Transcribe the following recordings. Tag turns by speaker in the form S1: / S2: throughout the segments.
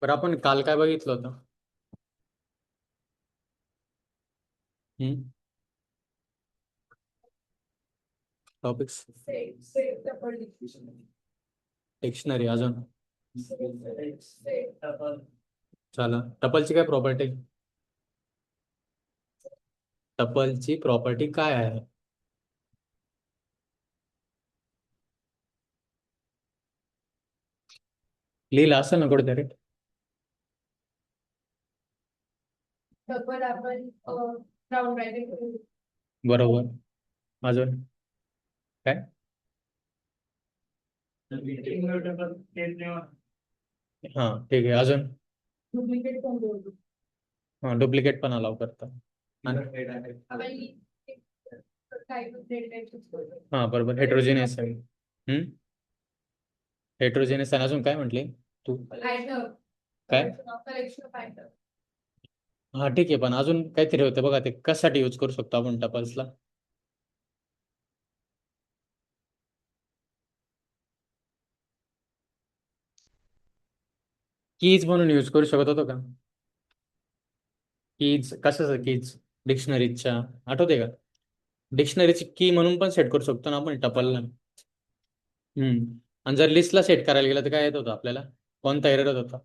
S1: पण आपण काल काय बघितलं होतं? हम्म. टॉपिक्स. डिक्शनरी अजून. चला, टपलची काय प्रॉपर्टी? टपलची प्रॉपर्टी काय आहे? लिहिलं असं ना कुठेतरी. बरोबर. अजून काय? हा, ठीक आहे. अजून. हा, डुप्लिकेट पण अलाव करतात. हा, बरोबर. हेट्रोजेनियस आहे. हम्म. हेट्रोजेनियस आणि अजून काय म्हटले तू? काय? हा, ठीक आहे. पण अजून काहीतरी होतं बघा, ते कशासाठी यूज करू शकतो आपण टपल्सला? कीज म्हणून यूज करू शकत होतो का? कीज कशाचं कीज? डिक्शनरीच्या. आठवते का? डिक्शनरीची की म्हणून पण सेट करू शकतो ना आपण टपलला. आणि जर लिस्टला सेट करायला गेलं तर काय येत होतं आपल्याला? कोणता एरर येत होता?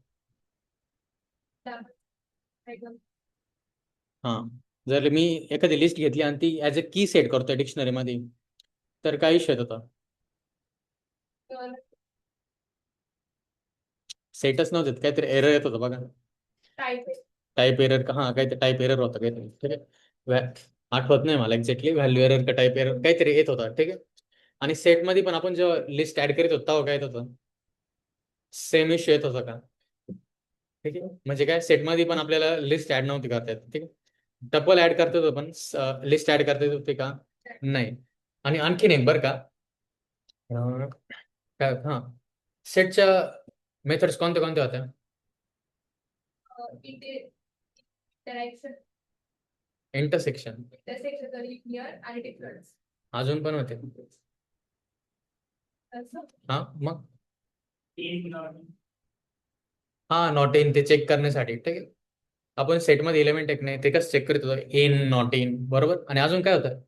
S1: हा. जर मी एखादी लिस्ट घेतली आणि ती ऍज अ की सेट करतोय डिक्शनरी मध्ये, तर काय इश्यू येत होता? सेटच नव्हते, काहीतरी एरर येत होतं बघा. टाईप एरर का? हा, काहीतरी टाईप एरर होता काहीतरी, ठीक आहे. आठवत नाही मला एक्झॅक्टली, व्हॅल्यू एरर का टाईप एरर काहीतरी येत होता, ठीक आहे. आणि सेटमध्ये पण आपण जेव्हा लिस्ट ऍड करीत होतो तेव्हा काय येत होतं? सेम इश्यू येत होता का? ठीक आहे. म्हणजे काय, सेटमध्ये पण आपल्याला लिस्ट ऍड नव्हती करता येत, ठीक आहे. टपल ऍड करता येतो पण लिस्ट ऍड करता येत होते का? नाही. आणि आणखीन एक बरं का, अं, काय हा, सेटच्या मेथड्स कोणत्या कोणत्या होत्या? इंटरसेक्शन. अजून पण होते. हा, मग. हा, नॉट इन ते चेक करण्यासाठी, ठीक आहे. आपण सेटमध्ये एलिमेंट एक नाही ते कसं चेक करत होतो? इन, नॉट इन, बरोबर. आणि अजून काय होतं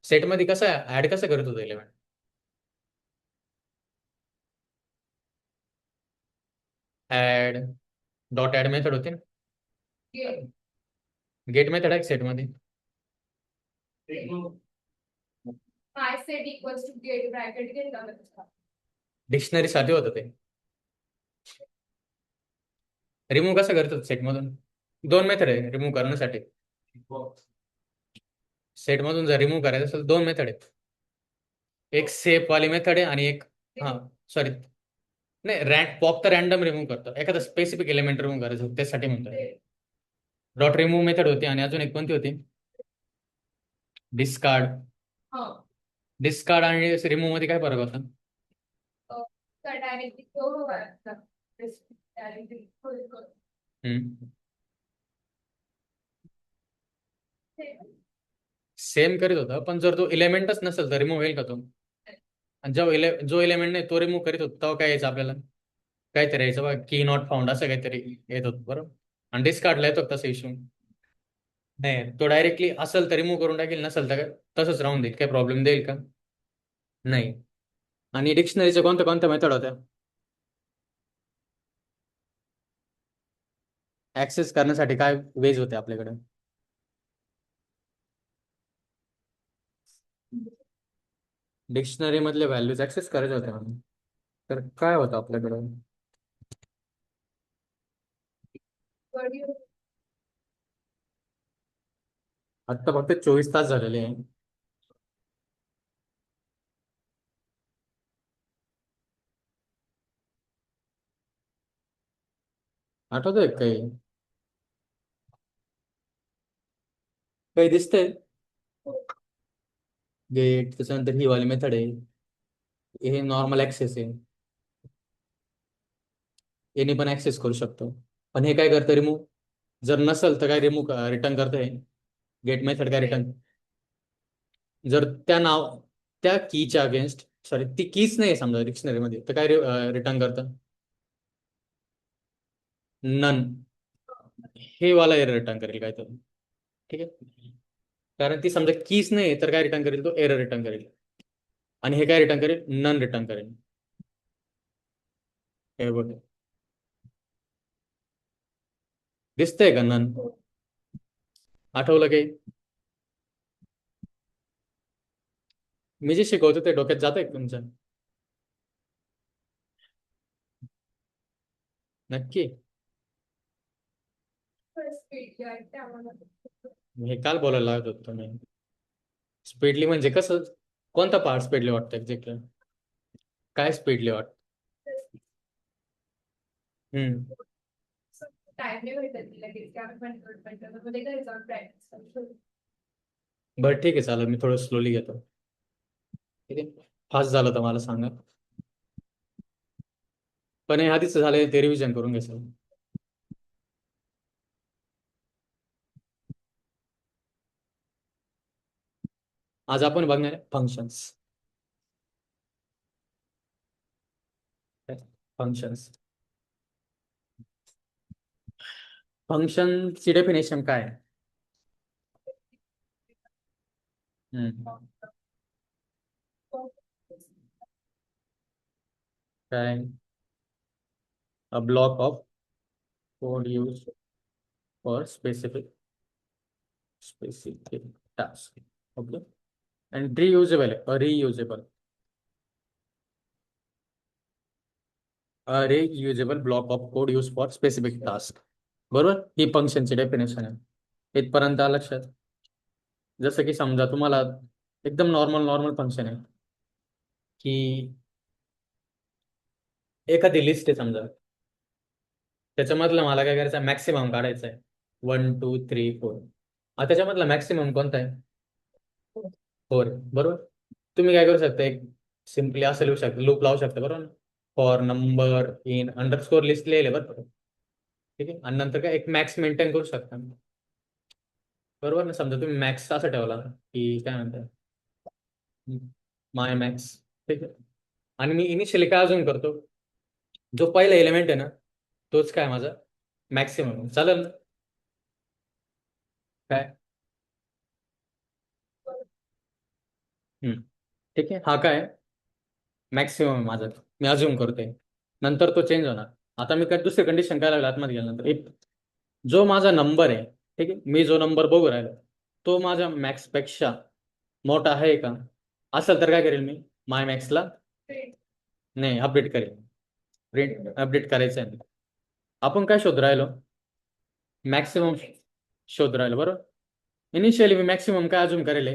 S1: सेटमध्ये? कसं ऍड कसं करत होतो element? Add, dot add method होती ना. गेट मेथड आहे सेटमध्ये. डिक्शनरीसाठी होतं ते. रिमूव्ह कसं करतात सेटमधून? दोन मेथड आहे रिमूव्ह करण्यासाठी. सेटमधून जर रिमूव्ह करायचं असेल दोन मेथड आहेत. एक सेफ वाली मेथड आहे आणि एक, हा, सॉरी, नाही, पॉप तर रॅन्डम रिमूव्ह करतो, एखादा स्पेसिफिक एलिमेंट रिमूव्ह करायचं होतं, त्यासाठी म्हणतोय. डॉट रिमूव्ह मेथड होती आणि अजून एक कोणती होती? डिस्कार्ड. डिस्कार्ड आणि रिमूव्ह मध्ये काय फरक होता? हम्म. सेम करीत होता, पण जर तो एलिमेंटच नसेल तर रिमूव्ह होईल का तो? आणि जो एलिमेंट नाही तो रिमूव्ह करीत होता तेव्हा काय यायचं आपल्याला? काहीतरी यायचं बघा, की नॉट फाउंड असं काहीतरी येत होतं, बरोबर. आणि डिस्कार्डला येतो तसं इश्यू. नाही, तो डायरेक्टली असेल तर रिमूव्ह करून टाकेल, नसेल तर तसंच राहून देईल. काय प्रॉब्लेम देईल का? नाही. आणि डिक्शनरीच्या कोणत्या कोणत्या मेथड होत्या ऍक्सेस करण्यासाठी? काय वेज होते आपल्याकडे? डिक्शनरी मधले व्हॅल्यूज ऍक्सेस करायचे होते म्हणून, तर काय होतं आपल्याकडे? आत्ता फक्त 24 तास झालेले आहे. आठवतंय काही? काही दिसतंय? गेट, त्याच्यानंतर ही वाली मेथड आहे. हे नॉर्मल ऍक्सेस आहे. याने पण ऍक्सेस करू शकतो. पण हे काय करतं? रिमूव्ह. जर नसेल तर काय रिमूव्ह रिटर्न करतंय? गेट मेथड काय रिटर्न? जर त्या कीच्या अगेन्स्ट, सॉरी, ती कीच नाही समजा डिक्शनरी मध्ये, तर काय रिटर्न करतं? नन हे वाला एरर रिटर्न करेल काय तर, ठीक आहे. कारण ती समजा कीच नाही तर काय रिटर्न करेल, तो एरर रिटर्न करेल. आणि हे काय रिटर्न करेल, नन रिटर्न करेल. हे बघ, दिसतंय का नन? आठवलं काही? मी जे शिकवतो ते डोक्यात जातंय का तुमच्या? नक्की? हे काल बोलायला लागत होतो तुम्ही. स्पीडली म्हणजे कसं? कोणता पार्ट स्पीडली वाटतं एक्झॅक्टली? काय स्पीडली वाटतं? हम्म. बरं ठीक आहे, चालेल, मी थोडं स्लोली घेतो. ठीक आहे, फास्ट झालं तर मला सांगा. पण हे आधीच झालंय ते रिव्हिजन करून घ्यायचं. आज आपण बघणार आहे फंक्शन्स. फंक्शन्स. फंक्शनची डेफिनेशन काय आहे? हम्म. काय? A block of code use for specific task. Okay. आणि रियुजेबल आहे, reusable block of code use for specific task. बरोबर, ही फंक्शनची डेफिनेशन आहे. इथपर्यंत आलं लक्षात? जसं की समजा तुम्हाला एकदम नॉर्मल नॉर्मल फंक्शन आहे की एखादी लिस्ट आहे समजा, त्याच्यामधलं मला काय करायचं आहे, मॅक्सिमम काढायचं आहे. 1 2 3 4. आता त्याच्यामधला मॅक्सिमम कोणता आहे? 4. बरोबर. तुम्ही काय करू शकता, एक सिम्पली असं लिहू शकता, लूप लावू शकता, बरोबर. For number in underscore list लिहिले बरं का. ठीक आहे, आणि नंतर काय एक मॅक्स मेंटेन करू शकता. बरोबर ना, समजा तुम्ही मॅक्स असं ठेवला की काय म्हणतात, माय मॅक्स. ठीक आहे. आणि मी इनिशियली काय अजून करतो, जो पहिला एलिमेंट आहे ना, तोच काय माझा मॅक्सिमम चालेल ना? काय? हम्म. ठीक आहे, हा काय मॅक्सिमम माझा, मी अज्युम करतोय. नंतर तो चेंज होणार. आता मी काय दुसरी कंडिशन काय लागलं आतमध्ये गेल्यानंतर, एक जो माझा नंबर आहे, ठीक आहे, मी जो नंबर बघू राहिलो तो माझ्या मॅक्सपेक्षा मोठा आहे का? असेल तर काय करेल मी, माय मॅक्सला नाही अपडेट करेल. प्रिंट अपडेट करायचं आहे. आपण काय शोध राहिलो, मॅक्सिमम शोध राहिलो, बरोबर. इनिशियली मी मॅक्सिमम काय अजून करेल,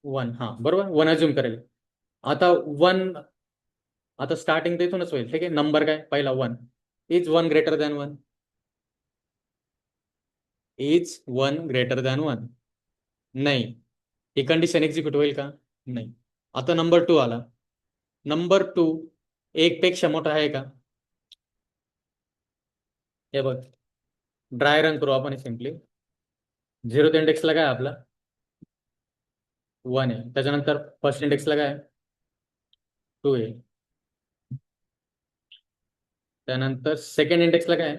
S1: 1. हा बरोबर, 1 अज्युम करेल. आता 1, आता स्टार्टिंग तर इथूनच होईल. ठीक आहे, नंबर काय पहिला 1. Is 1 greater than 1? Is 1 greater than 1? नाही. ही कंडिशन एक्झिक्यूट होईल का? नाही. आता नंबर 2 आला. नंबर 2 1 पेक्षा मोठा आहे का? हे बघ, ड्राय रन करू आपण सिम्पली. 0th इंडेक्सला काय आपला 1 आहे, त्याच्यानंतर फर्स्ट इंडेक्सला काय 2 आहे, त्यानंतर सेकंड इंडेक्सला काय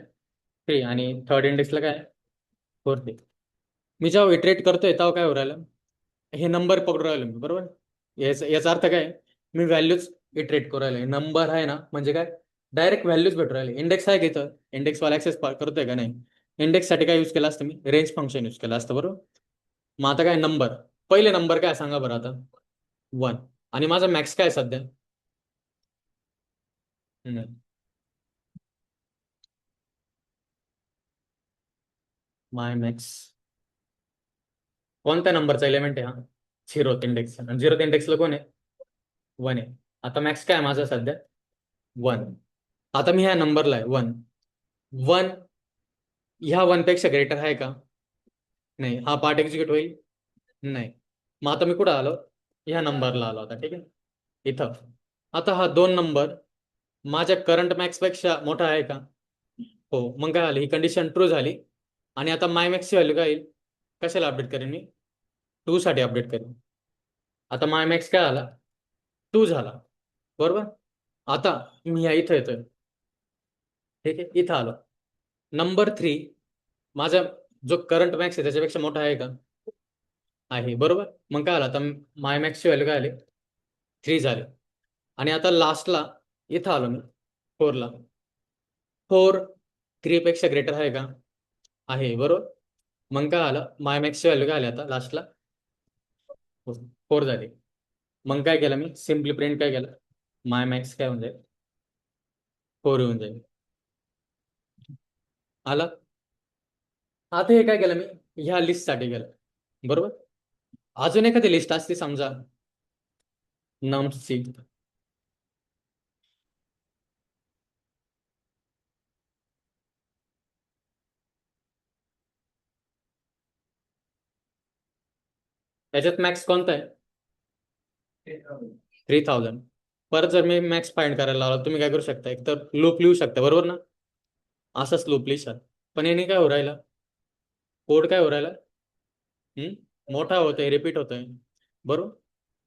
S1: 3, आणि थर्ड इंडेक्सला काय 4 आहे. मी जेव्हा इटरेट करतोय तेव्हा काय हो राहिलं, हे नंबर पकडून राहिलो मी, बरोबर. याचा अर्थ काय, मी व्हॅल्यूज इटरेट करू राहिले. नंबर आहे ना म्हणजे काय, डायरेक्ट व्हॅल्यूज भेटू राहिले. इंडेक्स आहे का इथं, इंडेक्सवाला ऍक्सेस करतोय का नाही. इंडेक्ससाठी काय यूज केलं असतं मी, रेंज फंक्शन यूज केलं असतं, बरोबर. मग आता काय नंबर, पहिले नंबर काय सांगा बरं आता, 1. आणि माझा मॅक्स काय सध्या, माय मॅक्स कोणत्या नंबरचा एलिमेंट आहे, हा 0th इंडेक्स, आणि 0th इंडेक्सला कोण आहे 1 आहे. आता मॅक्स काय आहे माझा सध्या 1. आता मी ह्या नंबरला आहे 1. 1 ह्या 1 पेक्षा ग्रेटर आहे का? नाही. हा पार्ट एक्झिक्यूट होईल? नाही. मग आता मी कुठं आलो, ह्या नंबरला आलो आता, ठीक आहे, इथं. आता हा 2 नंबर माझ्या करंट मॅक्स पेक्षा मोठा आहे का? हो. मग काय आलं, ही कंडिशन ट्रू झाली. आणि आता माय मॅक्सची व्हॅल्यू काय येईल, कशाला अपडेट करेन मी, 2 साठी अपडेट करेन. आता माय मॅक्स काय आला 2 झाला, बरोबर. आता मी या इथं येतोय, ठीक आहे, इथं आलो. नंबर 3 माझा जो करंट मॅक्स आहे त्याच्यापेक्षा मोठा आहे का? आहे, बरोबर. मग काय आलं आता, माय मॅक्सची व्हॅल्यू काय आली? 3 झाली. आणि आता लास्टला इथं आलो मी 4ला. 4 3 पेक्षा ग्रेटर आहे का? आहे, बरोबर. मग काय आलं, माय मॅक्सची व्हॅल्यू काय आली आता लास्टला? 4 झाली. मग काय केलं मी, सिम्पली प्रिंट काय केलं, माय मॅक्स काय होऊन जाईल, 4 येऊन जाईल. आला. आता हे काय केलं मी, ह्या लिस्टसाठी केलं, बरोबर. अजून एखादी लिस्ट असते समजा नम्सची, त्याच्यात मॅक्स कोणता आहे? 3000. परत जर मी मॅक्स फाइंड करायला लावला, तुम्ही काय करू शकता, एक तर लूप लिहू शकता, बरोबर ना. असंच लूप लिहिशाल. पण याने काय हो राहिला, कोड काय हो राहिला, मोठा होतोय, रिपीट होतोय, बरोबर.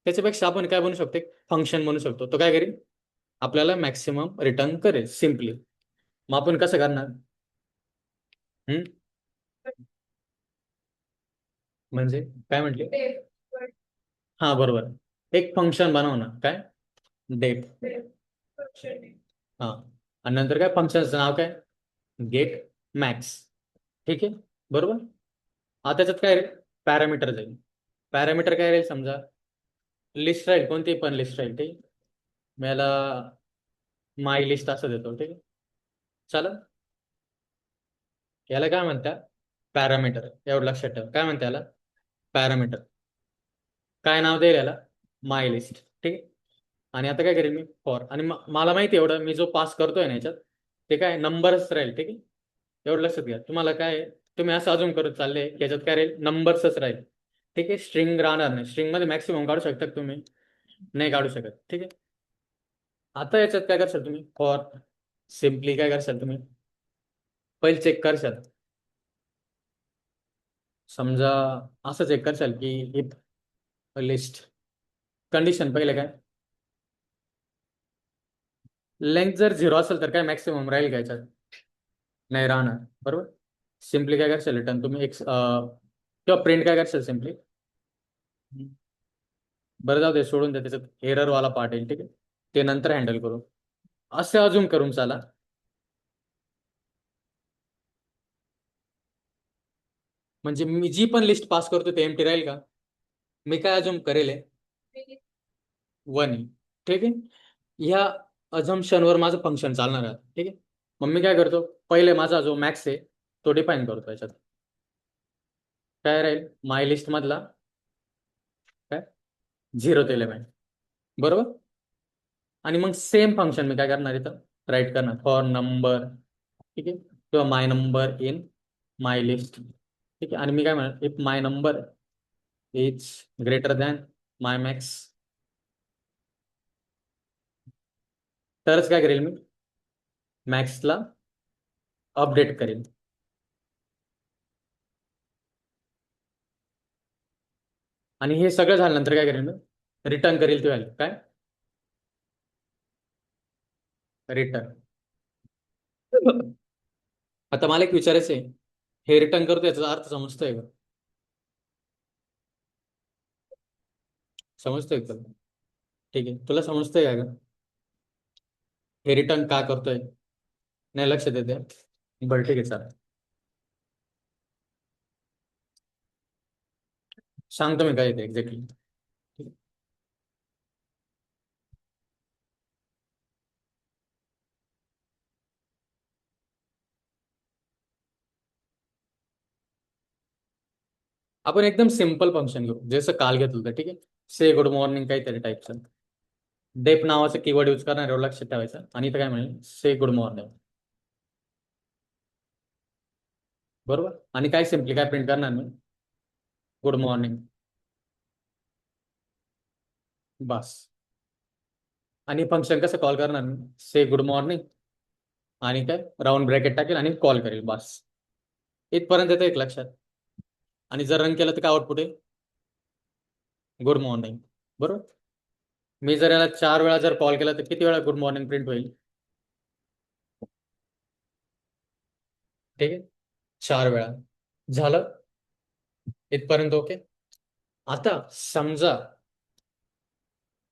S1: त्याच्यापेक्षा आपण काय बनवू शकतो, फंक्शन बनवू शकतो. तो काय करेल, आपल्याला मॅक्सिमम रिटर्न करेल सिम्पली. मग आपण कसं करणार? हम्म म्हणजे काय म्हटले? हा, बरोबर. एक फंक्शन बनव ना, काय, डेट. हा, आणि नंतर काय, फंक्शनचं नाव काय, गेट मॅक्स. ठीक आहे, बरोबर. आता त्याच्यात काय राहील, पॅरामीटर जाईल. पॅरामीटर काय राहील, समजा लिस्ट राहील, कोणती पण लिस्ट राहील. ठीक आहे, मला माय लिस्ट असं देतो. ठीक आहे, चला. याला काय म्हणतात, पॅरामीटर. एवढं लक्षात ठेवा, काय म्हणते याला, पॅरामीटर. काय नाव देईल याला, माय लिस्ट. ठीक आहे. आणि आता काय करेल मी, फॉर. आणि मला माहिती एवढं, मी जो पास करतोय ना याच्यात, ते काय नंबर्स राहील. ठीक आहे, एवढं लक्षात घ्या. तुम्हाला काय आहे, तुम्ही असं अजून करत चालले की याच्यात काय राहील, नंबर्सच राहील. ठीक आहे, स्ट्रिंग राहणार नाही. स्ट्रिंग मध्ये मॅक्सिमम काढू शकता का तुम्ही? नाही काढू शकत. ठीक आहे. आता याच्यात काय करशाल तुम्ही, फॉर सिम्पली काय करशाल तुम्ही, पहिले चेक करशाल. समजा असं चेक करशाल की इफ लिस्ट, कंडिशन पहिले काय, लेंथ जर 0 असेल तर काय मॅक्सिमम राहील का याच्यात? नाही राहणार, बरोबर. सिम्पली काय करशाल, रिटर्न तुम्ही एक किंवा प्रिंट काय करशाल सिम्पली. बरं, जाऊ दे, सोडून द्या, त्याच्यात एरर वाला पार्ट येईल. ठीक आहे, ते नंतर हँडल करू. असं अजून करून चाला, म्हणजे मी जी पण लिस्ट पास करतो ते एमटी राहील का? मी काय अजून करेल, 1. ठीक आहे, ह्या अझम्पशनवर माझं फंक्शन चालणार आहे. ठीक आहे, मग मी काय करतो, पहिले माझा जो मॅक्स आहे तो डिफाईन करतो. याच्यात काय राहील, माय लिस्ट मधला काय, 0th एलिमेंट, बरोबर. आणि मग सेम फंक्शन मी काय करणार इथं, राईट करणार, फॉर नंबर. ठीक आहे, किंवा माय नंबर इन माय लिस्ट. ठीक आहे, आणि मी काय म्हणणार, if my number is greater than my max, तरच काय करेल मी, मॅक्सला अपडेट करेल. आणि हे सगळं झाल्यानंतर काय करेल मी, रिटर्न करेल ती व्हॅल्यू, काय, रिटर्न. आता मला एक विचारायचं आहे, हे रिटर्न करतो याचा अर्थ समजतोय का? समजतोय का? ठीक आहे, तुला समजतंय का ग? हे रिटर्न का करतोय? नाही लक्ष देते. बरं, ठीक आहे, चालेल. सांगतो मी काय येते एक्झॅक्टली. आपण एकदम सिम्पल फंक्शन घेऊ, जसं काल घेतलं होतं. ठीक आहे, से गुड मॉर्निंग काहीतरी टाईपचं, डेप नावाचं कीवर्ड यूज करणार, एवढं लक्षात ठेवायचं. आणि इथं काय म्हणेल, से गुड मॉर्निंग, बरोबर. आणि काय सिम्पली काय प्रिंट करणार मी, गुड मॉर्निंग, बस. आणि फंक्शन कसं कॉल करणार मी, से गुड मॉर्निंग, आणि काय राऊंड ब्रॅकेट टाकेल आणि कॉल करेल, बस. इथपर्यंत येतं एक लक्षात. आणि जर रन केलं तर काय आउटपुट आहे, गुड मॉर्निंग, बरोबर. मी जर याला 4 वेळा जर कॉल केला तर किती वेळा गुड मॉर्निंग प्रिंट होईल? ठीक आहे, 4 वेळा झालं इथपर्यंत. ओके. आता समजा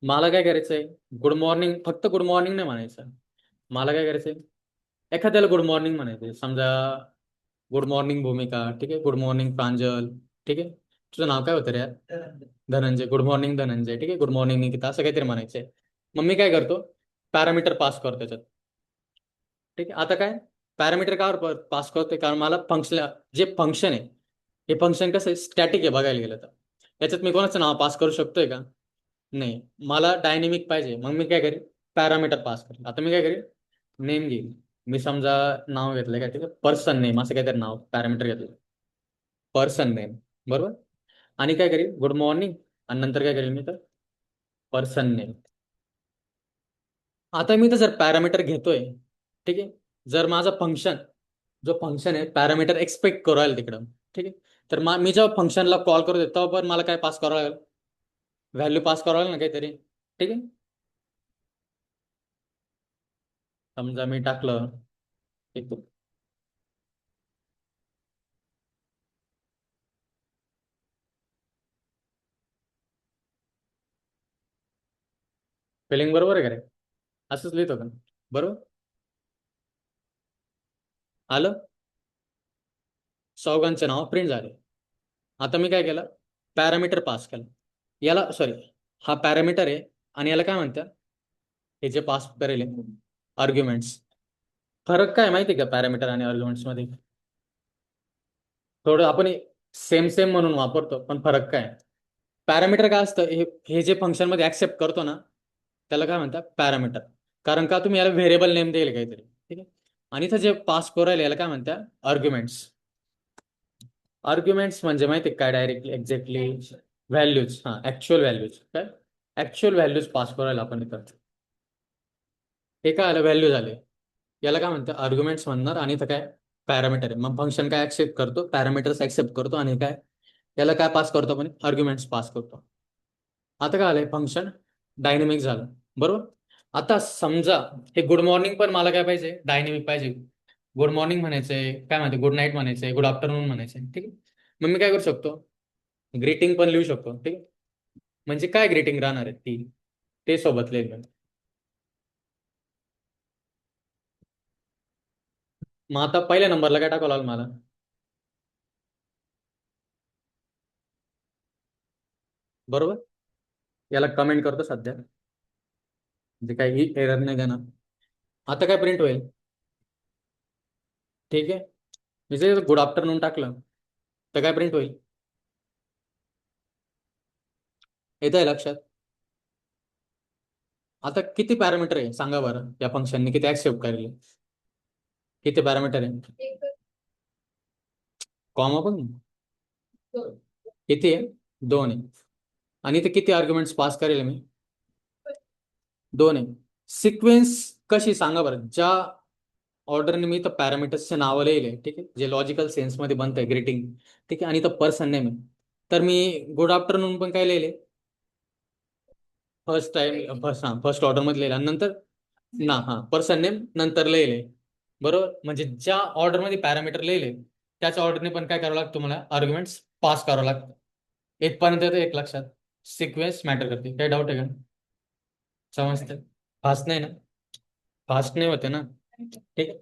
S1: मला काय करायचंय, गुड मॉर्निंग, फक्त गुड मॉर्निंग नाही म्हणायचं. मला काय करायचंय, एखाद्याला गुड मॉर्निंग म्हणायचंय. समजा गुड मॉर्निंग भूमिका, ठीक आहे, गुड मॉर्निंग प्रांजल, ठीक आहे. तुझं नाव काय होतं रे यार? धनंजय. गुड मॉर्निंग धनंजय, ठीक आहे. गुड मॉर्निंग निकिता, असं काहीतरी म्हणायचंय. मग मी काय करतो, पॅरामीटर पास करतो त्याच्यात. ठीक आहे. आता काय पॅरामीटर का पास करतोय, कारण मला फंक्शन, जे फंक्शन आहे, हे फंक्शन कसं आहे, स्टॅटिक आहे बघायला गेलं तर. याच्यात मी कोणाचं नाव पास करू शकतोय का? नाही. मला डायनेमिक पाहिजे. मग मी काय करेन, पॅरामीटर पास करेन. आता मी काय करेन, नेम घेईन. मी समजा नाव घेतलं काय, ठीक आहे, पर्सन नेम असं काहीतरी नाव पॅरामीटर घेतलं, पर्सन नेम, बरोबर. आणि काय करेन, गुड मॉर्निंग, आणि नंतर काय करेन मी, तर पर्सन नेम. आता मी तर जर पॅरामीटर घेतोय, ठीक आहे, जर माझा फंक्शन, जो फंक्शन आहे पॅरामीटर एक्सपेक्ट करू राहील तिकडं, ठीक आहे, तर मी जेव्हा फंक्शनला कॉल करू देतो तेव्हा पण मला काय पास करावं लागेल, व्हॅल्यू पास करावं लागेल ना काहीतरी. ठीक आहे. समजा मी टाकलं एक, स्पेलिंग बरोबर आहे का रे? असंच लिहितो का? बरोबर. आलं, चौघांचे नाव प्रिंट झाले. आता मी काय केलं, पॅरामीटर पास केलं. याला सॉरी, हा पॅरामीटर आहे आणि याला काय म्हणतात, हे जे पास करेल आर्ग्युमेंट्स. फरक काय माहिती आहे का पॅरामीटर आणि आर्ग्युमेंट्स मध्ये? थोडं आपण सेम सेम म्हणून वापरतो, पण फरक काय, पॅरामीटर काय असतं, हे हे जे फंक्शन मध्ये ऍक्सेप्ट करतो ना, त्याला काय म्हणतात, पॅरामीटर. कारण का तुम्ही याला व्हेरिएबल नेम देईल काहीतरी, ठीक आहे. आणि इथं जे पास करायला याला काय म्हणतात, आर्ग्युमेंट्स. आर्ग्युमेंट्स म्हणजे माहिती आहे काय, डायरेक्टली एक्झॅक्टली व्हॅल्यूज, हा ऍक्च्युअल व्हॅल्यूज, काय ऍक्च्युअल व्हॅल्यूज पास करायला आपण इथं. हे काय आलं, व्हॅल्यू झाले. याला काय म्हणतात, आर्ग्युमेंट्स म्हणणार. आणि इथं काय, पॅरामीटर आहे. मग फंक्शन काय ऍक्सेप्ट करतो, पॅरामीटर्स ऍक्सेप्ट करतो, आणि काय याला काय पास करतो आपण, आर्ग्युमेंट्स पास करतो. आता काय आलंय, फंक्शन डायनेमिक झालं, बरोबर. आता समजा हे गुड मॉर्निंग पण मला काय पाहिजे, डायनेमिक पाहिजे. गुड मॉर्निंग म्हणायचंय, काय म्हणते, गुड नाईट म्हणायचंय, गुड आफ्टरनून म्हणायचंय, ठीक आहे. मग मी काय करू शकतो, ग्रीटिंग पण लिहू शकतो, ठीक आहे. म्हणजे काय ग्रीटिंग राहणार आहे ती, ते सोबत लिहिलं. मग आता पहिल्या नंबरला काय टाकावं लागलं मला, बरोबर. याला कमेंट करतो सध्या, म्हणजे काही एरर नाही देणार. आता काय प्रिंट होईल, ठीक आहे. मी जे गुड आफ्टरनून टाकलं तर काय प्रिंट होईल, येत आहे लक्षात? आता किती पॅरामीटर आहे सांगा बरं, या फंक्शनने किती ऍक्सेप्ट करेल, किती पॅरामीटर आहे, कॉमा पण किती आहे, 2 आहे. आणि इथे किती आर्ग्युमेंट्स पास करेल मी, 2 आहे. सिक्वेन्स कशी सांगा बरं, ज्या ऑर्डरने मी तर पॅरामीटर्सचे नावं लिहिले, ठीक आहे, जे लॉजिकल सेन्समध्ये बनतंय ग्रीटिंग, ठीक आहे. आणि तर पर्सन नेम आहे, तर मी गुड आफ्टरनून पण काय लिहिले, फर्स्ट टाइम, फर्स्ट ऑर्डर मध्ये लिहिले, आणि नंतर ना, हा पर्सन नेम नंतर लिहिले, बरोबर. म्हणजे ज्या ऑर्डरमध्ये पॅरामीटर लिहिले त्याच ऑर्डरने पण काय करावं लागतं, तुम्हाला आर्ग्युमेंट्स पास करावं लागतं. इथपर्यंत येतं एक लक्षात, सिक्वेन्स मॅटर करते. काय डाऊट आहे का, समजतं? फास्ट नाही ना, फास्ट नाही होते ना, ठीक आहे.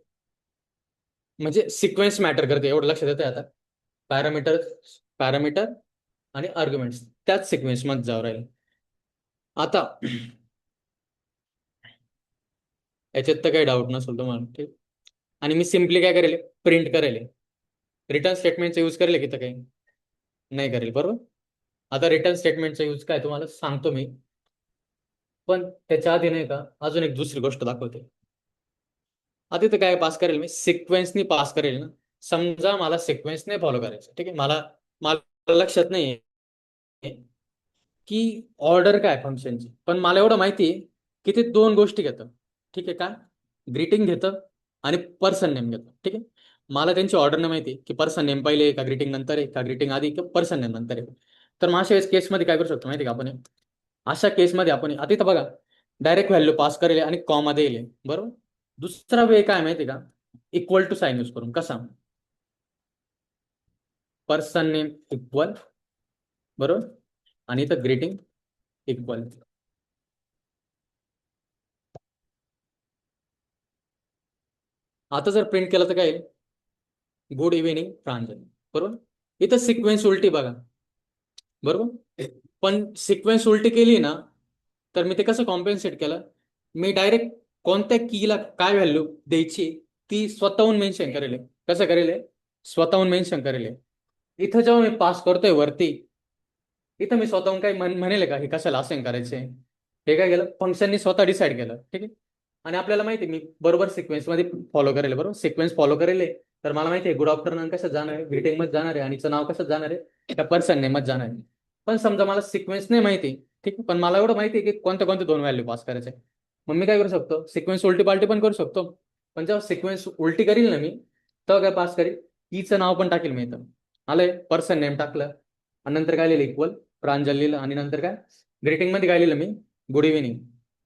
S1: म्हणजे सिक्वेन्स मॅटर करते, एवढं लक्षात येतं आता. पॅरामीटर, पॅरामीटर आणि आर्ग्युमेंट्स त्याच सिक्वेन्स मध्ये जाऊ राहील. आता याच्यात तर काही डाऊट नसेल तुम्हाला, ठीक. आणि मी सिम्पली काय करेल, प्रिंट करेल, रिटर्न स्टेटमेंटचा यूज करेल की तर काही नाही करेल, बरोबर. आता रिटर्न स्टेटमेंटचा यूज काय तुम्हाला सांगतो मी, पण त्याच्या आधी नाही का अजून एक दुसरी गोष्ट दाखवते. आता इथं काय पास करेल, मी सिक्वेन्सनी पास करेल ना. समजा मला सिक्वेन्स नाही फॉलो करायचं, ठीक आहे, मला मला लक्षात नाही की ऑर्डर काय फंक्शनची, पण मला एवढं माहिती आहे की ते 2 गोष्टी घेतं, ठीक आहे. काय, ग्रीटिंग घेतं आणि पर्सन नेम घेतं, ठीक आहे. मला त्यांची ऑर्डर नाही माहिती की पर्सन नेम पहिले आहे का, ग्रीटिंग नंतर आहे का, ग्रीटिंग आधी का, पर्सन नेम नंतर आहे. तर मग अशा केसमध्ये काय करू शकतो माहिती आहे का आपण, अशा केसमध्ये आपण आता इथं बघा, डायरेक्ट व्हॅल्यू पास करेल आणि कॉमा देईल, बरोबर. दुसरा वे काय माहिती आहे का, इक्वल टू साइन यूज करून. कसा, पर्सन नेम इक्वल, बरोबर, आणि इथं ग्रीटिंग इक्वल. आता जर प्रिंट केलं तर काय, गुड इव्हिनिंग प्रांजल, बरोबर. इथं सिक्वेन्स उलटी बघा, बरोबर. पण सिक्वेन्स उलटी केली ना, तर मी ते कसं कॉम्पेन्सेट केलं, मी डायरेक्ट कोणत्या कीला काय व्हॅल्यू द्यायची ती स्वतःहून मेन्शन करेल. कसं करेल, स्वतःहून मेन्शन करेल. इथं जेव्हा मी पास करतोय वरती, इथं मी स्वतःहून काय म्हणेल का हे कशाला असाइन करायचे, हे काय केलं फंक्शननी स्वतः डिसाईड केलं, ठीक आहे. आणि आपल्याला माहिती आहे मी बरोबर सिक्वेन्स मध्ये फॉलो करेल, बरोबर सिक्वेन्स फॉलो करेल. तर मला माहिती आहे गुड आफ्टरनून कसं जाणार आहे, ग्रीटिंग मध्ये जाणार आहे, आणि नाव कसं जाणार आहे, त्या पर्सन नेमच जाणार आहे. पण समजा मला सिक्वेन्स नाही माहिती, ठीक आहे, पण मला एवढं माहिती आहे की कोणत्या कोणत्या दोन व्हॅल्यू पास करायचे. मग मी काय करू शकतो, सिक्वेन्स उलटी पालटी पण करू शकतो. पण जेव्हा सिक्वेन्स उलटी करील ना मी, तेव्हा काय पास करेल, ईचं नाव पण टाकेल मी इथं. आलंय, पर्सन नेम टाकलं, आणि नंतर काय लिहिलं इक्वल प्रांजल लिहिलं, आणि नंतर काय ग्रीटिंग मध्ये काय लिहिलं मी, गुड इव्हिनिंग.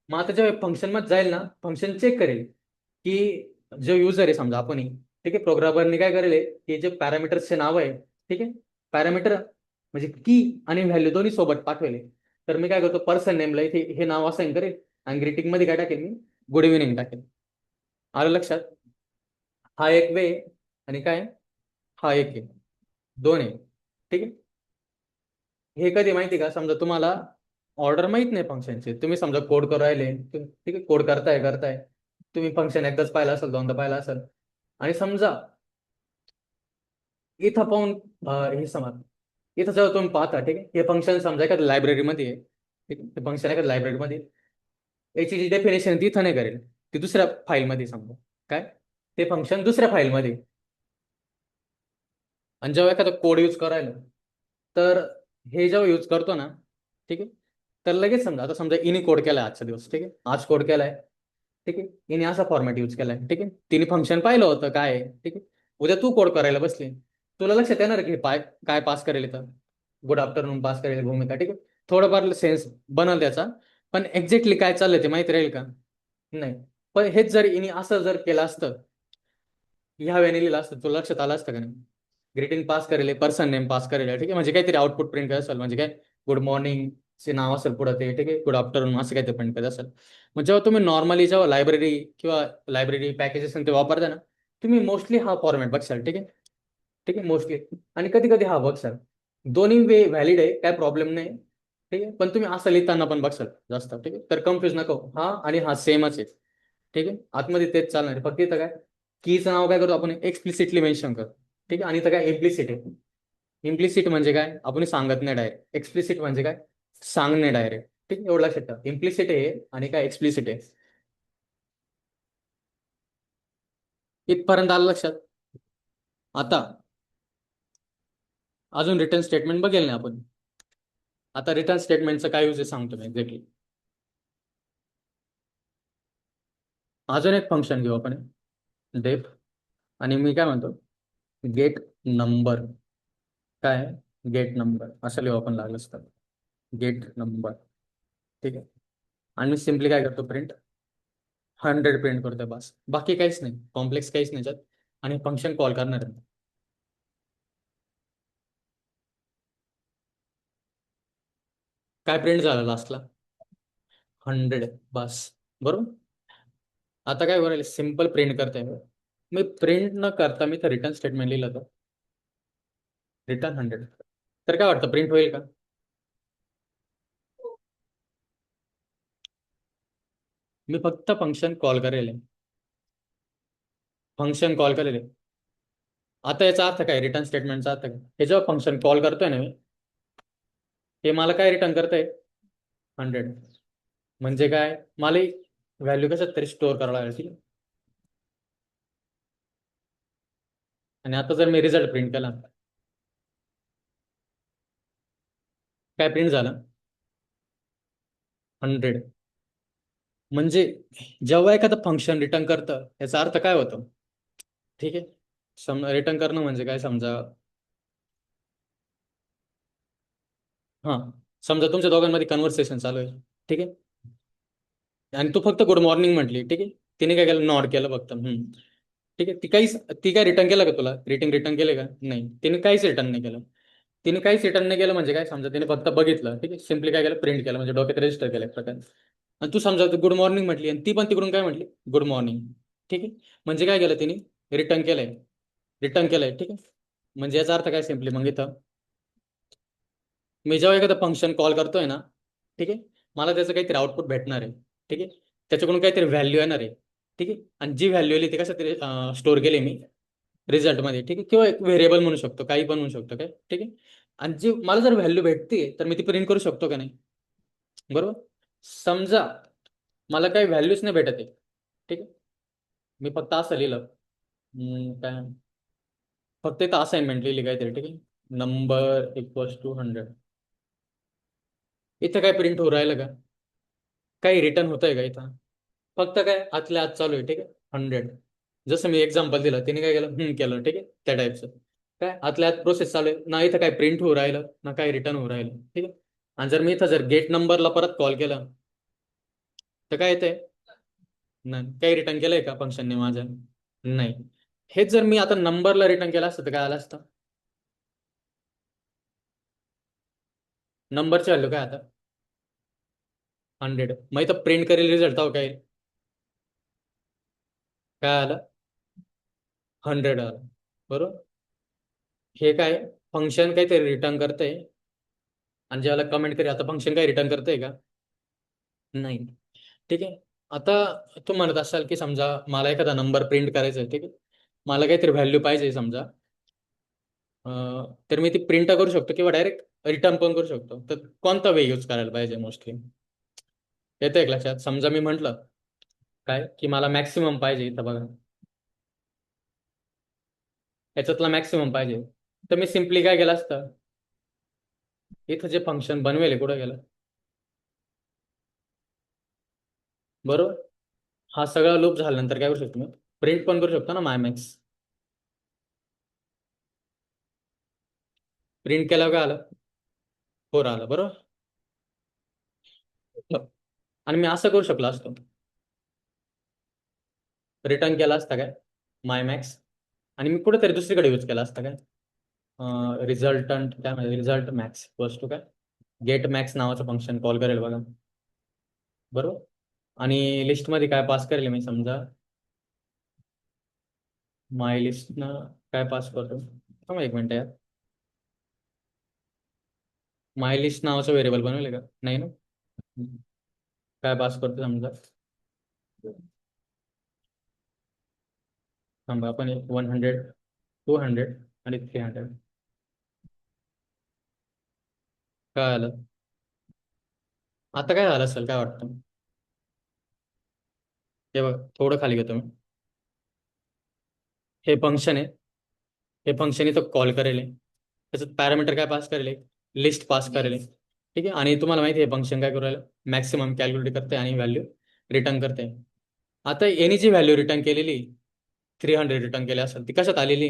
S1: मग आता जेव्हा फंक्शन मध्ये जाईल ना, फंक्शन चेक करेल की जो युजर आहे समजा आपण, ठीक आहे, प्रोग्रामरने काय करेल की जे पॅरामीटर्सचे नाव आहे, ठीक आहे, पॅरामीटर म्हणजे की आणि व्हॅल्यू दोन्ही सोबत पाठवले. तर मी काय करतो, पर्सन नेमला इथे हे नाव असाइन करेल, आणि ग्रीटिंग मध्ये काय टाकेल मी, गुड इव्हिनिंग टाकेल. आलं लक्षात. हा एक वे, आणि काय हा एक आहे, दोन आहे, ठीक आहे. हे कधी माहिती का, समजा तुम्हाला ऑर्डर माहित नाही फंक्शनचे, तुम्ही समजा कोड करू राहिले, ठीक आहे, कोड करताय तुम्ही फंक्शन एकदाच पाहिलं असेल, दोनदा पाहिलं असेल, आणि समजा इथं पाहून हे समज, इथं जेव्हा तुम्ही पाहता, ठीक आहे, हे फंक्शन समजा एखाद्या लायब्ररीमध्ये आहे, ठीक आहे, हे फंक्शन एखाद्या लायब्ररीमध्ये, याची जी डेफिनेशन ती इथं नाही करेल, ती दुसऱ्या फाईलमध्ये समजा, काय ते फंक्शन दुसऱ्या फाईलमध्ये. आणि जेव्हा एखादा कोड यूज करायला, तर हे जेव्हा यूज करतो ना, ठीक आहे, तर लगेच समजा आता समजा इने कोड केलाय आजचा दिवस, ठीक आहे, आज कोड केलाय, ठीक आहे, इने असा फॉर्मॅट यूज केलाय, ठीक आहे, तिने फंक्शन पाहिलं होतं काय आहे, ठीक आहे. उद्या तू कोड करायला बसली, तुला लक्षात येणार की काय पास करेल इथं, गुड आफ्टरनून पास करेल भूमिका, ठीक आहे, थोडंफार सेन्स बनल त्याचा. पण एक्झॅक्टली काय चाललंय ते माहिती राहील का, नाही. पण हेच जर इने असं जर केलं असतं, ह्या वेळेने लिहिलं असतं, तुला लक्षात आलं असतं का नाही, ग्रीटिंग पास करेल, पर्सन नेम पास करेल, ठीक आहे, म्हणजे काहीतरी आउटपुट प्रिंट करत असेल, म्हणजे काय गुड मॉर्निंग चे नाव असेल पुढे ते, ठीक आहे, गुड आफ्टरनून असं काहीतरी प्रिंट करत असेल. मग जेव्हा तुम्ही नॉर्मली जेव्हा लायब्ररी किंवा लायब्ररी पॅकेजेस ते वापरता ना, तुम्ही मोस्टली हा फॉर्मॅट बघशाल, ठीक आहे, ठीक आहे, मोस्टली. आणि कधी कधी हा बघशाल, दोन्ही वे व्हॅलिड आहे, काय प्रॉब्लेम नाही, ठीक आहे, पण तुम्ही असं लिहिताना पण बघशाल जास्त, ठीक आहे, तर कन्फ्युज नको, हा आणि हा सेमच आहे, ठीक आहे, आतमध्ये तेच चालणार आहे. फक्त इथं काय कीचं नाव काय करतो आपण, एक्सप्लिसिटली मेन्शन करतो, ठीक आहे, आणि इथं काय इम्प्लिसिट आहे. इम्प्लिसिट म्हणजे काय, आपण सांगत नाही डायरेक्ट, एक्सप्लिसिट म्हणजे काय सांगणे डायरेक्ट, ठीक आहे, एवढं लक्षात ठेवा, इम्प्लिसिट आहे आणि काय एक्सप्लिसिट आहे. इथपर्यंत आलं लक्षात. आता अजून रिटर्न स्टेटमेंट बघेल ना आपण. आता रिटर्न स्टेटमेंटचं काय यूज आहे सांगतो मी एक्झॅक्टली. अजून एक फंक्शन घेऊ आपण, डेफ, आणि मी काय म्हणतो, गेट नंबर, काय गेट नंबर असं लिहू आपण लागलं असतं, गेट नंबर, ठीक आहे. आणि मी सिम्पली काय करतो, प्रिंट 100 प्रिंट करतोय, बस, बाकी काहीच नाही, कॉम्प्लेक्स काहीच नाही त्यात. आणि फंक्शन कॉल करणार आहे. काय प्रिंट झालं लास्टला, 100, बस, बरोबर. आता काय करेल, सिम्पल प्रिंट करताय, मी प्रिंट न करता मी तर रिटर्न स्टेटमेंट लिहिलं तर रिटर्न 100, तर काय वाटतं प्रिंट होईल का. मी फक्त फंक्शन कॉल करेल, फंक्शन कॉल करेल. आता याचा अर्थ काय, रिटर्न स्टेटमेंटचा अर्थ काय, हे जेव्हा फंक्शन कॉल करतोय ना मी, हे मला काय रिटर्न करतंय, 100. म्हणजे काय, मला व्हॅल्यू कशात तरी स्टोअर करावं लागेल, ठीक आहे. आणि आता जर मी रिझल्ट प्रिंट केला, काय प्रिंट झालं, 100. म्हणजे जेव्हा एखादं फंक्शन रिटर्न करतं याचा अर्थ काय होतो, ठीक आहे. रिटर्न करणं म्हणजे काय, समजा, हा, समजा तुमच्या दोघांमध्ये कन्व्हर्सेशन चालू आहे, ठीक आहे, आणि तू फक्त गुड मॉर्निंग म्हटली, ठीक आहे, तिने काय केलं, नॉड केलं फक्त, ठीक आहे. ती काय रिटर्न केलं का तुला? रेटिंग रिटर्न केले का? नाही, तिने काहीच रिटर्न नाही केलं. तिने काहीच रिटर्न नाही केलं म्हणजे काय, समजा तिने फक्त बघितलं, ठीक आहे, सिम्पली काय केलं, प्रिंट केलं, म्हणजे डोक्यात रजिस्टर केलं एक प्रकारे. आणि तू समजा गुड मॉर्निंग म्हटली आणि ती पण तिकडून काय म्हटली, गुड मॉर्निंग. ठीक आहे. म्हणजे काय केलं तिने, रिटर्न केलंय. रिटर्न केलंय, ठीक आहे. म्हणजे याचा अर्थ काय सिम्पली मग इथं, मी जेव्हा एखादं फंक्शन कॉल करतोय ना, ठीक आहे, मला त्याचं काहीतरी आउटपुट भेटणार आहे. ठीक आहे. त्याच्याकडून काहीतरी व्हॅल्यू येणार आहे. ठीक आहे. आणि जी व्हॅल्यू आली ती कसं तरी स्टोअर केली मी रिझल्टमध्ये. ठीक आहे. किंवा एक व्हेरिएबल म्हणू शकतो, काही पण म्हणू शकतो काय. ठीक आहे. आणि जी मला जर व्हॅल्यू भेटते तर मी ती प्रिंट करू शकतो का नाही? बरोबर. समजा मला काही व्हॅल्यूच नाही भेटत आहे. ठीक आहे. मी फक्त असं लिहिलं, काय, फक्त इथं असाइनमेंट लिहिली काहीतरी. ठीक आहे. Number equals to 100. इथं काय प्रिंट होऊ राहिलं का? काही रिटर्न होतंय का इथं? फक्त काय आतल्या आत चालू आहे. ठीक आहे. 100. जसं मी एक्झाम्पल दिलं तिने काय केलं, केलं. ठीक आहे. त्या टाईपचं काय आतल्या आत प्रोसेस चालू आहे ना, इथं काय प्रिंट होऊ राहिलं ना काय रिटर्न होऊ राहिलं. ठीक आहे. आणि जर मी इथं जर गेट नंबरला परत कॉल केला तर काय येतंय? नाही, काही रिटर्न केलंय का फंक्शनने माझ्या? नाही. हेच जर मी आता नंबरला रिटर्न केलं असतं तर काय आलं असतं? नंबरची व्हॅल्यू काय आता? 100. मग इथं प्रिंट करेल रिझल्ट हो काय? काय आलं? 100 आलं. बरोबर. हे काय, फंक्शन काहीतरी रिटर्न करतंय. आणि ज्याला कमेंट करी, आता फंक्शन काय रिटर्न करतंय का? नाही. ठीक आहे. आता तू म्हणत असाल की समजा मला एखादा नंबर प्रिंट करायचा आहे. ठीक आहे. मला काहीतरी व्हॅल्यू पाहिजे समजा, तर मी ती प्रिंट करू शकतो किंवा डायरेक्ट रिटर्न पण करू शकतो. तर कोणता वे यूज करायला पाहिजे मोस्टली? येतं एक लक्षात? समजा मी म्हटलं काय की मला मॅक्सिमम पाहिजे, इथं बघा याच्यातला मॅक्सिमम पाहिजे, तर मी सिम्पली काय केलं असतं, इथं जे फंक्शन बनवेल कुठं गेलं? बरोबर. हा सगळा लूप झाल्यानंतर काय करू शकतो मी, प्रिंट पण करू शकतो ना माय मॅक्स. प्रिंट केल्यावर काय आलं? 4 आलं. बरोबर. आणि मी असं करू शकलो असतो, रिटर्न केला असता काय माय मॅक्स, आणि मी कुठेतरी दुसरीकडे यूज केला असता काय, रिझल्टंट काय म्हणजे रिझल्ट मॅक्स वस्तू काय, गेट मॅक्स नावाचं फंक्शन कॉल करेल बघा. बरोबर. आणि लिस्टमध्ये काय पास करेल मी, समजा माय लिस्टनं काय पास करतो, थांबा एक मिनिट यार. माय लिस्ट नावाचं व्हेरिएबल बनवले का? नाही ना. काय पास करतो समजा, थांबा आपण 100, 200 आणि 300. काय आलं? आता काय झालं असेल काय वाटतं? हे बघ, थोडं खाली घेतो मी. हे फंक्शन आहे. हे फंक्शन इथं कॉल करेल आहे. त्याच्यात पॅरामीटर काय पास करेल, लिस्ट पास करेल. ठीक आहे. आणि तुम्हाला माहिती आहे फंक्शन काय करू राहिलं, मॅक्सिमम कॅल्क्युलेट करते आणि व्हॅल्यू रिटर्न करते. आता याने जी व्हॅल्यू रिटर्न केलेली 300 रिटर्न केली असेल ती कशात आलेली?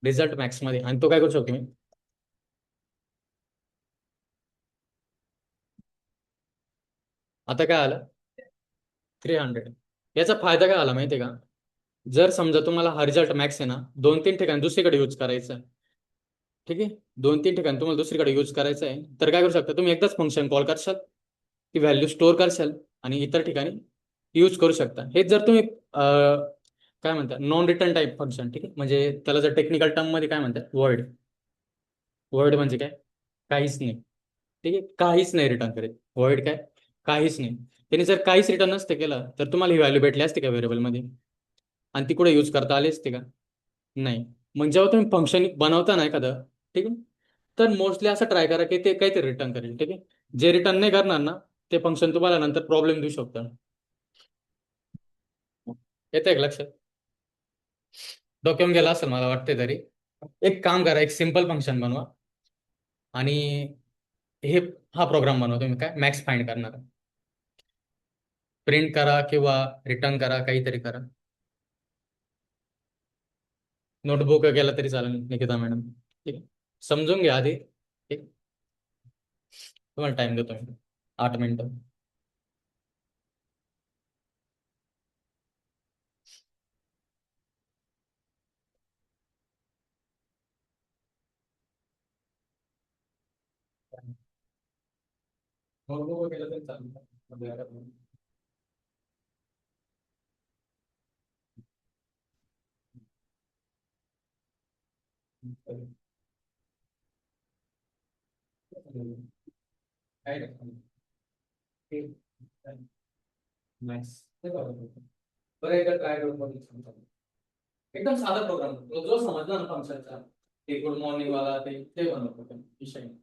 S1: रिझल्ट मॅक्स मध्ये. आणि तो काय करू शकतो मी, आता काय आलं 300. याचा फायदा काय आला माहिती आहे का? जर समजा तुम्हाला हा रिझल्ट मॅक्स आहे ना, 2-3 ठिकाणी दुसरीकडे यूज करायचं आहे. ठीक आहे. 2-3 ठिकाणी तुम्हाला दुसरीकडे यूज करायचं आहे, तर काय करू शकता तुम्ही, एकदाच फंक्शन कॉल करशाल, ती व्हॅल्यू स्टोअर करशाल आणि इतर ठिकाणी यूज करू शकता. हेच जर तुम्ही काय म्हणतात नॉन रिटर्न टाईप फंक्शन, ठीक आहे, म्हणजे त्याला जर टेक्निकल टर्म मध्ये काय म्हणतात, वर्ड. वर्ड म्हणजे काय? काहीच नाही. ठीक आहे. काहीच नाही रिटर्न करेल. वर्ड काय? काहीच नाही. त्याने जर काहीच रिटर्न नसतं केलं तर तुम्हाला ही व्हॅल्यू भेटली असते का व्हेरिएबलमध्ये? आणि ती कुठे यूज करता आली असते का? नाही. मग जेव्हा तुम्ही फंक्शन बनवता ना एखादं, ठीक आहे, तर मोस्टली असं ट्राय करा की ते काहीतरी रिटर्न करेल. ठीक आहे. जे रिटर्न नाही करणार ना, ते फंक्शन तुम्हाला नंतर प्रॉब्लेम देऊ शकतं. येतं एक लक्षात? डोक्यावरून गेला असेल मला वाटते तरी. एक काम करा, एक सिम्पल फंक्शन बनवा आणि हे हा प्रोग्राम बनवा तुम्ही, काय मॅक्स फाइंड करणार, प्रिंट करा किंवा रिटर्न करा, काहीतरी करा. नोटबुक केला तरी चालेल निकिता मॅडम. ठीक आहे. समजून घ्या आधी. ठीक. तुम्हाला टाइम देतो मी 8 मिनिटं. केलं तरी चालेल. काय नाईस. बरं एकदा ट्राय करून बघू. एकदम साधा प्रोग्राम जो समजला ना फंक्शनचा, ते गुड मॉर्निंग वाला ते बनवतो विषय नाही.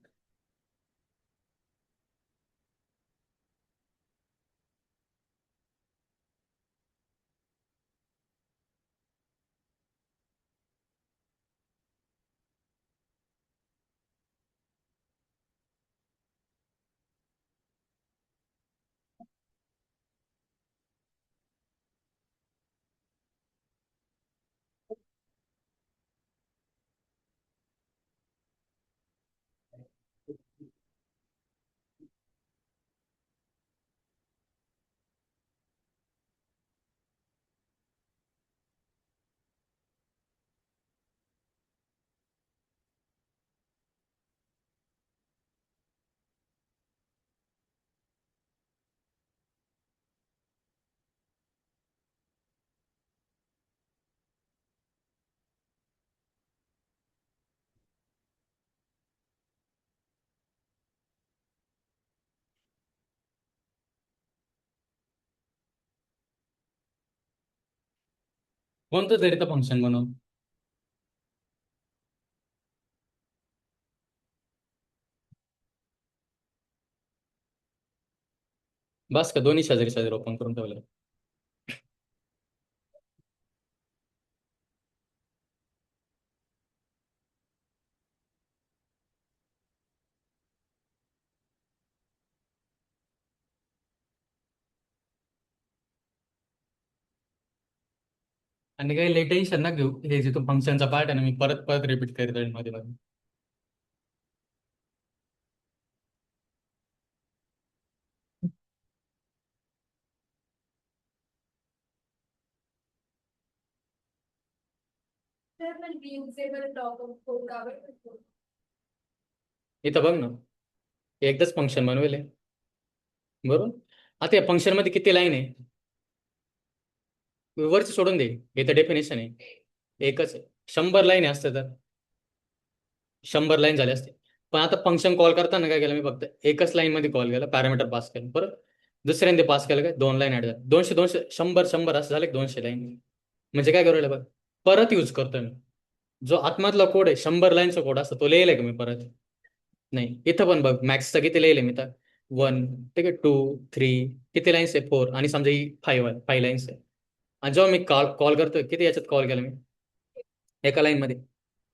S1: कोणतं तरी तर फंक्शन बनव. बस का दोन्ही शेजारी शेजारी ओपन करून ठेवलं. आणि काही लेट टेन्शन ना घेऊ, हे जे तो फंक्शनचा पार्ट आहे ना, मी परत परत रिपीट करीत राहील मध्ये मध्ये. इथं बघ ना, एकदाच फंक्शन बनवेल बरोबर. आता या फंक्शन मध्ये किती लाईन आहे? वरच सोडून दे, हे तर डेफिनेशन आहे, एकच आहे. 100 लाईन असते तर 100 लाईन झाले असते. पण आता फंक्शन कॉल करताना काय केलं मी, फक्त एकच लाईन मध्ये कॉल केला, पॅरामीटर पास केलं. परत दुसऱ्यांदा पास केलं काय, 2 लाईन ऍड झाल्या. 200 200 100 100 असं झालं 200 लाईन. म्हणजे काय करू बघ, परत यूज करतोय मी. जो आतमधला कोड आहे 100 लाईनचा कोड असतो, तो लिहिलाय का मी परत? नाही. इथं पण बघ, मॅक्सचा किती लिहिले मी तर 1, ठीक आहे, 2, 3, किती लाईन्स आहे 4, आणि समजा ही 5 आहे, 5 लाईन्स आहे. आणि जेव्हा मी कॉल कॉल करतोय, किती याच्यात कॉल केला मी? एका लाईन मध्ये.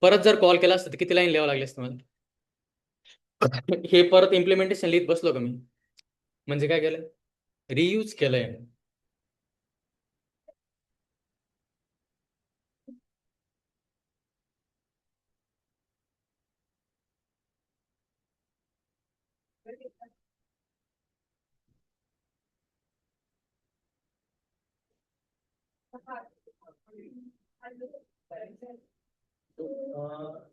S1: परत जर कॉल केला असतं तर किती लाईन लिहावं लागले असते मला? हे परत इम्प्लिमेंटेशन लिहित बसलो का मी? म्हणजे काय केलं, रियूज केलंय.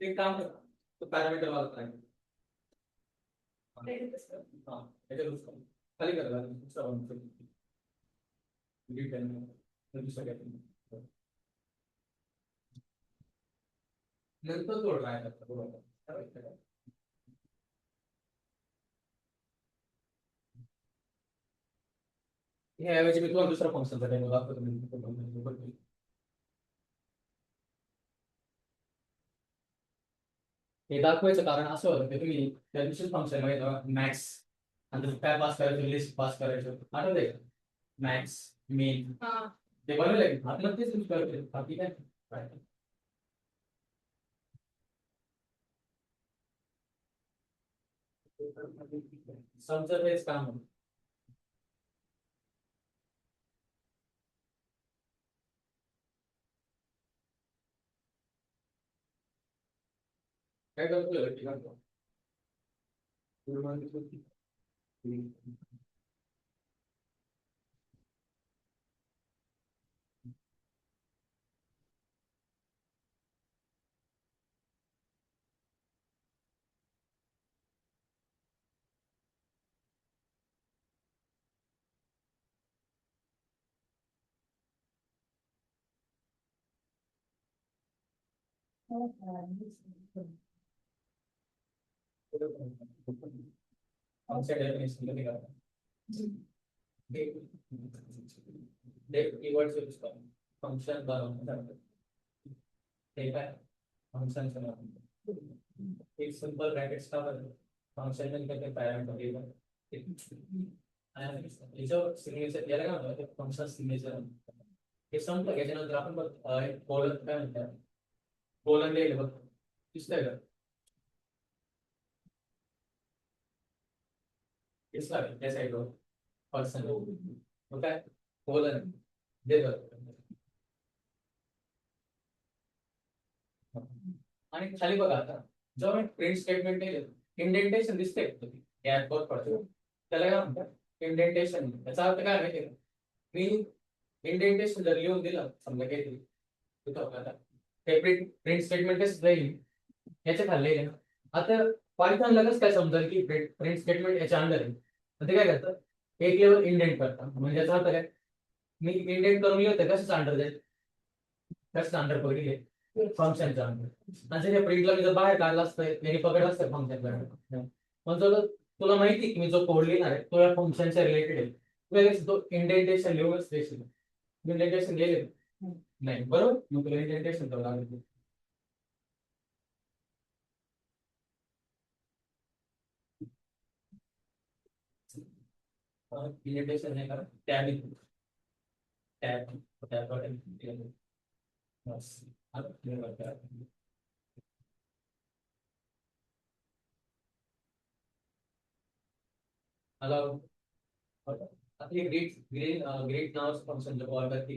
S1: एक काम कर, तो पॅरामीटर वाला ट्राय. हा, याच्यात खाली कर, दुसरा बनतो. दुसरा काय नंतर तो ट्राय करतो बरोबर. ह्याऐवजी मी तुम्हाला दुसरा फंक्शनचा डेमो दाखवतो. हे दाखवायचं कारण असं होतं की तुम्ही त्या दिवशी फंक्शन मध्ये मॅक्स आणि काय पास करायचं, लिस्ट पास करायचं, आठवतंय का? मॅक्स मेन ते बनवलंय आपण तेच यूज करतोय, बाकी काय समजत हेच काम होतं. काय करतोय ठीक आहे. फंक्शन डेफिनेशन में निकालना कीवर्ड्स यूज करो फंक्शन बनाना ठीक है फंक्शन बनाना एक सिंपल ब्रैकेट्स का फंक्शन में करके पैरामीटर देगा ये जो सिग्नेचर यार का फंक्शन सिग्नेचर हे संपलं याच्यानंतर आपण बघ कोलन काय म्हणतात कोलन लिहिले बघ दिसतंय का दिसला त्या साईडवर पर्सन मग काय कोलन दे बघ आणि खाली बघा आता जेव्हा मी प्रिंट स्टेटमेंट लिहिलं इंडेंटेशन दिसते या वर पडतो त्याला काय म्हणतात इंडेंटेशन याचा अर्थ काय माहिती का मी इंडेंटेशन जर लिहून दिलं समजा काही आता ते प्रिंट स्टेटमेंटच राहील याच्या खाली आहे आता पायथॉन लगेच काय समजेल की प्रिंट स्टेटमेंट याच्या अंडर आहे तर ते काय करतं एक लेवल इंडेंट करतात म्हणजे याचा अर्थ काय मी इंडेंट करून लिहिलं तर कसं अंडर जाईल कसं अंडर पकडले फंक्शनच्या अंडर आणि त्या प्रिंटला मी जर बाहेर काढला असतं याने पकडलं असतं फंक्शन पण तुला माहिती की मी जो कोड लिहिणार आहे तो या फंक्शनच्या रिलेटेड आहे तो इंडेंटेशन लिहूनच देशील इंडेंटेशन लिहिले नाही बरोबर मग तुला इंडेंटेशन करावं लागेल इंडेंटेशन नाही करा टॅब टॅब टॅब बस आता क्लिअर करा अलाउ आपली ग्रीट ग्रीन ग्रीट नावाचं फंक्शन जर कॉल करते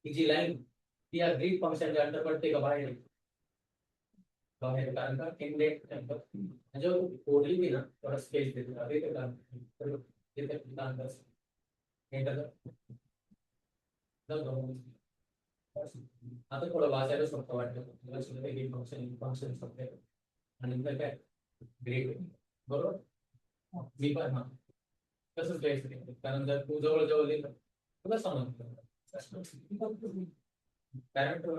S1: ही जी लाईन ती या ग्रीट फंक्शनच्या अंडर पडते का बाहेर बाहेर कारण का इंडेंट जो कोड लिहिली ना थोडा स्पेस देते अरे ते काम तिथे काम कर एंटर आता थोडं वाचायला सोपं वाटतं तुला सुद्धा ग्रीट फंक्शन फंक्शन सोपं आणि नंतर काय ग्रीट बरोबर मी पण हा तसंच घ्यायचं कारण जर तू जवळ जवळ लिहिलं तुला समजतं पॅरामीटर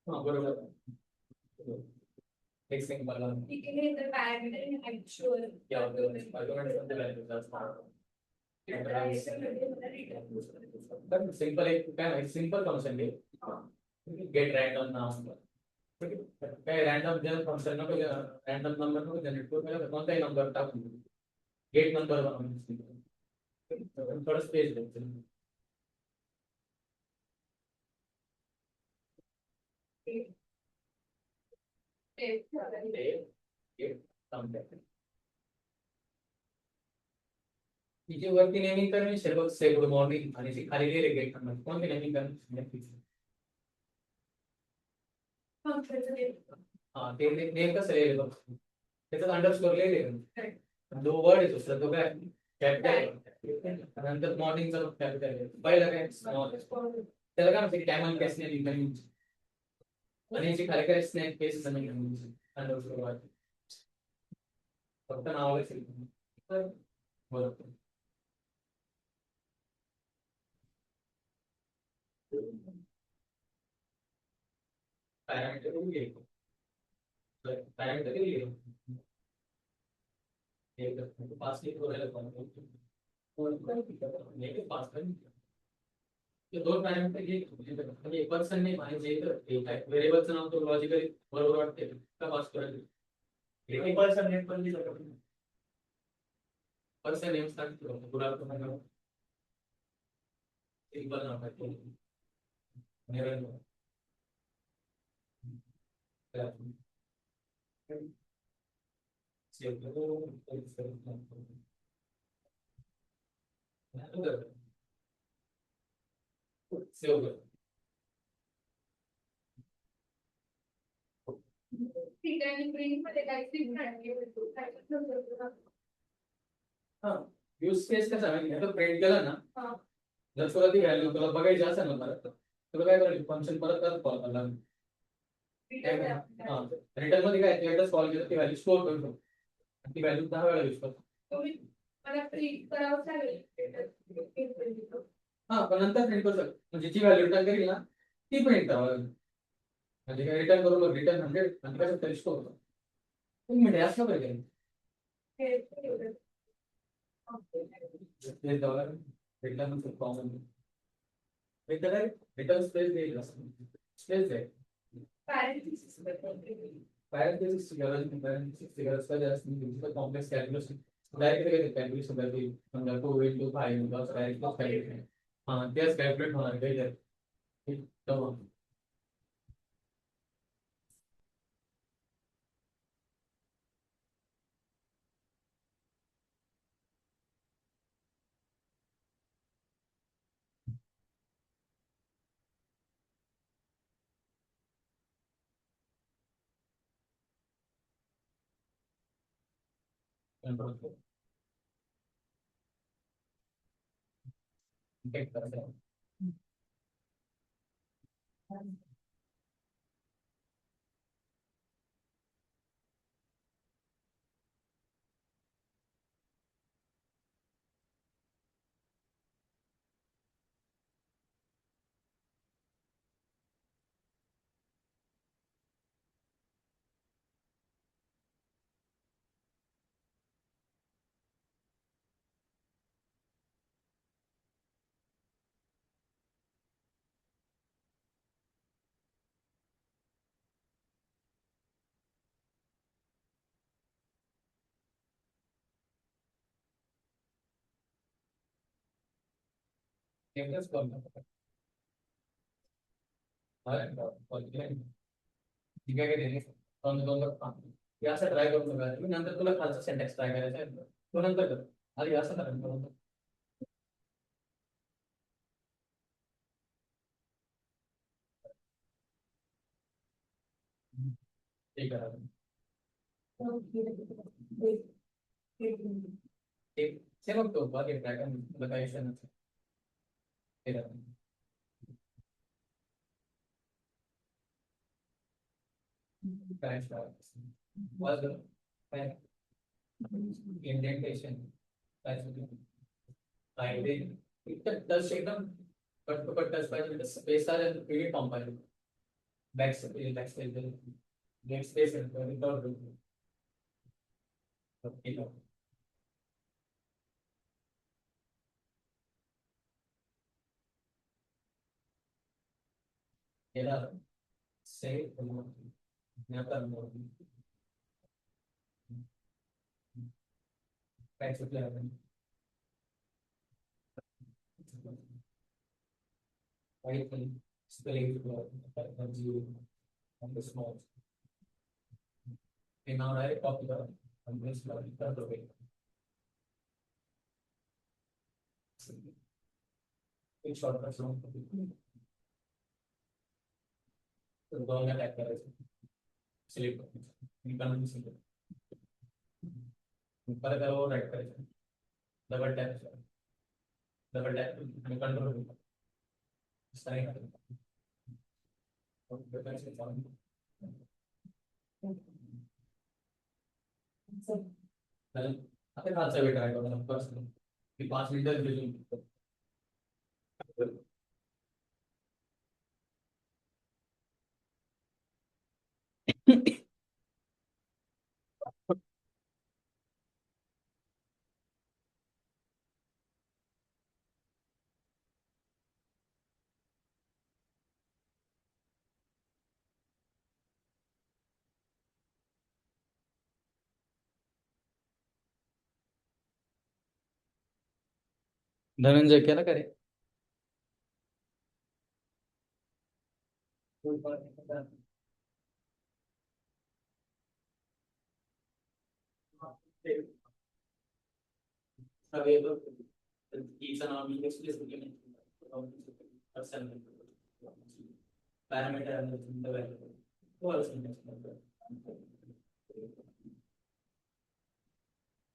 S1: बरोबर एक सेकंड मला ठीक आहे तर पॅरामीटर ऍक्च्युअल या सिंपल एक काय माहिती सिंपल फंक्शन घे गेट रँडम नाव काय रँडम जनरल फंक्शन नको रँडम नंबर नको जनरेट करू कोणताही नंबर टाकून गेट नंबर थोडं स्पेस द्यायचं तिची वरती नेमिंग करणे सर्व से गुड मॉर्निंग आणि जी खाली लिहिले गेट नंबर कोणती नेमिंग करणे हा ते नेम कसं लिहिले बघ त्याच्यात अंडरस्कोर लिहिले जो वर्ड येतो सर तो काय कॅपिटल नंतर मॉर्निंगचा कॅपिटल पहिला काय स्मॉल त्याला काय म्हणते टाइम कॅश नेमिंग आणि जी खाली काय स्नॅक केस अंडरस्कोर फक्त नावाला बरोबर पैरामीटर को भी लिखो पैरामीटर के लिए एक पास लिखो लेके पास कर ये दोन पैरामीटर ये म्हणजे एक पर्सन नाही माहिती एक आहे व्हेरिएबलचं नाव तो लॉजिकली बरोबर वाटते का पास करायचं एक पर्सन नेम पण दिलं का पर्सन नेम स्टार्ट करो पूरा तो मैं एक बार नाम है हा यूज केस कसा माहिती आहे प्रिंट केला ना जर तुला ती व्हॅल्यू तुला बघायची असेल ना परत तुला काय करायचं फंक्शन परत परत कॉल करायला हा रिटर्न मध्ये काय एकदाच कॉल केलं ती व्हॅल्यू स्टोअर करू शकतो ती व्हॅल्यू 10 वेळा यूज करतो हा पण नंतर प्रिंट करू शकतो म्हणजे जी व्हॅल्यू रिटर्न करील ना ती प्रिंट करावं लागेल म्हणजे काय रिटर्न करून रिटर्न 100 आणि कसं तरी स्टोअर होतं तुम्ही म्हणजे असं पाहिजे रिटर्न कॉमन रिटर्न स्पेस देईल स्पेस देईल पॅरेंथेसिस गरज कधी असते कॉम्प्लेक्स कॅल्क्युलेशन डायरेक्ट कॅल्क्युलेशन करते समजा 2 into 5 डायरेक्ट कॅल्क्युलेट हां तेच कॅल्क्युलेट होणार काही तर करायचं एकच कॉल ठीक आहे दोन दोन हे असं ट्राय करून बघा तुम्ही नंतर तुला खालचा सेंटेक्स ट्राय करायचा आहे तो नंतर कर आधी असं करा ठीक आहे ठीक से बघतो बाकी ट्राय कर तुला काही विषय नसेल ठीक आहे काय was the indentation I it does एकदम but touch by the space are really combined backspace next space and without okay yeah say never more backspace I think spelling zero on the small and now I copy the on this the other way in short दोन type करायचं select निकाल select परत त्याला right करायचं double tap आणि control आता खालचा weight आहे बघा पर्सनल की 5 मिनिटं घेऊन धनंजय केला का रे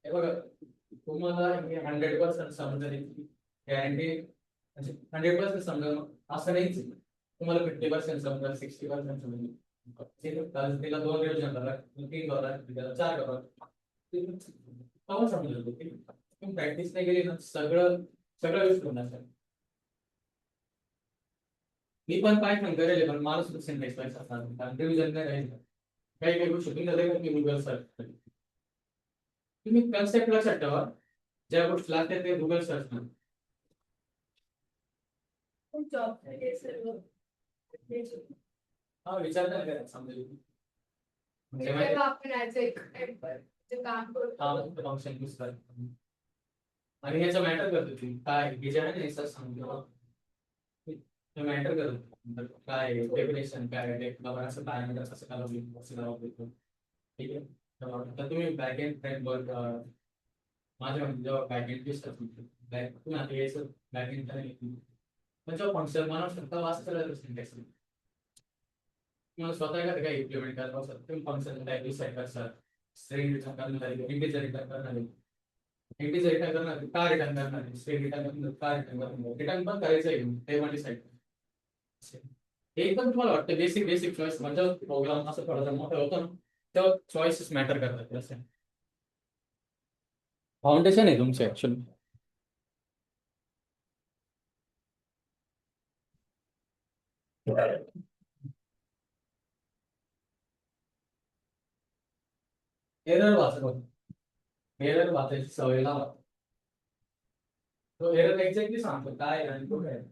S1: हे बघा, तुम्हाला 100% समजेल गॅरंटी, म्हणजे 100% समजेल असं नाहीच आहे. तुम्हाला 50% समजेल, 60% समजेल. तिला 2 रिव्हिजन करा, 3 करा, तिला 4 करा, तेव्हा समजेल. तुम्ही प्रॅक्टिस नाही केली ना, सगळं सगळं यूज करणार सर. मी पण पायथन करेल, पण मला सुद्धा सिंटॅक्स पाहिजे असणार, कारण रिव्हिजन नाही राहील. काही काही गोष्टी तुम्ही झाले मी गुगल सर्च. तुम्ही कन्सेप्ट लक्षात ठेवा, ज्या गोष्टी लागतात ते गुगल सर्च करा. हा विचार नाही करा, समजेल. फंक्शन यूज कर आणि ह्याचं मॅटर करतो तुम्ही काय हे जे आहे ना सर सांगतो मॅटर करतो काय डेफिनेशन काय असं पॅरामीटर्स असं करावं ठीक आहे. तर तुम्ही बॅकएंड फ्रेमवर्क माझ्या जेव्हा बॅकएंड यूज करतो तुम्ही आता यायचं बॅकएंड पण जेव्हा फंक्शन बनवू शकता वाचता सिंटॅक्स तुम्हाला स्वतः का काही इम्प्लिमेंट करत असतात तुम्ही फंक्शन टाईप डिसाईड करतात स्ट्रिंग रिटर्न करणार इंटिजर रिटर्न करणार इंटिजर रिटर्न करणार का रिटर्न करणार स्ट्रिंग रिटर्न करणार का रिटर्न करणार रिटर्न पण करायचं आहे ते पण डिसाईड एकदम तुम्हाला वाटतं बेसिक बेसिक चॉईस म्हणजे प्रोग्राम असं थोडा मोठं होतं ना तेव्हा चॉईसेस मॅटर करतात असं फाउंडेशन आहे तुमचं ऍक्च्युअली. एरर वाचत एरर वाचायची सवय लावा. तो एरर एक्झॅक्टली सांगतो काय आहे आणि कुठे आहे.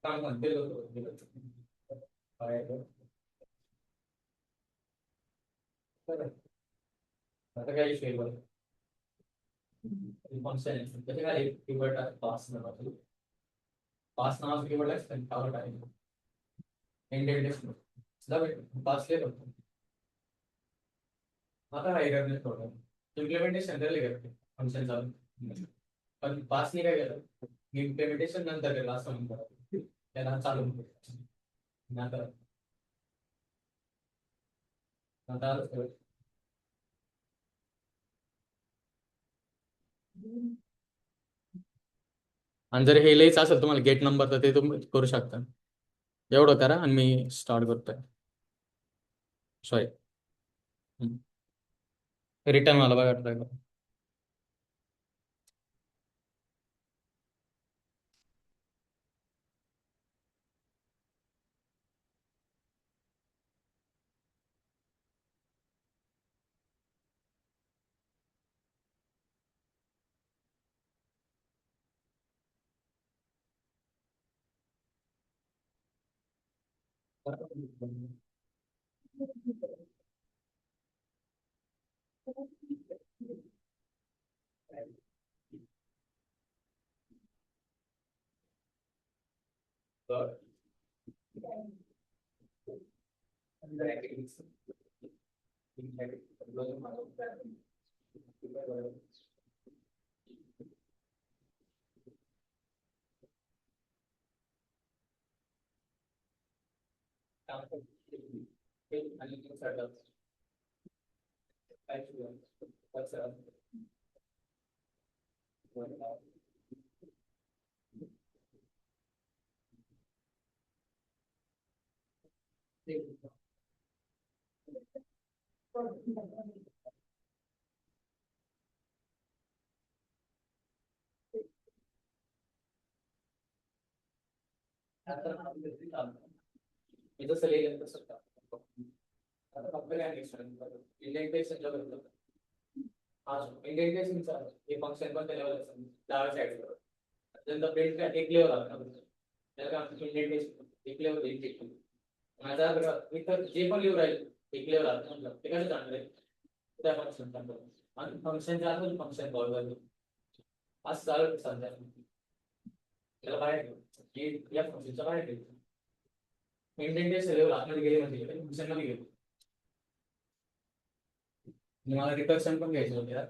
S1: काम म्हणते आता काय इश्यू आहे फंक्शन त्याचे काय कीवर्ड पास पास नावाचं कीवर्ड आहे टावर टाइम इंडेंटेशन पास केलं आता काय करणे थोडं इम्प्लिमेंटेशन झाले करते फंक्शन चालू पण पास नाही काय केलं इम्प्लिमेंटेशन नंतर केलं असं म्हणतात त्याला चालू नंतर आता आणि जर हे लिहायचं असेल तुम्हाला गेट नंबर तर ते तुम्ही करू शकता. एवढं करा आणि मी स्टार्ट करतोय. सॉरी रिटर्न मला बघा ट्राय करा. जसं लिहिलं तसं आता फक्त काय इंडेंटेशन इंडेंटेशनचा हे फंक्शन पण त्याला डाव्या साईडला नंतर प्रिंट काय एक लेवल लागणार त्याला काय इंडेंटेशन एक लेवल एक माझा इथं जे पण लिहू राहील एक लेवल लागतं ते कसं जाणणार त्या फंक्शन आणि फंक्शन चालू फंक्शन कॉल करतो आज चालू सध्या त्याला बाहेर घेऊ या फंक्शनच्या बाहेर घेऊ इंडियन लेवल आतमध्ये गेले म्हणजे फंक्शन मध्ये गेलो मला रिकर्शन पण घ्यायचं होते यार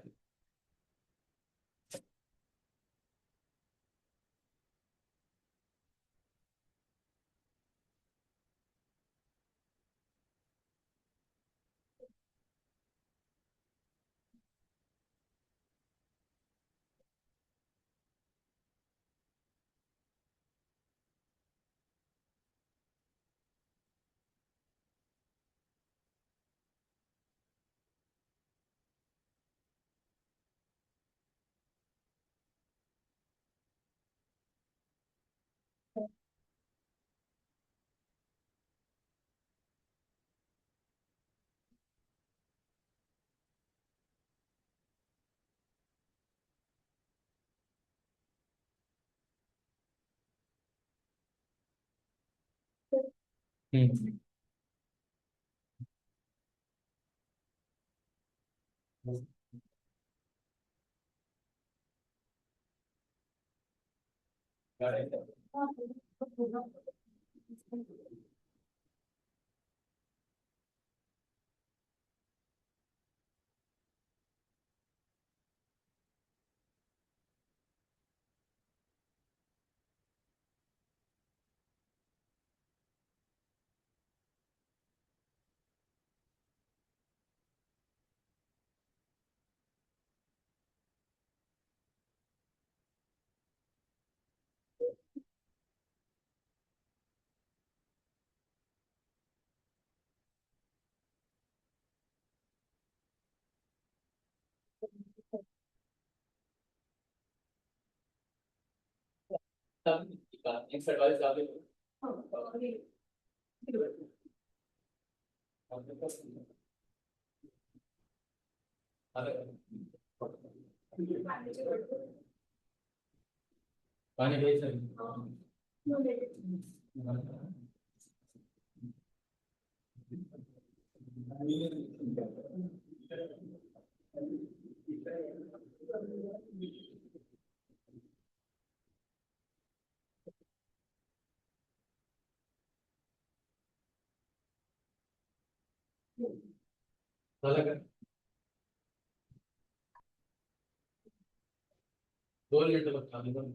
S1: हम्म. नेक्स्ट ॲडवाइस लागेल पाणी घ्यायचं झालं का 2 मिनिटं फक्त आम्ही पण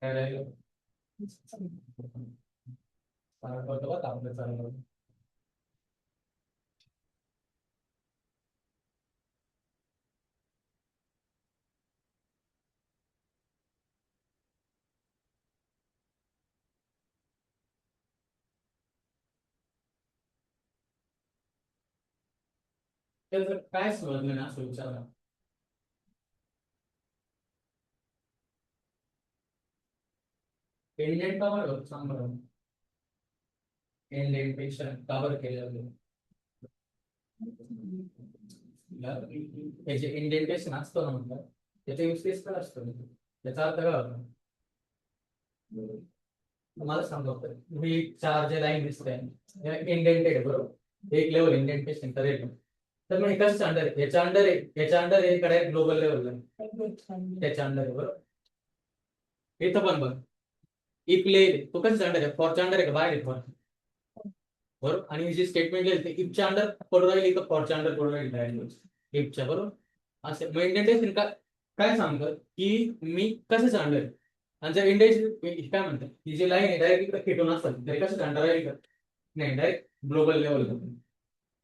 S1: काय राहिलं करतो बघा आपलं चालू त्याचं काय समजलं ना असं विचारा इंडियन का बरं सांग बरं इंडियन पेक्षा का बरं केलं हे जे इंडेंटेशन असतो ना म्हणतात त्याचा यूज केस काय असतो त्याचा अर्थ काय होतो मला सांगतो मी 4 जे लाईन दिसते इंडेंटेड बरोबर एक लेवल इंडेंटेशन करेल तर मग एकाच अंडर आहे याच्या अंडर एकडे ग्लोबल लेवलला त्याच्या अंडर आहे बरोबर इथं पण बघ इफ ले तो कसं अंडर आहे फॉरच्या अंडर आहे का बाहेर आहे फॉर बरोबर आणि ही जी स्टेटमेंट लिहिली ते इफच्या अंडर पडून राहील का फॉरच्या अंडर पडून राहील इफच्या बरोबर असं मग इंडेंटेशन काय सांगतं की मी कशाचं अंडर आहे आणि जर इंडेंटेशन काय म्हणतात ही जी लाईन आहे डायरेक्ट इकडे खेटून असतात तरी कसं अंडर राहील का नाही डायरेक्ट ग्लोबल लेवल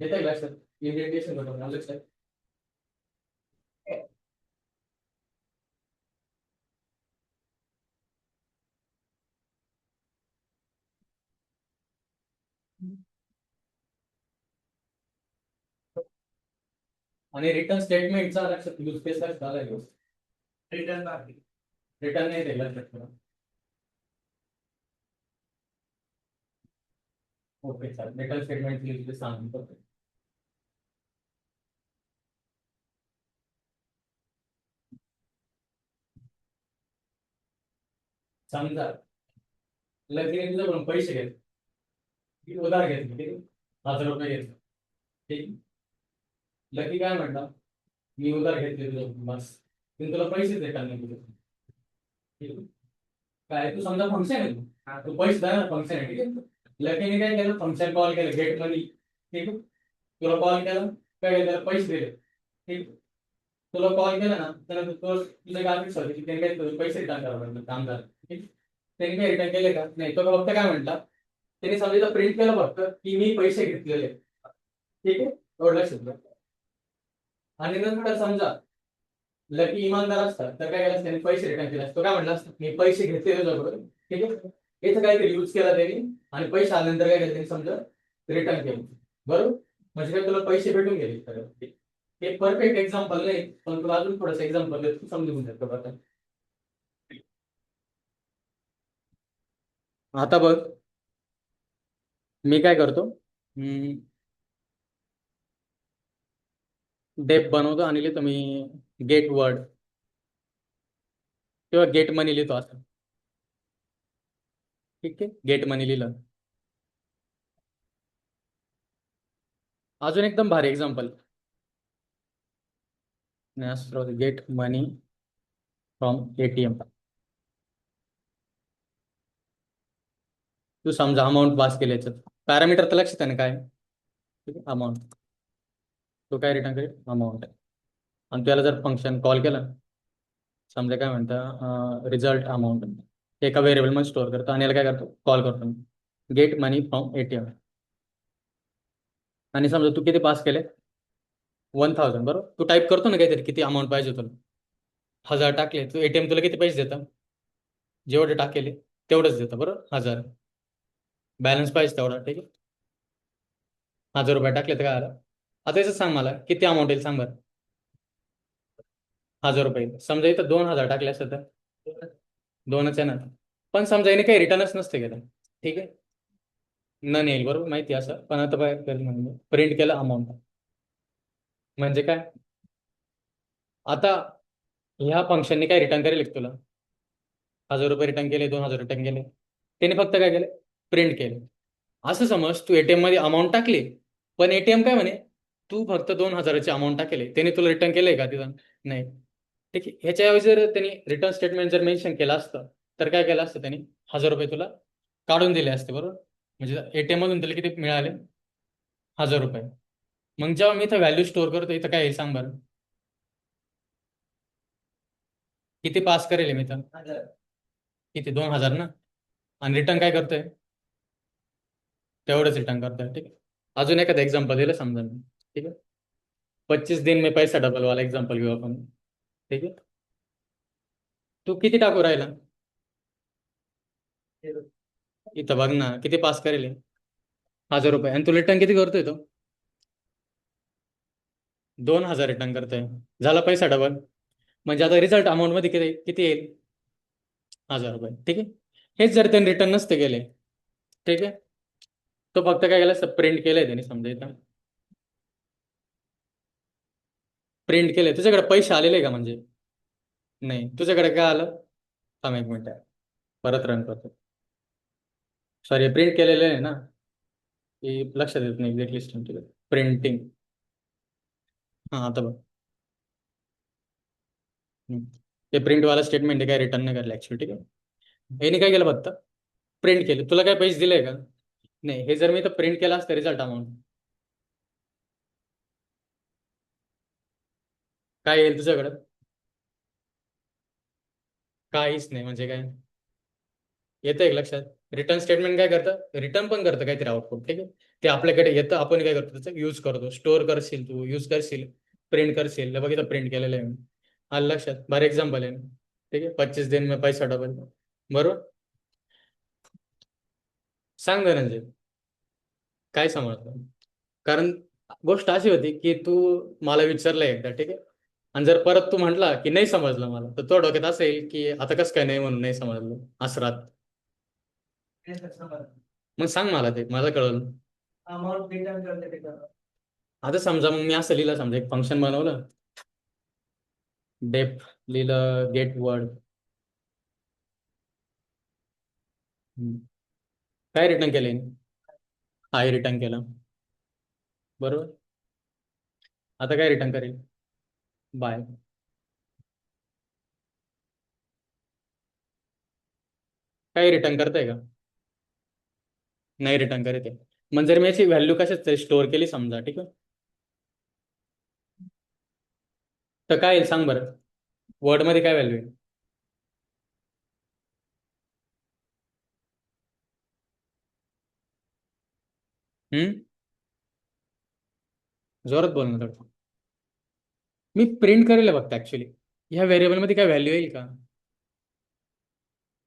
S1: येत आहे लक्षात इंडेंटेशन बरोबर लक्षात आणि रिटर्न स्टेटमेंटचा लक्षात यूज केस झाला यूज रिटर्न नाही दिला लक्षात ठेवा. ओके चालेल, रिटर्न स्टेटमेंट यूज सांगतो. समजा लगेच तुझ्याकडून पैसे घेतले, उधार घेतले, ठीक आहे, 1000 रुपये घेतले, ठीक. लकी काय म्हटलं, मी उधार घेतले तुझ्याकडून बस, मी तुला पैसे देणार नाही तुझे, ठीक आहे. काय तू समजा फंक्शन आहे, तू पैसे देणार फंक्शन आहे, ठीक आहे. लकीने काय केलं, फंक्शन कॉल केलं गेट मनी, ठीक आहे. तुला कॉल केला, काय केलं, त्याला पैसे दिले, ठीक. तुला कॉल केला ना, तर तुझं गार्मेंट्स होते की त्याने काय पैसे रिटर्न करावं काम झालं, ठीक. त्यांनी काय रिटर्न केले का नाही, तो फक्त काय म्हटला, त्यांनी समजा प्रिंट केलं फक्त की मी पैसे घेतलेले, ठीक आहे, एवढं लक्षात ठेवा. आणि नंतर समजा लकी इमानदार असतात तर काय केलं, त्यांनी पैसे रिटर्न केले, तो काय म्हटला असतं, मी पैसे घेतले तुझ्याकडे, ठीक आहे. इथं काहीतरी यूज केला त्यांनी आणि पैसे आल्यानंतर काय केलं त्यांनी, समजा रिटर्न केलं, बरोबर. म्हणजे काय तुला पैसे भेटून गेले तर हे परफेक्ट एक्झाम्पल नाही, पण तुला अजून थोडंसं एक्झाम्पल तू समजून शकतो बघा. आता बघ, मी काय करतो, डेप बनवतो आणि लिहितो मी गेट वर्ड किंवा गेट मनी लिहितो असं, ठीक आहे. गेट मनी लिहिलं. अजून एकदम भारी example, get money from ATM. तू समजा अमाऊंट पास केली, याच्यात पॅरामीटर तर लक्षात आहे ना काय, ठीक आहे, अमाऊंट. तो काय रिटर्न करेल, अमाऊंट. आणि त्याला जर फंक्शन कॉल केलं, समजा काय म्हणतं रिझल्ट अमाऊंट, एका व्हेरिएबल मध्ये स्टोअर करतो आणि याला काय करतो, कॉल करतो गेट मनी फ्रॉम एटीएम. आणि समजा तू किती पास केले, 1000, बरोबर. तू टाईप करतो ना काहीतरी किती अमाऊंट पाहिजे तुला, 1000 टाकले, तू एटीएम तुला किती पैसे देतं, जेवढे टाकेले तेवढंच देतं, बरोबर. 1000 बॅलन्स पाहिजे तेवढा, ठीक आहे. 1000 रुपये टाकले तर काय आलं. आता याचं सांग मला किती अमाऊंट येईल, सांग बरं. 1000 रुपये येईल. समजा इथं 2000 टाकले असतं तर 2च आहे ना, पण समजा याने काही रिटर्नच नसते केलं, ठीक आहे. न येईल, बरोबर, माहिती आहे असं. पण आता काय म्हणजे प्रिंट केलं अमाऊंट, म्हणजे काय, आता ह्या फंक्शनने काय रिटर्न करेल एक तुला, 1000 रुपये रिटर्न केले, 2000 रिटर्न केले, त्याने फक्त काय केलं, प्रिंट केलं. असं समज तू एटीएम मध्ये अमाऊंट टाकली, पण एटीएम काय म्हणे, तू फक्त 2000ची अमाऊंट टाकले, त्याने तुला रिटर्न केलंय का तिथं, नाही, ठीक आहे. ह्याच्याऐवजी जर त्यांनी रिटर्न स्टेटमेंट जर मेन्शन केलं असतं तर काय केलं असतं, त्यांनी 1000 रुपये तुला काढून दिले असते, बरोबर. म्हणजे एटीएम मधून तुला किती मिळाले, 1000 रुपये. मग जेव्हा मी इथं व्हॅल्यू स्टोअर करतो, इथं काय येईल सांग बरं, किती पास करेल मी तर, किती, 2000 ना. आणि रिटर्न काय करतोय, तेवढंच रिटर्न करतोय, ठीक आहे. अजून एखादं एक्झाम्पल दिलं समजा मी, ठीक आहे. 25 दिन में पैसा डबल वाला एक्झाम्पल घेऊ आपण, ठीक आहे. तू किती टाकू राहिला, इथं बघ ना किती पास करेल, 1000 रुपये. आणि तू रिटर्न किती करतोय, तो 2000 रिटर्न करतोय, झाला पैसा डबल. म्हणजे आता रिझल्ट अमाऊंट मध्ये किती किती येईल, 1000 रुपये, ठीक आहे. हेच जर त्यांनी रिटर्न नसते केले, ठीक आहे, तो फक्त काय केलं, प्रिंट केलंय त्यांनी, समजा इथं प्रिंट केलंय, तुझ्याकडे पैसे आलेले का, म्हणजे नाही, तुझ्याकडे काय आलं, थांब 1 मिनिट, परत रन करतो. सॉरी, प्रिंट केलेलं आहे ना, की लक्षात येत नाही एक्झॅक्टली, प्रिंटिंग. हा आता बघ, ते प्रिंटवाला स्टेटमेंट आहे, काय रिटर्न नाही करायला ऍक्च्युअली, ठीक आहे. याने काय केलं, फक्त प्रिंट केले, तुला काय पैसे दिले का, नाही. हे जर मी तर प्रिंट केला असतं रिझल्ट अमाऊंट, काय येईल तुझ्याकडं, काहीच नाही. म्हणजे काय येतं एक लक्षात, रिटर्न स्टेटमेंट काय करतं, रिटर्न पण करतं काहीतरी आउटपुट, ठीक आहे. ते आपल्याकडे येतं, आपण काय करतो त्याचा यूज करतो, स्टोअर करशील, तू यूज करशील, प्रिंट करशील, बघ इथं प्रिंट केलेलं आहे मी. आलं लक्षात, बरं एक्झाम्पल आहे, ठीक आहे. 25 दिन में पैसा डबल, बरोबर. सांग धनंजय, काय समजलं, कारण गोष्ट अशी होती की तू मला विचारलं एकदा, ठीक आहे, आणि जर परत तू म्हटला की नाही समजलं मला, तर तो डोक्यात असेल की आता कसं काय नाही म्हणून नाही समजलं असं राहत. मग सांग मला, ते मला कळलं. आता समजा मग मी असं लिहिलं, समजा एक फंक्शन बनवलं, डेफ लिहिलं, गेट वर्ड, काय रिटर्न केले? हाय रिटर्न केलं, बरोबर. आता काय रिटर्न करेल? बाय. काय रिटर्न करताय का? नाही रिटर्न करत आहे. मग जर मी याची व्हॅल्यू कशात तरी स्टोअर केली समजा, ठीक आहे, तर काय येईल सांग बरं. वर्डमध्ये काय व्हॅल्यू आहे? हम्म. जोरात बोल ना थोडं. मी प्रिंट करेल फक्त ऍक्च्युली. ह्या व्हेरिएबलमध्ये काय व्हॅल्यू येईल का?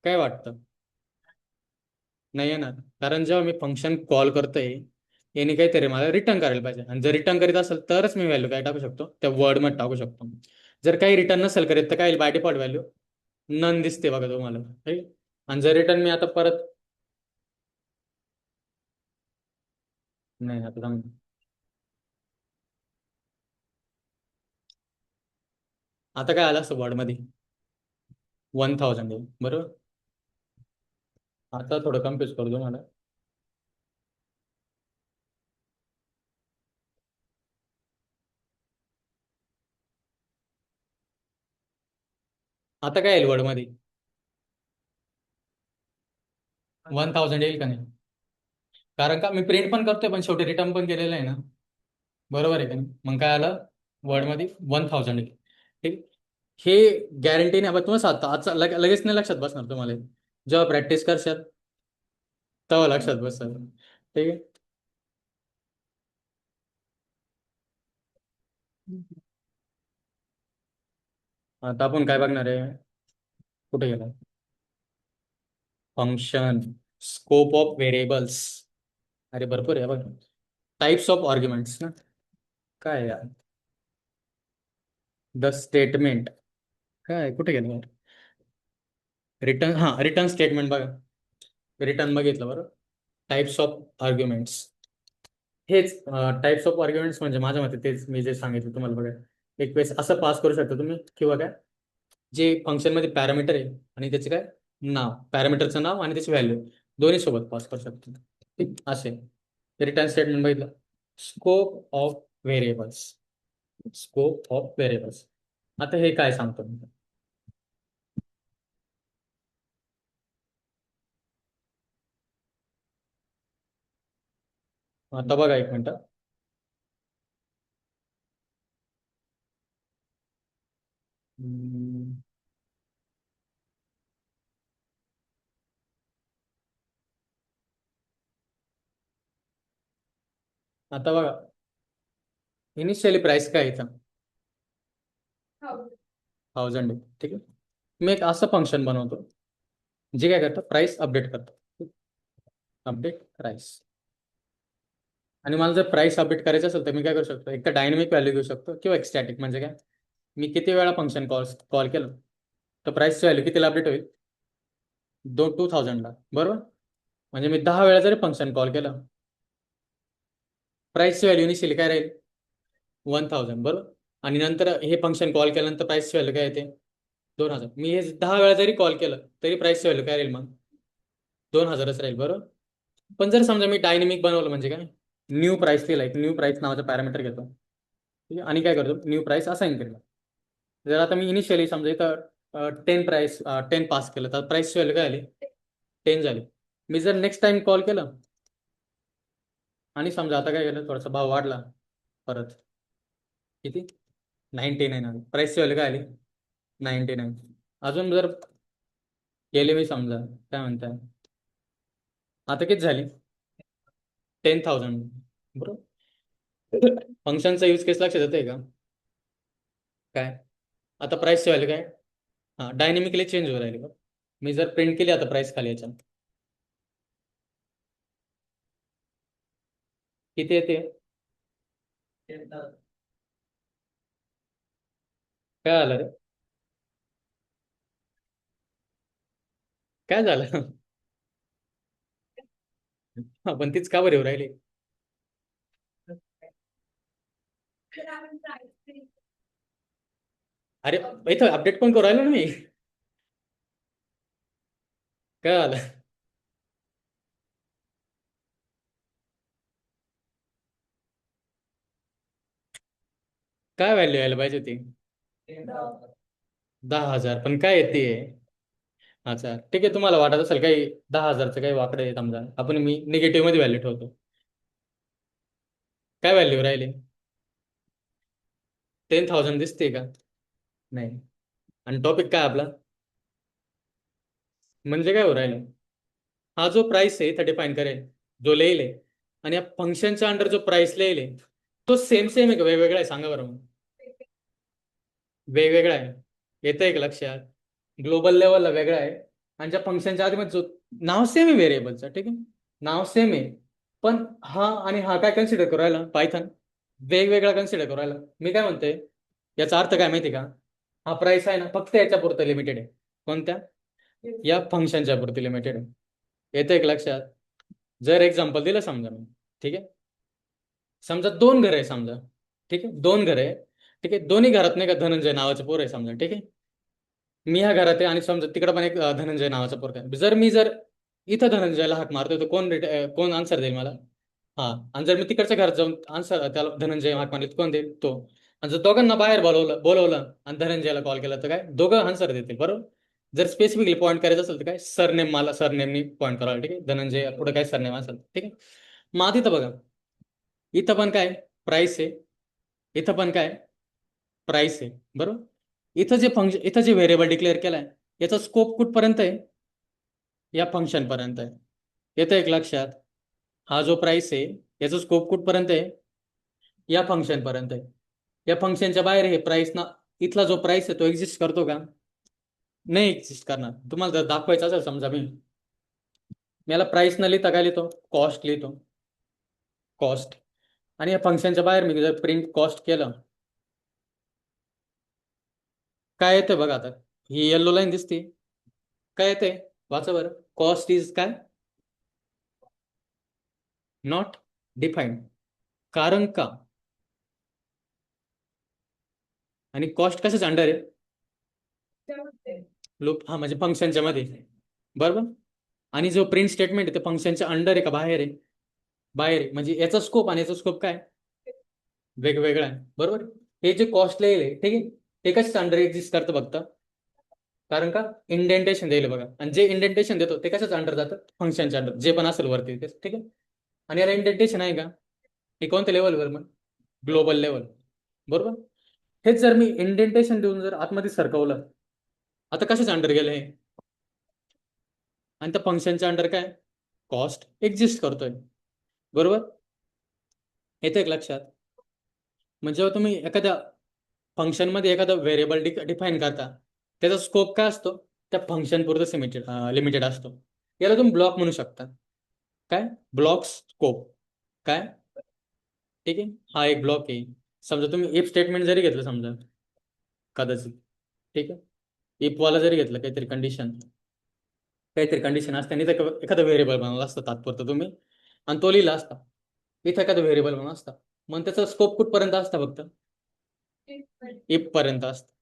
S1: काय वाटतं? नाही येणार. कारण जेव्हा मी फंक्शन कॉल करतोय, याने काहीतरी मला रिटर्न करायला पाहिजे, आणि जर रिटर्न करीत असेल तरच मी व्हॅल्यू काय टाकू शकतो, त्या वर्डमध्ये टाकू शकतो. जर काही रिटर्न नसेल करीत तर काय येईल? बाय डिफॉल्ट व्हॅल्यू नन दिसते बघा तुम्हाला, right? आणि जर रिटर्न मी आता परत, नाही आता थांब. आता काय आलं असं वर्डमध्ये? 1000 येईल, बरोबर. आता थोडं कम्प्युज करू दो मला. आता काय येईल वर्डमध्ये? 1000 येईल का नाही? कारण का मी प्रिंट पण करतोय पण शेवटी रिटर्न पण केलेलं आहे ना, बरोबर आहे का नाही? मग काय आलं वर्डमध्ये? 1000. ठीक. हे गॅरंटी नाही, तुम्हाला सांगतो आजचा लगेच नाही लक्षात बसणार तुम्हाला. जेव्हा प्रॅक्टिस करशाल तेव्हा लक्षात बसल. ठीक आहे. आता आपण काय बघणार आहे? कुठे गेला? Function, scope of variables. अरे भरपूर आहे बघ. टाइप्स ऑफ आर्ग्युमेंट्स ना. काय यार? The statement. काय कुठे गेलं? रिटर्न, हा रिटर्न स्टेटमेंट बघा. रिटर्न बघितलं बरं. Types of arguments. हेच टाइप्स ऑफ आर्ग्युमेंट्स म्हणजे माझ्या मते तेच मी जे सांगितलं तुम्हाला बघा. एक वेळेस असं पास करू शकता तुम्ही, किंवा काय, जे फंक्शनमध्ये पॅरामीटर आहे आणि त्याचे काय नाव, पॅरामीटरचं नाव आणि त्याची व्हॅल्यू, दोन्ही सोबत पास करू शकतो. ठीक, असे रिटर्न स्टेटमेंट बघितलं. Scope of variables. Scope of variables. आता हे काय सांगतो मी? आता बघा एक मिनिट. हम्म, आता बघा, इनिशियली प्राइस काय आहे इथं? 1000 आहे, ठीक आहे. मी एक असं फंक्शन बनवतो जे काय करतं, प्राइस अपडेट करतं. Update price. आणि मला जर प्राइस अपडेट करायचं असेल तर मी काय करू शकतो? एक तर डायनॅमिक व्हॅल्यू घेऊ शकतो, किंवा एक स्टॅटिक. म्हणजे काय, मी किती वेळा फंक्शन कॉल कॉल केलं तर प्राइसची व्हॅल्यू कितीला अपडेट होईल? 2000ला, बरोबर. म्हणजे मी 10 वेळा जरी फंक्शन कॉल केलं, प्राइसची व्हॅल्यू इनिशियली काय राहील? 1000, बरोबर. आणि नंतर हे फंक्शन कॉल केल्यानंतर प्राइसची व्हॅल्यू काय येते? 2000. मी हे 10 वेळा जरी कॉल केलं तरी प्राइसची व्हॅल्यू काय राहील मग? 2000च राहील, बरोबर. पण जर समजा मी डायनेमिक बनवलं, म्हणजे काय, न्यू प्राइस दिला, एक न्यू प्राइस नावाचा पॅरामीटर घेतो, ठीक आहे, आणि काय करतो, न्यू प्राइस असाइन केलं. जर आता मी इनिशियली समजा इथं 10 पास केलं तर प्राइसची व्हॅल्यू काय आली? 10 झाली. मी जर नेक्स्ट टाइम कॉल केलं आणि समजा आता काय केलं, थोडासा भाव वाढला परत, किती? 99 आली. प्राइसची व्हॅल्यू काय आली? 99. अजून जर गेले मी समजा, काय म्हणताय, आता किती झाली? 10,000, बरोबर. फंक्शनचा यूज केस लक्षात येते का? काय? आता प्राइसची व्हॅल्यू काय? हा, डायनेमिकली चेंज होऊ राहिली बघ. मी जर प्रिंट केली आता प्राइस खाली याच्या, किती येते? काय आलं रे? काय झालं? हा, पण तीच का बरं येऊ राहिली? अरे, इथं अपडेट पण करू राहिलो ना मी. काय आलं? काय व्हॅल्यू यायला पाहिजे होती? 10,000, पण काय येते? अच्छा, ठीक आहे. तुम्हाला वाटत असेल काही 10,000चं काही वाकडं आहे समजा, आपण मी निगेटिव्ह मध्ये व्हॅल्यू ठेवतो. काय व्हॅल्यू राहिली? 10,000 दिसते का? नाही. आणि टॉपिक काय आपला? म्हणजे काय हो राहिलं? हा जो प्राइस आहे इथं डिफाईन करेल, जो लिहिले, आणि या फंक्शनच्या अंडर जो प्राइस लिहिले, तो सेम सेम आहे का वेगवेगळा आहे? सांगा बरं मग. वेगवेगळा आहे. येतं एक लक्षात. ग्लोबल लेवलला वेगळा आहे, आणि ज्या फंक्शनच्या आधी जो नाव सेम आहे व्हेरिएबलचं, ठीक आहे, नाव सेम आहे, पण हा आणि हा काय कन्सिडर करू राहिला पायथन? वेगवेगळा कन्सिडर करू राहिला. मी काय म्हणतोय, याचा अर्थ काय माहिती का? हा प्राइस आहे ना, फक्त याच्या पुरतं लिमिटेड आहे. कोणत्या? या फंक्शनच्या पुरती लिमिटेड आहे. येतं एक लक्षात. जर एक्झाम्पल दिलं समजा मी, ठीक आहे, समजा दोन घर आहे समजा, ठीक आहे, दोन घर आहे, ठीक आहे, दोन्ही घरात नाही का धनंजय नावाचं पोर आहे समजा, ठीक आहे. मी ह्या घरात आहे, आणि समजा तिकडे पण एक धनंजय नावाचा पोरगा आहे. जर मी इथं धनंजयला हाक मारतोय, तर कोण आन्सर देईल मला? हा. आणि जर मी तिकडच्या घरात जाऊन आन्सर त्याला धनंजय हाक मारली, तर कोण देईल? तो. आणि जर दोघांना बाहेर बोलवलं आणि धनंजयला कॉल केला, तर काय दोघं आन्सर देतील, बरोबर? जर स्पेसिफिकली पॉईंट करायचं असेल तर काय सरनेम, मला सरनेमनी पॉईंट करावं, ठीक आहे. धनंजय पुढे काय सरनेम असेल, ठीक आहे. मग आधी तर बघा, इथं पण काय प्राइस आहे, इथं पण काय प्राइस आहे, बरोबर. इथं जे व्हेरिएबल डिक्लेअर केलाय, याचा स्कोप कुठपर्यंत आहे? या फंक्शन पर्यंत आहे. येतं एक लक्षात. हा जो प्राइस आहे, याचा स्कोप कुठपर्यंत आहे? या फंक्शन पर्यंत आहे. या फंक्शनच्या बाहेर हे प्राइस ना, इथला जो प्राइस आहे तो एक्झिस्ट करतो का? नाही एक्झिस्ट करणार. तुम्हाला जर दाखवायचं असेल समजा, मी याला प्राइस न लिहिता काय लिहितो? कॉस्ट लिहितो. कॉस्ट. आणि या फंक्शनच्या बाहेर मी जर प्रिंट कॉस्ट केलं, काय येतं बघा आता. ही येल्लो लाईन दिसते. काय येते? वाचा बरं. कॉस्ट इज काय? Not defined. कारण का? आणि कॉस्ट कशाच अंडर आहे? लूप, हा, म्हणजे फंक्शनच्या मध्ये, बरोबर. आणि जो प्रिंट स्टेटमेंट आहे ते फंक्शनच्या अंडर आहे का बाहेर आहे? बाहेर आहे. म्हणजे याचा स्कोप आणि याचा स्कोप काय वेगवेगळा आहे, बरोबर. हे जे कॉस्ट लिहिले, ठीक आहे, ते कशाच अंडर एक्झिस्ट करतं फक्त? कारण का इंडेंटेशन द्यायला बघा, आणि जे इंडेंटेशन देतो ते कशाच अंडर जातं? फंक्शनच्या अंडर, जे पण असेल वरती ते, ठीक आहे. आणि याला इंडेंटेशन आहे का? हे कोणत्या लेवलवर? मग ग्लोबल लेवल, बरोबर. हेच जर मी इंडेंटेशन देऊन जर आतमध्ये सरकवलं, आता कशाच अंडर गेलं हे? आणि त्या फंक्शनच्या अंडर काय कॉस्ट एक्झिस्ट करतोय, बरोबर. येतं एक लक्षात. म्हणजे जेव्हा तुम्ही एखाद्या फंक्शनमध्ये एखादा व्हेरिएबल डिफाईन करता, त्याचा स्कोप काय असतो? त्या फंक्शन पुरतं लिमिटेड असतो. याला तुम्ही ब्लॉक म्हणू शकता. काय? Block scope. काय? ठीक आहे, हा एक ब्लॉक आहे. समजा तुम्ही इफ स्टेटमेंट जरी घेतलं समजा, कदाचित, ठीक आहे, इफ वाला जरी घेतलं, काहीतरी कंडिशन असते, आणि इथं एखादं व्हेरिएबल बनवलं असतं तात्पुरतं तुम्ही, आणि तो लिहिला असता. इथं एखादं व्हेरिएबल बनवलं असता, मग त्याचा स्कोप कुठपर्यंत असता? फक्त इफ पर्यंत असतं.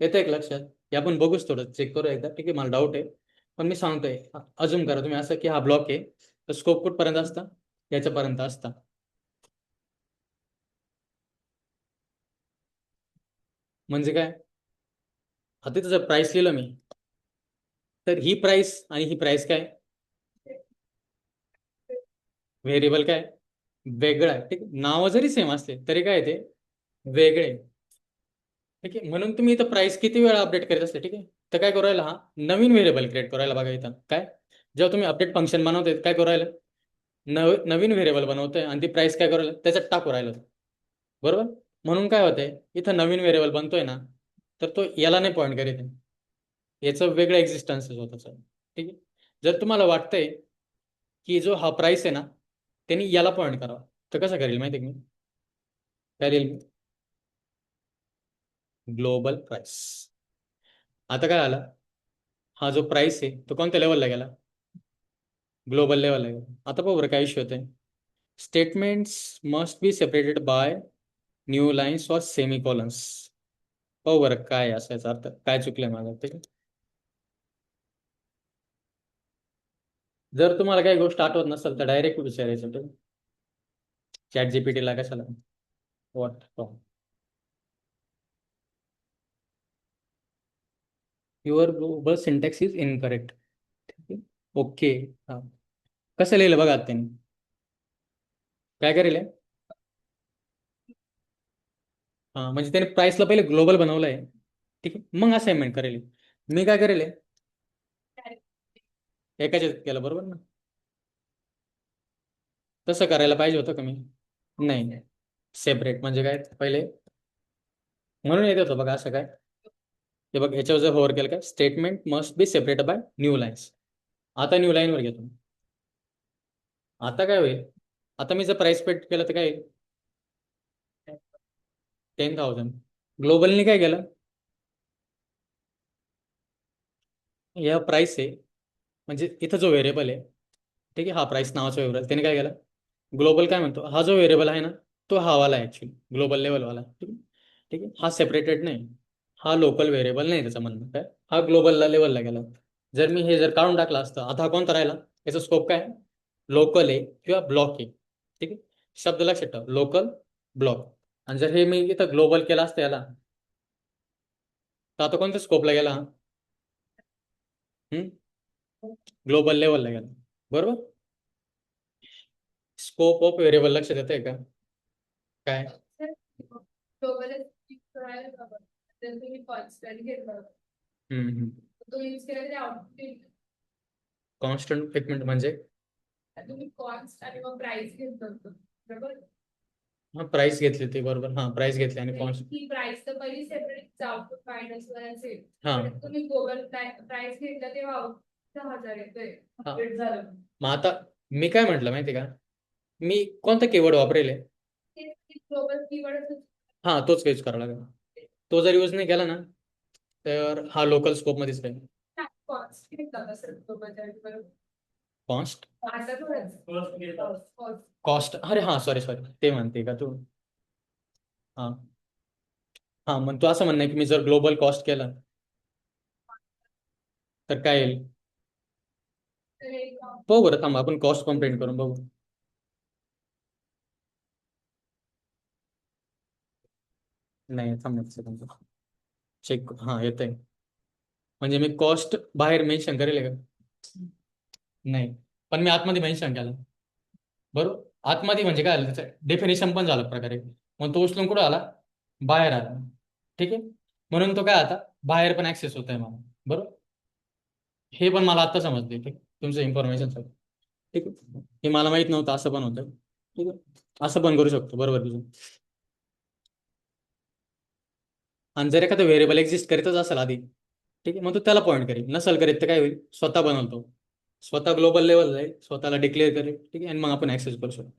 S1: येतं एक लक्षात. हे आपण बघूच, थोडं चेक करू एकदा, ठीक आहे. मला डाऊट आहे, पण मी सांगतोय, अजून करा तुम्ही असं की हा ब्लॉक आहे, तर स्कोप कुठपर्यंत असता? याच्यापर्यंत असता. म्हणजे काय? आता तिथं जर प्राइस लिहिलं मी, तर ही प्राइस आणि ही प्राइस काय? व्हेरिएबल काय? वेगळं आहे, ठीक आहे. नावं जरी सेम असले तरी काय ते वेगळे, ठीक आहे. म्हणून तुम्ही इथं प्राइस किती वेळा अपडेट करीत असते, ठीक आहे. तर काय करू राहिला, हा नवीन व्हेरिएबल क्रिएट करू राहिला बघा इथं. काय? जेव्हा तुम्ही अपडेट फंक्शन बनवते, काय करू राहिलं? नवीन व्हेरिएबल बनवतोय, आणि ती प्राइस काय करू राहिलं? त्याच्यात टाकू राहिलं, बरोबर. म्हणून काय होतंय, इथं नवीन व्हेरिएबल बनतोय ना, तर तो याला नाही पॉईंट करीत आहे. याचं वेगळं एक्झिस्टन्स होतं, ठीक आहे. जर तुम्हाला वाटतंय की जो हा प्राइस आहे ना, त्यांनी याला पॉईंट करावा, तर कसं करेल माहिती आहे की मी? काय लिहिल? Global price. आता काय आला, हा जो प्राइस आहे तो कोणत्या लेवलला गेला? ग्लोबल लेवलला गेला. आता पाहू बरं काय इश्यू होते. Statements must be separated by new lines और सेमिकॉलन्स. पाहू बरं काय असायचा अर्थ, काय चुकलंय माझं. ठीक आहे, जर तुम्हाला काही गोष्ट आठवत नसेल तर डायरेक्ट विचारायचं. ठीक, चॅट जीपीटीला कशाला what your global syntax is incorrect. ठीक आहे, ओके. हा, कसं लिहिलं बघा आता त्यांनी. काय करेल? हा, म्हणजे त्याने प्राइसला पहिले ग्लोबल बनवलंय. ठीक आहे, मग असाइनमेंट करेल. मी काय करेल, एकाच केलं बरोबर ना. तसं करायला पाहिजे होतं का मी? नाही, सेपरेट म्हणजे काय पहिले, म्हणून येत होतं बघा असं काय. हे बघ, ह्याच्यावर जर होवर केलं काय, statement must be separate by new lines. आता न्यू लाईनवर घेतो. आता काय होईल, आता मी जर प्राइस पेड केलं तर काय येईल? 10,000. ग्लोबलनी काय केलं, या प्राइस आहे म्हणजे इथं जो व्हेरिएबल आहे, ठीक आहे, हा प्राइस नावाचा व्हेरिएबल, त्याने काय केलं, ग्लोबल काय म्हणतो, हा जो व्हेरिएबल आहे ना तो हा वाला आहे ऍक्च्युली, ग्लोबल लेवलवाला. ठीक आहे, ठीक आहे, हा सेपरेटेड नाही, हा लोकल व्हेरिएबल नाही, त्याचं म्हणणं काय, हा ग्लोबल लेवलला गेला. जर मी हे जर काढून टाकलं असतं, आता हा कोणता राहिला, याचा स्कोप काय, लोकल आहे किंवा ब्लॉक आहे. ठीक आहे, शब्द लक्षात ठेव, लोकल, ब्लॉक. आणि जर हे मी इथं ग्लोबल केलं असतं याला, तर आता कोणत्या स्कोपला गेला हा? ग्लोबल लेवलला गेला, बरोबर. स्कोप ऑफ व्हेरिएबल लक्षात येत आहे का? काय? हम्म. कॉन्स्टंट एक मिनिट म्हणजे, हा प्राइस घेतली ती बरोबर, हा प्राइस घेतली आणि कॉन्स्ट, हा. मग आता मी काय म्हंटल माहिती का, मी कोणता कीवर्ड वापरेल आहे? हा, तोच यूज करावा लागेल. तो जर यूज नाही केला ना तर हा लोकल स्कोप मध्येच राहील. कॉस्ट, कॉस्ट, अरे हा, सॉरी सॉरी, ते म्हणते का तू? हा, हा, मग तू असं म्हणणं आहे की मी जर ग्लोबल कॉस्ट केलं तर काय येईल? बघू बरं, थांबा आपण कॉस्ट पण प्रिंट करून बघू. नाही, थांब एक सेकंड, चेक, हा येत आहे. म्हणजे मी कॉस्ट बाहेर मेन्शन करेल का? नाही, पण मी आतमध्ये मेन्शन केलं, बरोबर. आतमध्ये म्हणजे काय आलं, त्याचं डेफिनेशन पण झालं प्रकारे, मग तो उचलून कुठं आला, बाहेर आला. ठीक आहे, म्हणून तो काय आता बाहेर पण ऍक्सेस होत आहे मला, बरोबर. हे पण मला आता समजले, ठीक, तुमचं इन्फॉर्मेशन सगळं. ठीक आहे, हे मला माहित नव्हतं असं पण होतं. ठीक आहे, असं पण करू शकतो, बरोबर तुझं. आणि जर एखादं व्हेरिएबल एक्झिस्ट करीतच असेल आधी, ठीक आहे, मग तो त्याला पॉईंट करेल, नसल करीत तर काय होईल, स्वतः बनवतो, स्वतः ग्लोबल लेवल जाईल, स्वतःला डिक्लेअर करेल. ठीक आहे, आणि मग आपण ऍक्सेस करू शकतो.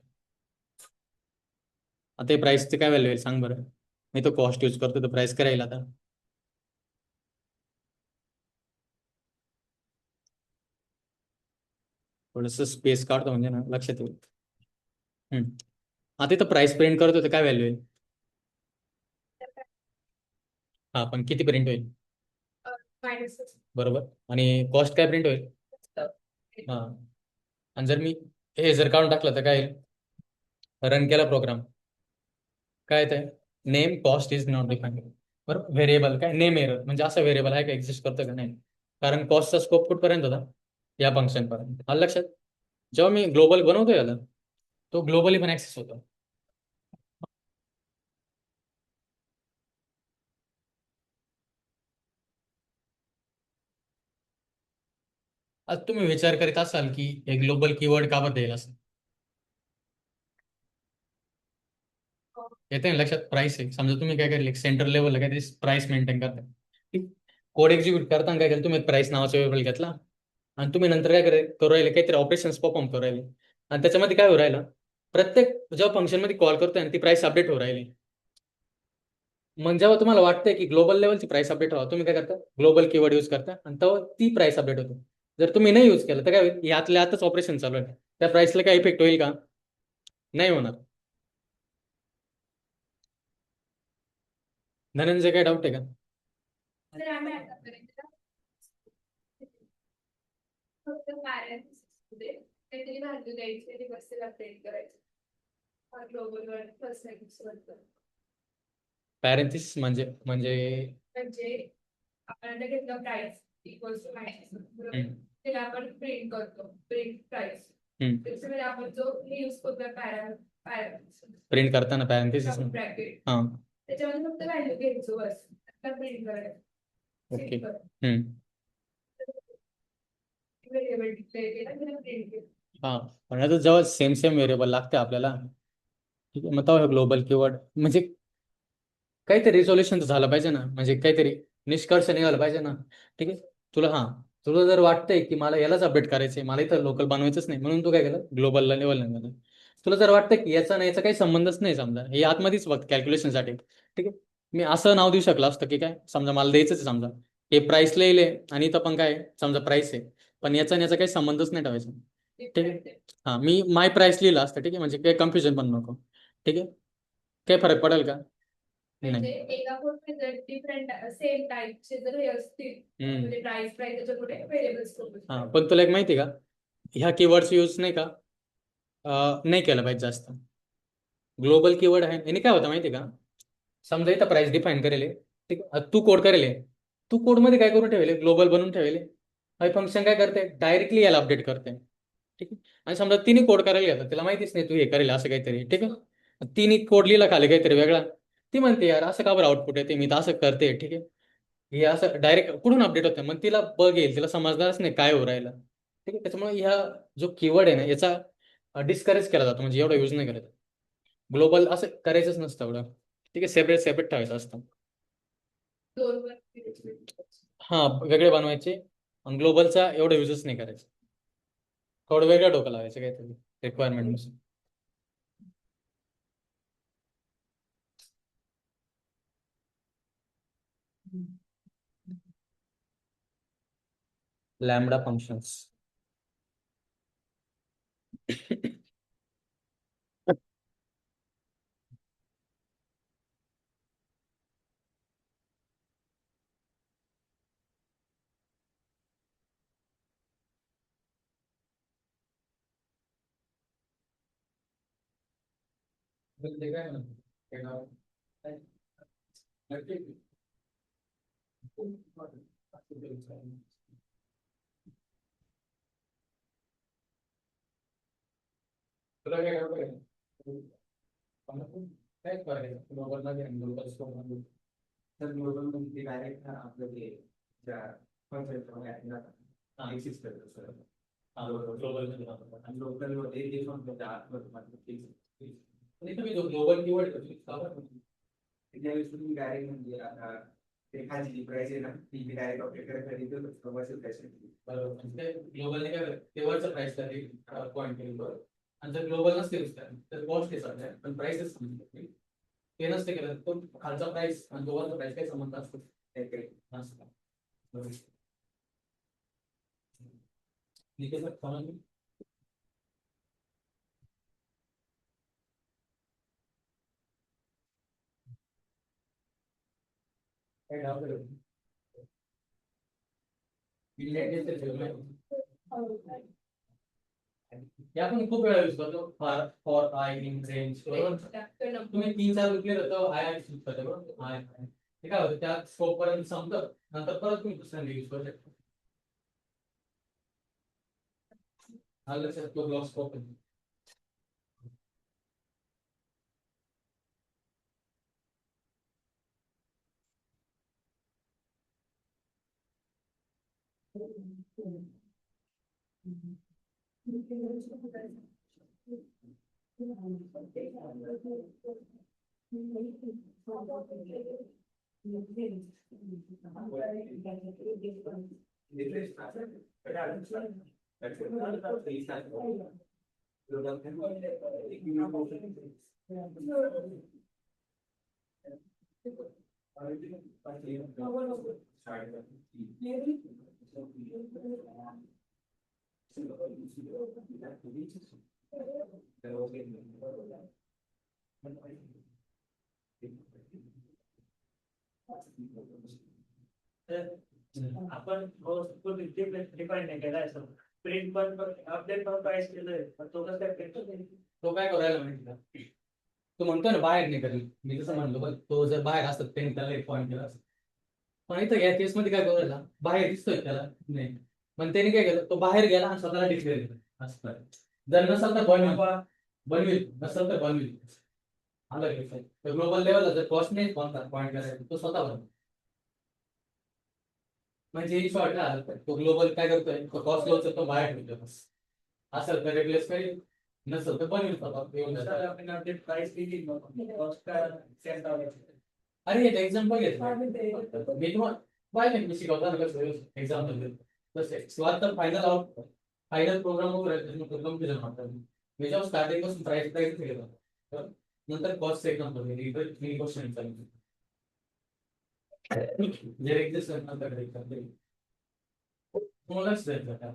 S1: आता हे प्राइसचं काय व्हॅल्यू आहे सांग बरं. मी तो कॉस्ट यूज करतो तर प्राइस करायला आता थोडंसं स्पेस काढतो म्हणजे ना लक्षात येईल. आता इथं प्राइस प्रिंट करतो तर काय व्हॅल्यू आहे? हा, पण किती प्रिंट होईल? बरोबर. आणि कॉस्ट काय प्रिंट होईल? हा, आणि जर मी हे जर काढून टाकलं तर काय येईल? रन केला प्रोग्राम, काय येत आहे, name cost is not defined. बरोबर, व्हेरिएबल काय नेम एरर, म्हणजे असं व्हेरिएबल आहे का, एक्झिस्ट करतं का नाही, कारण कॉस्टचा स्कोप कुठपर्यंत होता, या फंक्शन पर्यंत. आलं लक्षात? जेव्हा मी ग्लोबल बनवतो याला, तो ग्लोबली पण ऍक्सेस होतो. आज तुम्ही विचार करीत असाल की हे ग्लोबल कीवर्ड का बरं द्यायला असं, येते ना लक्षात. प्राइस आहे, समजा तुम्ही काय केलं, सेंटर लेवलला काय प्राइस मेंटेन करता, ठीक, कोड एक्झिक्यूट करताना काय केलं तुम्ही, प्राइस नावाचा वेरिएबल घेतला आणि तुम्ही नंतर काय करू राहिले, काहीतरी ऑपरेशन्स परफॉर्म करू राहिले, आणि त्याच्यामध्ये काय होऊ राहिलं, प्रत्येक जेव्हा फंक्शन मध्ये कॉल करतोय आणि ती प्राइस अपडेट होऊ राहिली. मग जेव्हा तुम्हाला वाटतंय की ग्लोबल लेवलची प्राइस अपडेट व्हावं, तुम्ही काय करता, ग्लोबल कीवर्ड यूज करता आणि तेव्हा ती प्राइस अपडेट होते. जर तुम्ही नाही यूज केलं तर काय होईल, यातल्या आतच ऑपरेशन चालू आहे, त्या प्राइसला काय इफेक्ट होईल का? नाही होणार. धनंजय, काय डाऊट आहे का?
S2: तर आम्ही आतापर्यंत फक्त पॅरेंट्समध्ये काहीतरी व्हॅल्यू द्यायची आणि बसला अपडेट करायचं ग्लोबलवर फर्स्ट
S1: पॅरेंथिस म्हणजे
S2: म्हणजे आपण घेतलं प्राइस इक्वल्स टू मायनस बरोबर, त्याला आपण प्रिंट करतो प्रिंट प्राइस. त्याच्यामध्ये आपण जो यूज करतो
S1: प्रिंट करताना पॅरेंथिसिस
S2: ब्रॅकेट,
S1: हां
S2: त्याच्यामध्ये फक्त व्हॅल्यू घ्यायचो बस, प्रिंट करायचं.
S1: ओके.
S2: व्हेरिएबल डिक्लेअर केला त्याला प्रिंट केलं.
S1: हां, पण आता जेव्हा सेम सेम व्हेरिएबल लागते आपल्याला, ठीक आहे, मग तेव्हा ग्लोबल कीवर्ड म्हणजे काहीतरी रिझोल्युशन झालं पाहिजे ना, म्हणजे काहीतरी निष्कर्ष निघाला पाहिजे ना. ठीक आहे, तुला जर वाटतंय की मला यालाच अपडेट करायचंय, मला इथं लोकल बनवायचंच नाही, म्हणून तू काय केलं, ग्लोबलला लेवल नाही. तुला जर वाटतं की याचा नाही, याचा काही संबंधच नाही, समजा हे आतमध्येच बघ कॅल्क्युलेशनसाठी, ठीक आहे, मी असं नाव देऊ शकलं असतं की काय, समजा मला द्यायचंच आहे, समजा हे प्राइस लिहिले आणि इथं पण काय समजा प्राइस आहे, पण याचा आणि याचा काही संबंधच नाही ठेवायचा. ठीक आहे, हां, मी माय प्राइस लिहिलं असतं, ठीक आहे, म्हणजे काही कन्फ्युजन पण नको. ठीक आहे, काही फरक पडेल का?
S2: म्हणजे एका कोडमध्ये डिफरंट सेम टाईपचे जर हे असतील, म्हणजे प्राइस त्याच्या पुढे व्हेरिएबल्स करू.
S1: हां, पण तुला एक माहिती का, ह्या कीवर्ड्स यूज नाही का नाही केलं पाहिजे जास्त. ग्लोबल कीवर्ड आहे, याने काय होतं माहिती का, समजा इथं प्राइस डिफाईन करेल, ठीक आहे, तू कोड करेल, तू कोडमध्ये काय करून ठेवले, ग्लोबल बनवून ठेवले, हा फंक्शन काय करते, डायरेक्टली याला अपडेट करते. ठीक आहे, आणि समजा तिने कोड करायला घेतात, तिला माहितीच नाही तू हे करेल असं काहीतरी, ठीक आहे, तिने कोड लिहिला खाली काहीतरी वेगळा, ती म्हणते यार असं का बरं आउटपुट येते, मी तर असं करते, ठीक आहे, हे असं डायरेक्ट कुठून अपडेट होतं, मग तिला बग येईल, तिला समजणारच नाही काय हो राहिलं. ठीक आहे, त्याच्यामुळे ह्या जो कीवर्ड आहे ना, याचा डिस्करेज केला जातो, म्हणजे एवढा यूज नाही करत. ग्लोबल असं करायचंच नसतं एवढं. ठीक आहे, सेपरेट सेपरेट ठेवायचं असतं. हां, वेगळे बनवायचे आणि ग्लोबलचा एवढं युजच नाही करायचं, थोडं वेगळं डोकं लावायचं काहीतरी रिक्वायरमेंट नुसार. Lambda functions. तुला काय काय करायचं ग्लोबल मध्ये आणि ग्लोबल स्कोप मध्ये?
S3: तर ग्लोबल म्हणजे डायरेक्ट आपलं ते ज्या कॉन्सेप्टमध्ये आहे ना एक्सिस्ट करतो सर.
S1: ग्लोबल मध्ये
S3: आणि लोकल मध्ये जे पण आतमध्ये
S1: तुम्ही जो ग्लोबल कीवर्ड
S3: त्यावेळेस तुम्ही डायरेक्ट म्हणजे आता ते खाली जी प्राइस आहे ना ती डायरेक्ट अपडेट करायला कमर्शियल फॅसिलिटी.
S1: बरोबर, ग्लोबलने काय तेवढचं प्राइस पॉईंट केली बरोबर, आणि जर ग्लोबल नसते तर कॉस्ट आहे सध्या, पण प्राइसेस ते नसते केलं, तो खालचा प्राइस आणि दोघांचा प्राइस काही संबंध असतो नसतो. ठीक आहे सर, समजलं. काय डाऊट आहे? या पण खूप वेळा यूज करतो, फॉर आय इन रेंज, तुम्ही 3-4 विकले तर आय यूज करते बरोबर, आय ते काय होतं, त्या स्कोप पर्यंत संपतं, नंतर परत तुम्ही दुसऱ्यांदा यूज करू शकता. हा लक्षात, तो ब्लॉक स्कोप आहे.
S3: आपण डिफाईन नाही केला असं प्रिंट पण अपडेट पण प्राइस केलंय पण तो कसं काय प्रिंट
S1: तो काय करायला माहिती का तो म्हणतो ना बाहेर नाही करेल मी तसं म्हणलो पण तो जर बाहेर असतात त्यांनी त्याला एक पॉईंट केला असत पण इथं या केसमध्ये काय करायला बाहेर दिसतोय त्याला नाही पण त्याने काय केलं तो बाहेर गेला आणि स्वतःला डिक्लेअर केलं असं करायचं. जर नसेल तर बनवेल नसेल तर बनवेल आलं की लक्षात? तर ग्लोबल लेवलला जर कॉस्ट नाही कोणता पॉईंट करायचा तो स्वतः बनवेल म्हणजे इन शॉर्ट तो ग्लोबल काय करतोय तो कॉस्ट लॉचा तो बाहेर ठेवतो असेल तर रिप्लेस करेल नसेल तर बनवेल स्वतः येऊन जातं.
S3: आपण अपडेट प्राइस दिली कॉस्ट का सेंट
S1: अरे एक एक्झाम्पल घेतो मी तुम्हाला पाहिजे मी शिकवताना कसं एक्झाम्पल तसे स्वतः फायनल प्रोग्राम वगैरे कम्प्युटर म्हणतात मी जेव्हा स्टार्टिंग पासून प्राइस घेतो नंतर कॉस्ट एक्झाम्पल मी क्वेश्चन विचारतो जर एक्झिस्ट नंतर तुम्हालाच द्यायचं का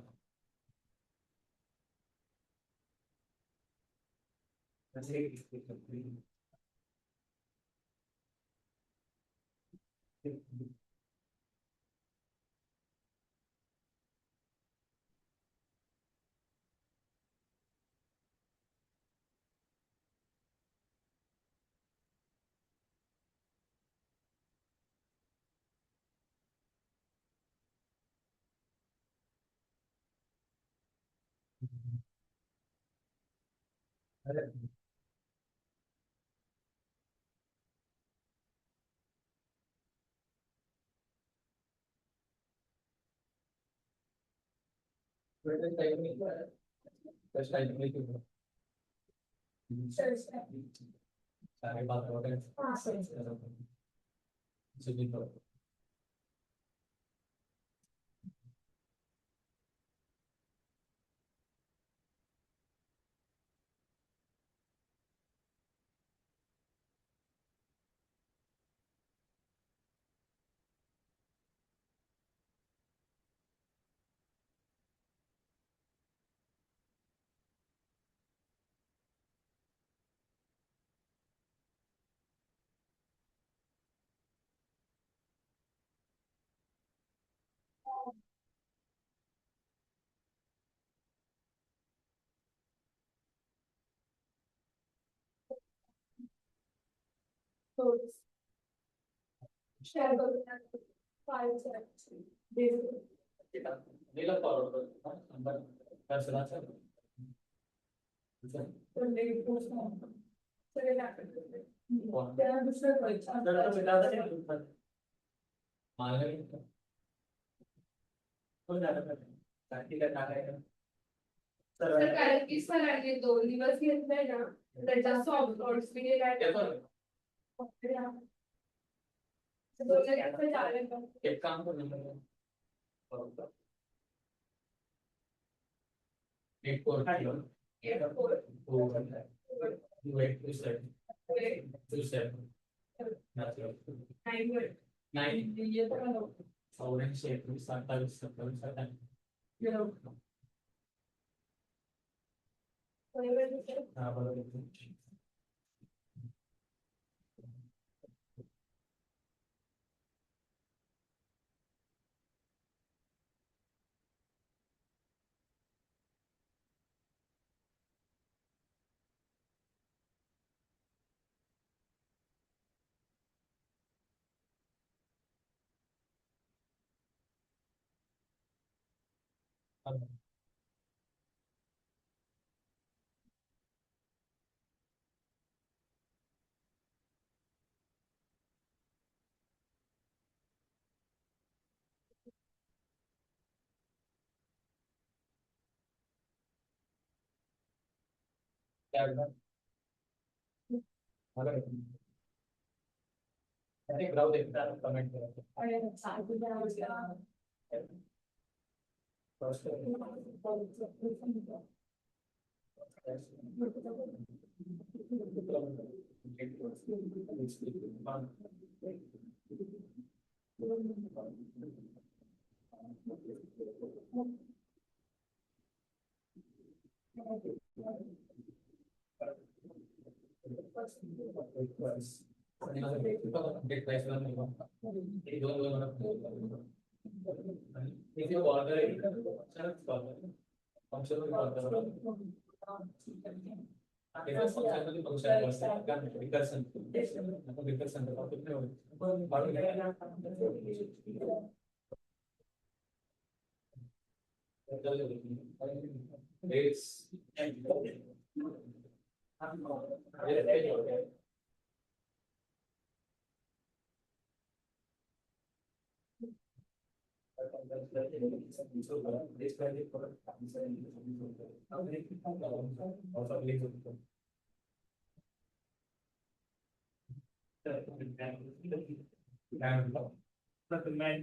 S1: अरे सारे बात वगैरह
S2: शेअर करून फाईल्स
S1: नीला फॉरवर्ड कर नंबर पर्सनल
S2: त्याला दुसरं करायचं तर कारण की सरांनी 2 दिवस घेतलाय ना त्याच्या सॉफ्ट नोट्स मी गेलाय
S1: एक काम कर एक कोड कमेंट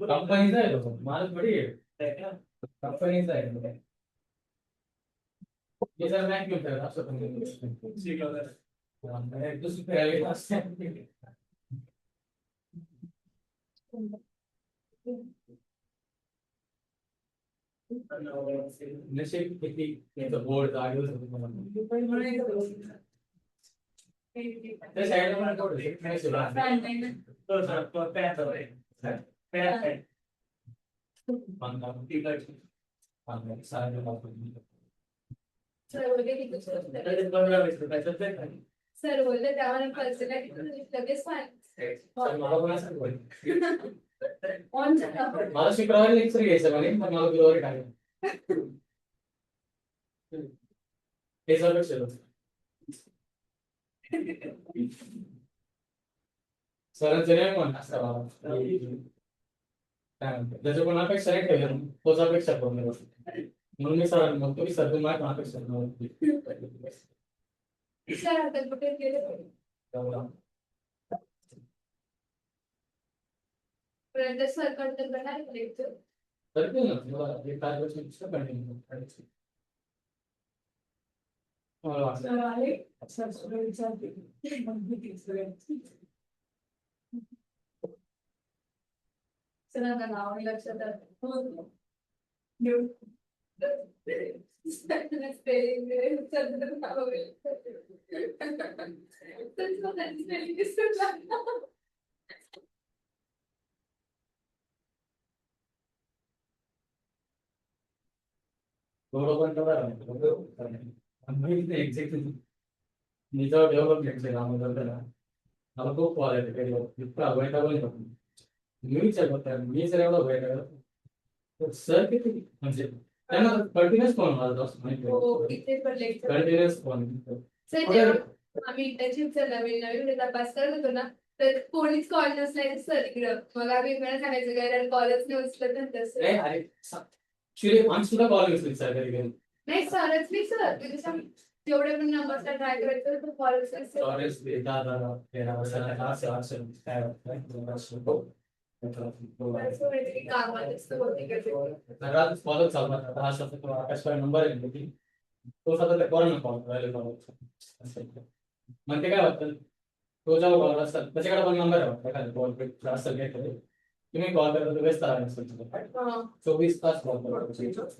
S1: कंपनीचा आहे तो माल थोडी आहे कंपनीचा आहे हे जर नाही घेऊन ठेवलं असं नशीब किती बोर्ड जागेवर त्या साईडला मला
S2: सर बोलले त्यावर पर्सनल लगेच
S1: मला शुक्रवारी लेक्चर घ्यायचं म्हणे पण मला गुरुवारी टाकायचं हे सर सरांचं नाही म्हण असं त्याच्या पण अपेक्षा नाही ठेवल्या तोच अपेक्षा करून म्हणून मी सर मग तुम्ही सर तुम्ही अपेक्षा
S2: सर कंटेंट
S1: तर ते ना मला एक 5 वर्ष कंटिन्यू करायचं मला वाटतं
S2: सरांना नाव लक्षात
S1: एक्झॅक्टली मी जेव्हा डेव्हलपमेंट मला खूप कॉल येते इतकं अवैधबल मी विचार मी जर एवढं अवैध तर सर किती म्हणजे त्यांना कंटिन्युअस फोन मारत असतो कंटिन्युअस फोन
S2: आम्ही इंटर्नशिपचा नवीन नवीन तपास करत होतो ना तर कोणीच कॉल नसला सर इकडं मग आम्ही मला सांगायचं काय कॉलच नाही उचलत तसं
S1: आम्ही सुद्धा कॉल घेतो सर कधी
S2: नाही सरच नाही सर जेवढे पण नंबरचा ट्राय करायचं तर कॉलच
S1: फॉलो चालू आकाशवाणी नंबर आहे तो सतत कॉल मग ते काय वाटतं तो जेव्हा कॉल असतात त्याच्याकडे पण नंबर आहे कॉल असेल काही तुम्ही कॉल करता तर व्यस्त आहे 24 तास कॉल करतो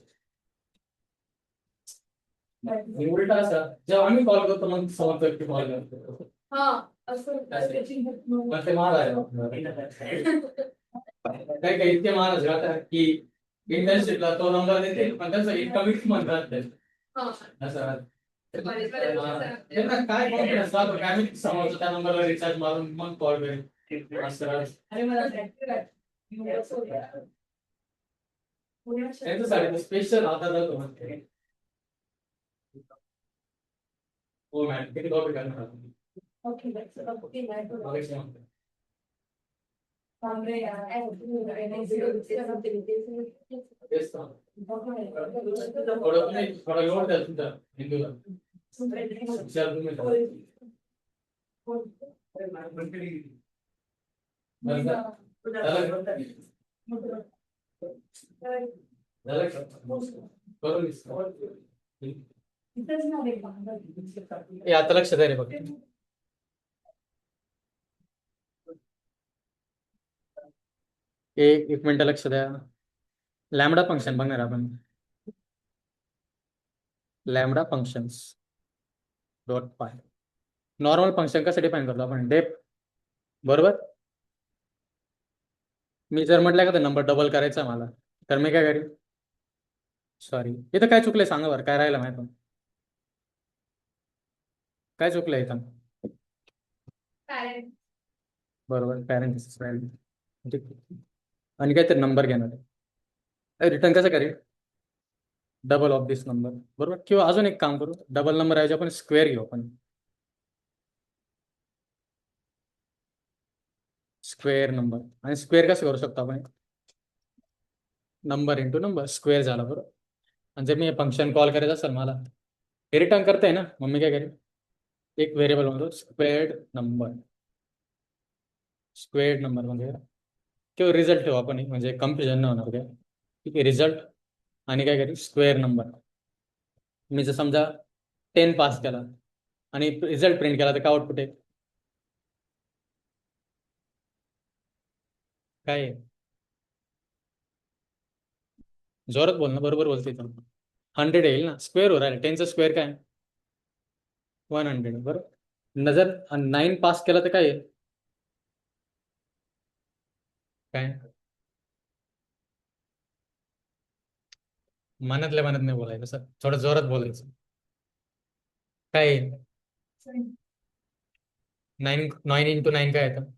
S1: उलटा असा जेव्हा आम्ही कॉल करतो मग समोरचा व्यक्ती कॉल करतो मग ते महाग आहे काही काही इतके महाग राहतात की इंटर्नशिपला तो नंबर देते पण त्याचं इन्कमिंग राहत असं त्यांना काय कॉन्फिडन्स राहतो काय समोरचा त्या नंबरला रिचार्ज मारून मग कॉल करेल असं त्यांच्यासाठी स्पेशल आधार राहतो म्हणते हो मॅम किती कॉपी करणार थोडा लोड द्या तुमच्या हिंदूला विचार तुम्ही आता लक्षात आहे रे बघ एक मिनिट लक्ष द्या. लॅमडा फंक्शन बघणार आपण. Lambda functions dot py. Normal function कसं डिफाईन करतो आपण? डेप, बरोबर. मी जर म्हटलं का नंबर डबल करायचा मला, तर मी काय करेन? सॉरी, इथं काय चुकलंय सांगा बरं, काय राहिलं माहिती? काय चुकलंय इथं?
S2: पॅरेंट
S1: बरोबर, पॅरेंथेसिस राहिलं. ठीक आहे. आणि काहीतरी नंबर घेणार आहे, रिटर्न कसं करेल? डबल ऑफ दिस नंबर, बरोबर. किंवा अजून एक काम करू, डबल नंबर ऐवजी आपण स्क्वेअर घेऊ. आपण स्क्वेअर नंबर. आणि स्क्वेअर कसं करू शकतो आपण? नंबर इंटू नंबर, स्क्वेअर झाला, बरोबर. आणि जर मी फंक्शन कॉल करायचं असेल मला, हे रिटर्न करताय ना, मग मी काय करेन? एक व्हेरिएबल म्हणतो स्क्वेअर्ड नंबर. स्क्वेअर्ड नंबर म्हणजे किंवा रिझल्ट ठेवू आपण, म्हणजे कन्फ्युजन नाही होणार काय. ठीक आहे, रिझल्ट. आणि काय करेल? Square number. मी जर समजा 10 पास केला आणि रिझल्ट प्रिंट केला, तर काय आउटपुट आहे? काय आहे? जोरात बोल ना, बरोबर बोलते. 100 येईल ना, स्क्वेअर हो राहिला. 10चा स्क्वेअर काय? 100, बरोबर. नजर 9 पास केला तर काय येईल? काय? मनातल्या मनात नाही बोलायचं सर, थोडं जोरात बोलायचं. काय येईल? 9 इंटू 9 काय येतं?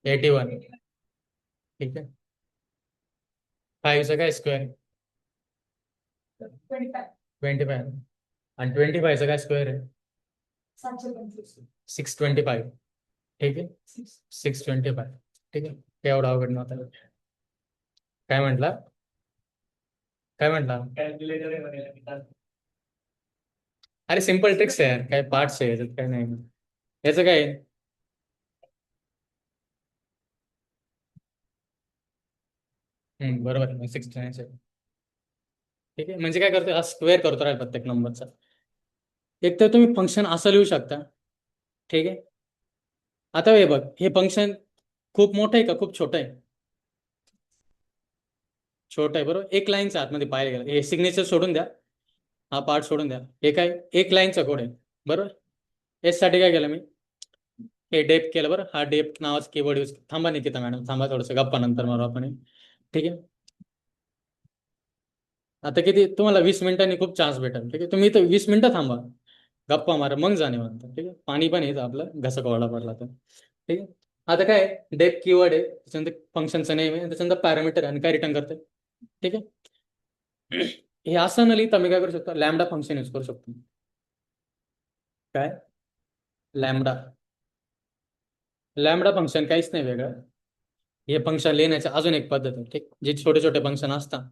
S1: 81. ठीक आहे. 5चा काय स्क्वेअर? 25. आणि 25चा काय स्क्वेअर आहे? 625. ठीक आहे, 625. ठीक आहे, काय एवढा अवघड नव्हता. काय म्हटला? काय म्हटला? अरे सिम्पल ट्रिक्स आहे यार, काय पार्ट्स आहे याच्यात, काय नाही. याचं काय आहे? बरोबर आहे, 69. ठीक आहे, म्हणजे काय करतो हा? स्क्वेअर करतो राहील प्रत्येक नंबरचा. एक तर तुम्ही फंक्शन असं लिहू शकता. ठीक आहे, आता हे बघ, हे फंक्शन खूप मोठं आहे का खूप छोटं आहे? छोटं आहे, बरोबर. एक लाईनच्या आतमध्ये पाहायला गेलं, हे सिग्नेचर सोडून द्या, हा पार्ट सोडून द्या. हे काय? एक लाईनचा कोड आहे, बरोबर. यासाठी काय केलं मी? हे डेप केलं, बरं. हा डेप नावाचा कीवर्ड यूज. थांबा निकिता मॅडम, थांबा, थोडंसं गप्पा नंतर मारू आपण हे. ठीक आहे, आता किती तुम्हाला 20 मिनिटांनी खूप चान्स भेटेल. ठीक आहे, तुम्ही इथं 20 मिनिटं थांबा, गप्पा मारा, मग जाणे म्हणतात. ठीक आहे, पाणी पण येतं आपलं, घसा कोरडा पडला तर. ठीक आहे, आता काय डेप कीवर्ड आहे, त्याच्यानंतर फंक्शनचं नेम आहे, त्याच्यानंतर पॅरामीटर आणि काय रिटर्न करते. ठीक आहे, हे असं न लिहिता मी काय करू शकतो? लॅमडा फंक्शन यूज करू शकतो. काय? लॅमडा. लॅमडा फंक्शन काहीच नाही वेगळं. हे फंक्शन लिहिण्याची अजून एक पद्धत आहे. ठीक, जे छोटे छोटे फंक्शन असतात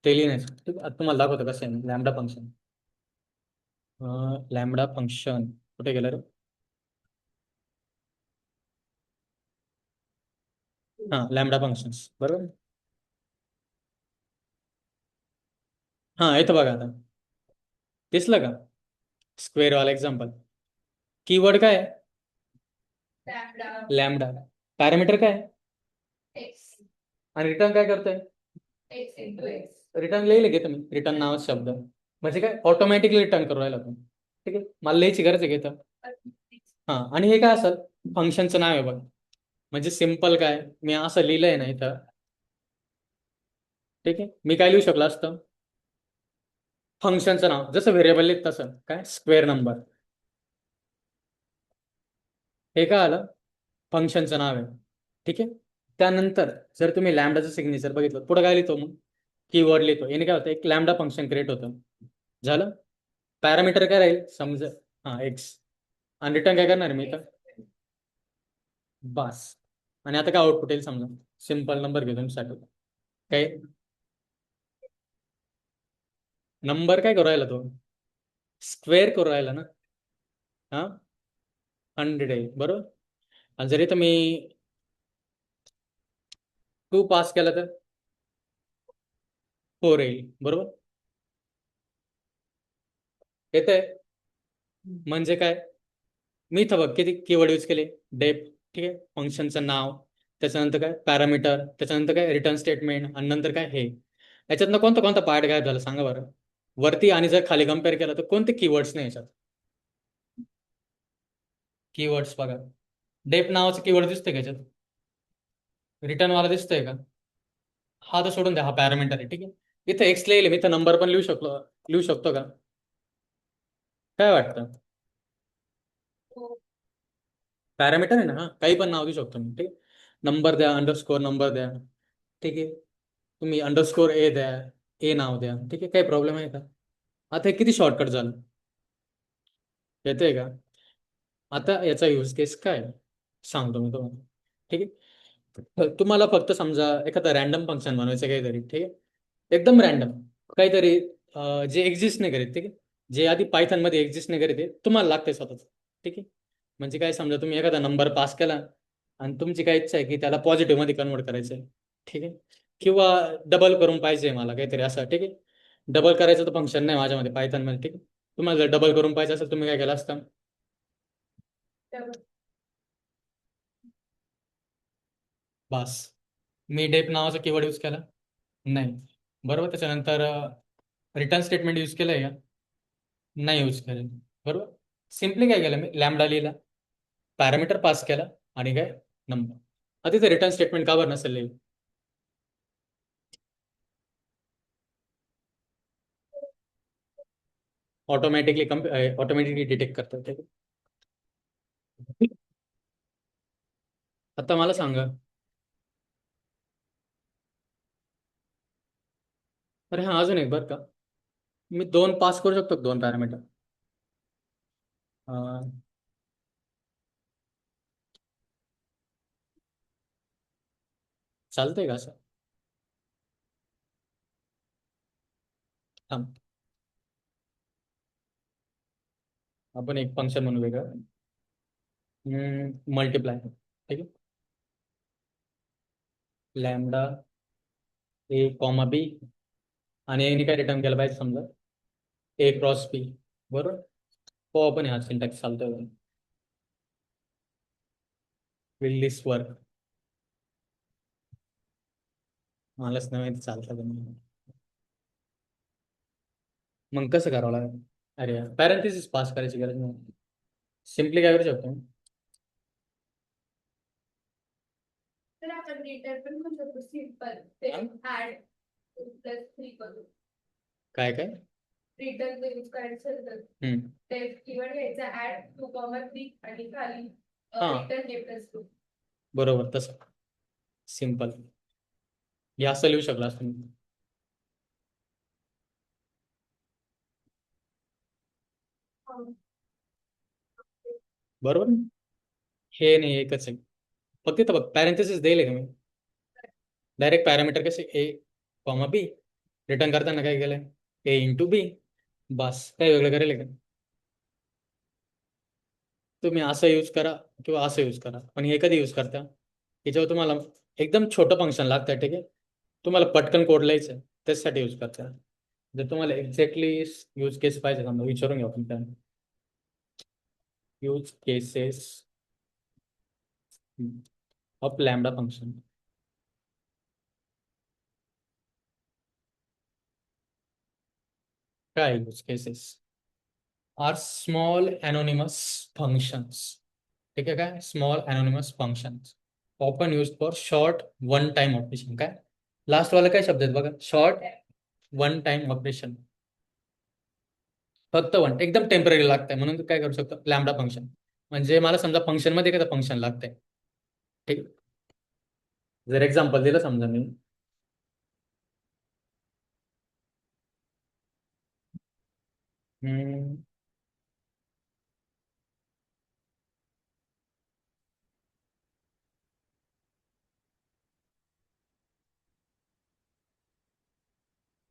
S1: ते लिहिण्याचं. ठीक, आता तुम्हाला दाखवतो कसं आहे लॅमडा फंक्शन. लॅमडा फंक्शन कुठे गेलं रे? हा, लॅमडा फंक्शन्स, बरोबर. हा, येतं बघा आता, दिसलं का? स्क्वेअर वाला एक्झाम्पल. कीवर्ड काय आहे? लॅमडा. पॅरामीटर काय आहे?
S2: एक्स
S1: आणि रिटर्न काय करतोय?
S2: X into x.
S1: रिटर्न लिहिले की तुम्ही, रिटर्न नावाचा शब्द म्हणजे काय? ऑटोमॅटिकली रिटर्न करू राहिला तुम्ही. ठीक आहे, मला लिहायची गरज आहे घेतं. हा, आणि हे काय असेल? फंक्शनचं नाव आहे बघ. म्हणजे सिम्पल काय, मी असं लिहिलंय ना इथं. ठीक आहे, मी काय लिहू शकलो असतं? फंक्शनचं नाव जसं व्हेरिएबल लिहित तसं, काय? Square number. हे काय आलं? फंक्शनचं नाव आहे. ठीक आहे, त्यानंतर जर तुम्ही लॅमडाचं सिग्नेचर बघितलं, पुढे काय लिहितो मग? कीवर्ड लिहितो. याने काय होतं? एक लॅमडा फंक्शन क्रिएट होतं. झालं. पॅरामीटर काय राहील? समजा हा एक्स. आणि रिटर्न काय करणार मी इथं? बस. आणि आता काय आउटपुट येईल समजा? सिम्पल नंबर घेतो तुमच्यासाठी. काय नंबर काय करू राहिला तो? स्क्वेअर करू राहिला ना. हा, 100 आहे, बरोबर. आणि जरी तुम्ही 2 पास केला तर 4 येईल, बरोबर. येतंय. म्हणजे काय? मी इथं बघ किती कीवर्ड यूज केले. डेप. ठीक आहे, फंक्शनचं नाव, त्याच्यानंतर काय पॅरामीटर, त्याच्यानंतर काय रिटर्न स्टेटमेंट, आणि नंतर काय हे. याच्यातनं कोणता कोणता पार्ट गायब झाला सांगा बरं वरती. आणि जर खाली कम्पेअर केलं तर कोणते कीवर्ड्स नाही याच्यात. कीवर्ड्स बघा, डेप नावाचं कीवर्ड दिसतंय का याच्यात? रिटर्न वाला दिसतंय का? हा तर सोडून द्या, हा पॅरामीटर आहे ठीक आहे. इथं एक्स लिहिले, मी इथं नंबर पण लिहू शकतो का? काय वाटतं? पॅरामीटर आहे ना, हा काही पण नाव देऊ शकतो मी ठीक आहे. नंबर द्या, अंडरस्कोर नंबर द्या, ठीक आहे. तुम्ही अंडरस्कोर ए द्या, ए नाव द्या, ठीक आहे. काही प्रॉब्लेम आहे का? आता हे किती शॉर्टकट झालं, येतंय का? आता याचा यूज केस काय आहे? सांगतो मी तुम्हाला, ठीक आहे. तुम्हाला फक्त समजा एखादं रॅन्डम फंक्शन बनवायचं काहीतरी, ठीक आहे. एकदम रॅन्डम काहीतरी, जे एक्झिस्ट नाही करीत, ठीक आहे. जे आधी पायथन मध्ये एक्झिस्ट नाही करीत, ते तुम्हाला लागते स्वतःच, ठीक आहे. म्हणजे काय, समजा तुम्ही एखादा नंबर पास केला आणि तुमची काय इच्छा आहे की त्याला पॉझिटिव्ह मध्ये कन्वर्ट करायचं आहे, ठीक आहे. किंवा डबल करून पाहिजे मला काहीतरी असं, ठीक आहे. डबल करायचं तर फंक्शन नाही माझ्यामध्ये पायथन मध्ये, ठीक आहे. तुम्हाला जर डबल करून पाहिजे असेल, तुम्ही काय केलं असतं? बस, मी डेप नावाचा कीवर्ड यूज केला नाही, बरोबर. त्याच्यानंतर रिटर्न स्टेटमेंट यूज केलंय का? नाही यूज केलं, बरोबर. सिम्पली काय केलं मी, लॅम्बडा लिहिला, पॅरामीटर पास केला, आणि काय नंबर. आता तिथे रिटर्न स्टेटमेंट का बरं नसेल लिहिलं? ऑटोमॅटिकली डिटेक्ट करतात, ठीक आहे. आता मला सांगा, अरे हा अजून एक बरं का, मी दोन पास करू शकतो, दोन पॅरामीटर. चालतंय का असं? थांब, आपण एक फंक्शन म्हणू वेगळं, मल्टिप्लाय, ठीक आहे. लॅमडा ए कॉमा बी, आणि याने काय रिटर्न केलं पाहिजे समजा, ए क्रॉस बी, बरोबर. हो, आपण हा सिंटॅक्स चालतोय. Will this work? मलाच नाही माहिती चालतं का नाही. मग कसं करावं लागेल? अरे पॅरेंथेसिस पास करायची गरज नाही, सिम्पली काय करू शकतो?
S2: तर आपण रिटर्न पण म्हणू शकतो सिम्पल, ते ऍड प्लस 3 करू.
S1: काय काय?
S2: रिटर्न जर यूज करायचं असेल तर ते कीवर्ड घ्यायचा ऍड 2,3 आणि खाली
S1: हा.
S2: रिटर्न ए प्लस 2.
S1: बरोबर, तसं सिम्पल हे असं लिहू शकला असतो मी. बरोबर ना? हे नाही, एकच आहे फक्त. इथं बघ पॅरेंथेसिस देईल का मी? डायरेक्ट पॅरामीटर कसे, ए कॉमा बी, रिटर्न करताना काय केलंय, ए इंटू बी, बस. काय वेगळं करेल का? तुम्ही असं यूज करा किंवा असं यूज करा, पण हे कधी यूज करता याच्यावर तुम्हाला एकदम छोटं फंक्शन लागतं, ठीक आहे. तुम्हाला पटकन कोड लिहायचं आहे, त्याच्यासाठी यूज करता. जर तुम्हाला एक्झॅक्टली यूज केस पाहिजे समजा, विचारून घ्या आपण use cases of lambda function. काय use cases are small anonymous functions, ठीक आहे. काय small anonymous functions often use for short one time operation. काय लास्ट वाला काय शब्द आहेत बघा, शॉर्ट वन टाइम ऑपरेशन, फक्त वन, एकदम टेम्पररी लागतंय म्हणून काय करू शकतो, लॅम्बडा फंक्शन. म्हणजे मला समजा फंक्शन मध्ये एखादं फंक्शन लागतंय, ठीक आहे. जर एक्झाम्पल दिलं समजा मी,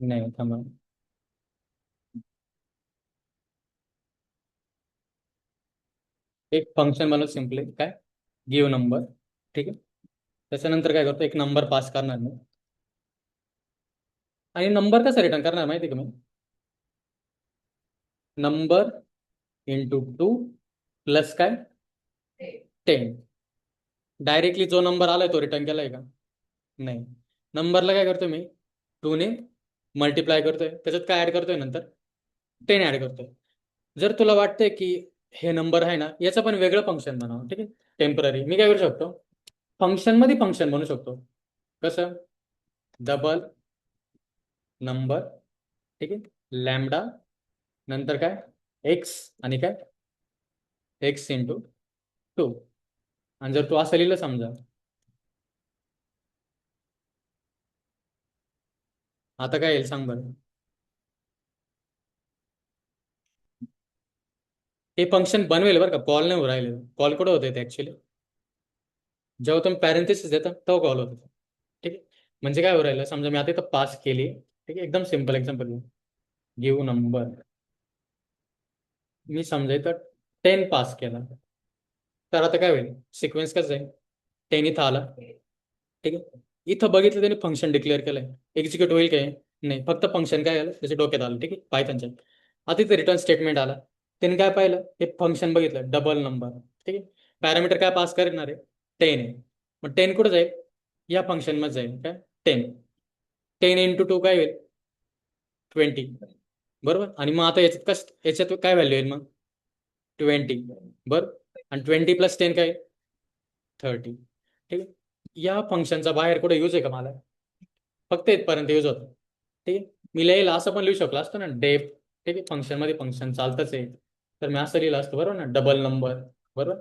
S1: नाही थांबा, एक फंक्शन बनवतो सिम्पली, काय गिव्ह नंबर, ठीक आहे. त्याच्यानंतर काय करतो, एक नंबर पास करणार मी, आणि नंबर कसा रिटर्न करणार माहिती का मी, नंबर इंटू 2 प्लस काय 10, डायरेक्टली जो नंबर आलाय तो रिटर्न केलाय का? नाही. नंबरला काय करतोय मी? 2 ने मल्टिप्लाय करतोय, त्याच्यात काय ऍड करतोय नंतर? 10 ऍड करतोय. जर तुला वाटतंय की हे नंबर आहे ना, याचं पण वेगळं फंक्शन बनावं, ठीक आहे, टेम्पररी, मी काय करू शकतो? फंक्शन मध्ये फंक्शन बनवू शकतो. कसं? डबल नंबर, ठीक आहे, लॅमडा, नंतर काय? एक्स, आणि काय? X into 2. आणि जर तू असं लिहिलं समजा, आता काय येईल सांग बरं? हे फंक्शन बनवेल बरं का, कॉल नाही होऊ राहिले. कॉल कुठं होते ते ऍक्च्युली? जेव्हा तुम्ही पॅरेंथेसिस देता तेव्हा कॉल होतो. ठीक आहे. म्हणजे काय होऊ राहिलं, समजा मी आता इथं पास केली, ठीक आहे, एकदम सिम्पल एक्झाम्पल, गिव्ह नंबर. मी समजा इथं 10 पास केला, तर आता काय होईल? सिक्वेन्स कसं आहे? 10 इथं आला, ठीक आहे. इथं बघितलं त्याने फंक्शन डिक्लेअर केलंय, एक्झिक्यूट होईल काय? नाही, फक्त फंक्शन काय आलं त्याच्या डोक्यात आलं, ठीक आहे, पायथनच्या. आता इथं रिटर्न स्टेटमेंट आला, त्याने काय पाहिलं? हे फंक्शन बघितलं, डबल नंबर, ठीक आहे. पॅरामीटर काय पास करणार आहे? 10 आहे. मग 10 कुठं जाईल? या फंक्शन मध्ये जाईल. काय? 10. 10 इंटू 2 काय होईल? 20. बरोबर. आणि मग आता याच्यात काय व्हॅल्यू येईल मग? 20. बरोबर. आणि 20 प्लस 10 काय? 30. ठीक आहे. या फंक्शनचा बाहेर कुठे यूज आहे का मला? फक्त इथपर्यंत यूज होतो. ठीक आहे. मी लिहिला असं पण लिहू शकलो असतो ना, डेफ, ठीक आहे, फंक्शन मध्ये फंक्शन चालतच आहे, तर मी असं लिहिलं असतं, बरोबर ना, डबल नंबर, बरोबर,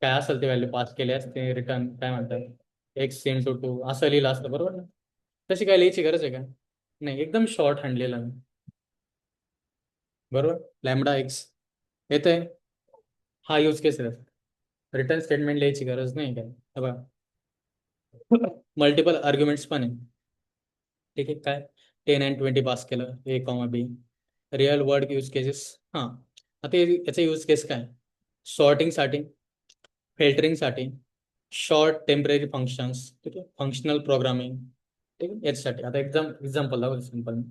S1: काय असेल ते व्हॅल्यू पास केली असते, रिटर्न काय म्हणतात, एक्स इंटू 2 असं लिहिलं असतं, बरोबर ना. तशी काय लिहायची गरज आहे का? नाही, एकदम शॉर्ट हँड लिहिलं मी, बरोबर. लॅमडा एक्स येतंय, हा यूज केस आहे. रिटर्न स्टेटमेंट लिहायची गरज नाही काय. हे बघा, मल्टिपल आर्ग्युमेंट्स पण आहे, ठीक आहे. काय? 10 आणि 20 पास केलं, A comma B. Real world use cases. हां, आता याचा यूज केस काय? सॉर्टिंगसाठी, फिल्टरिंगसाठी, शॉर्ट टेम्पररी फंक्शन्स, ठीक आहे, फंक्शनल प्रोग्रामिंग, ठीक आहे, याच्यासाठी. आता एक्झाम्पल दाखवतो simple.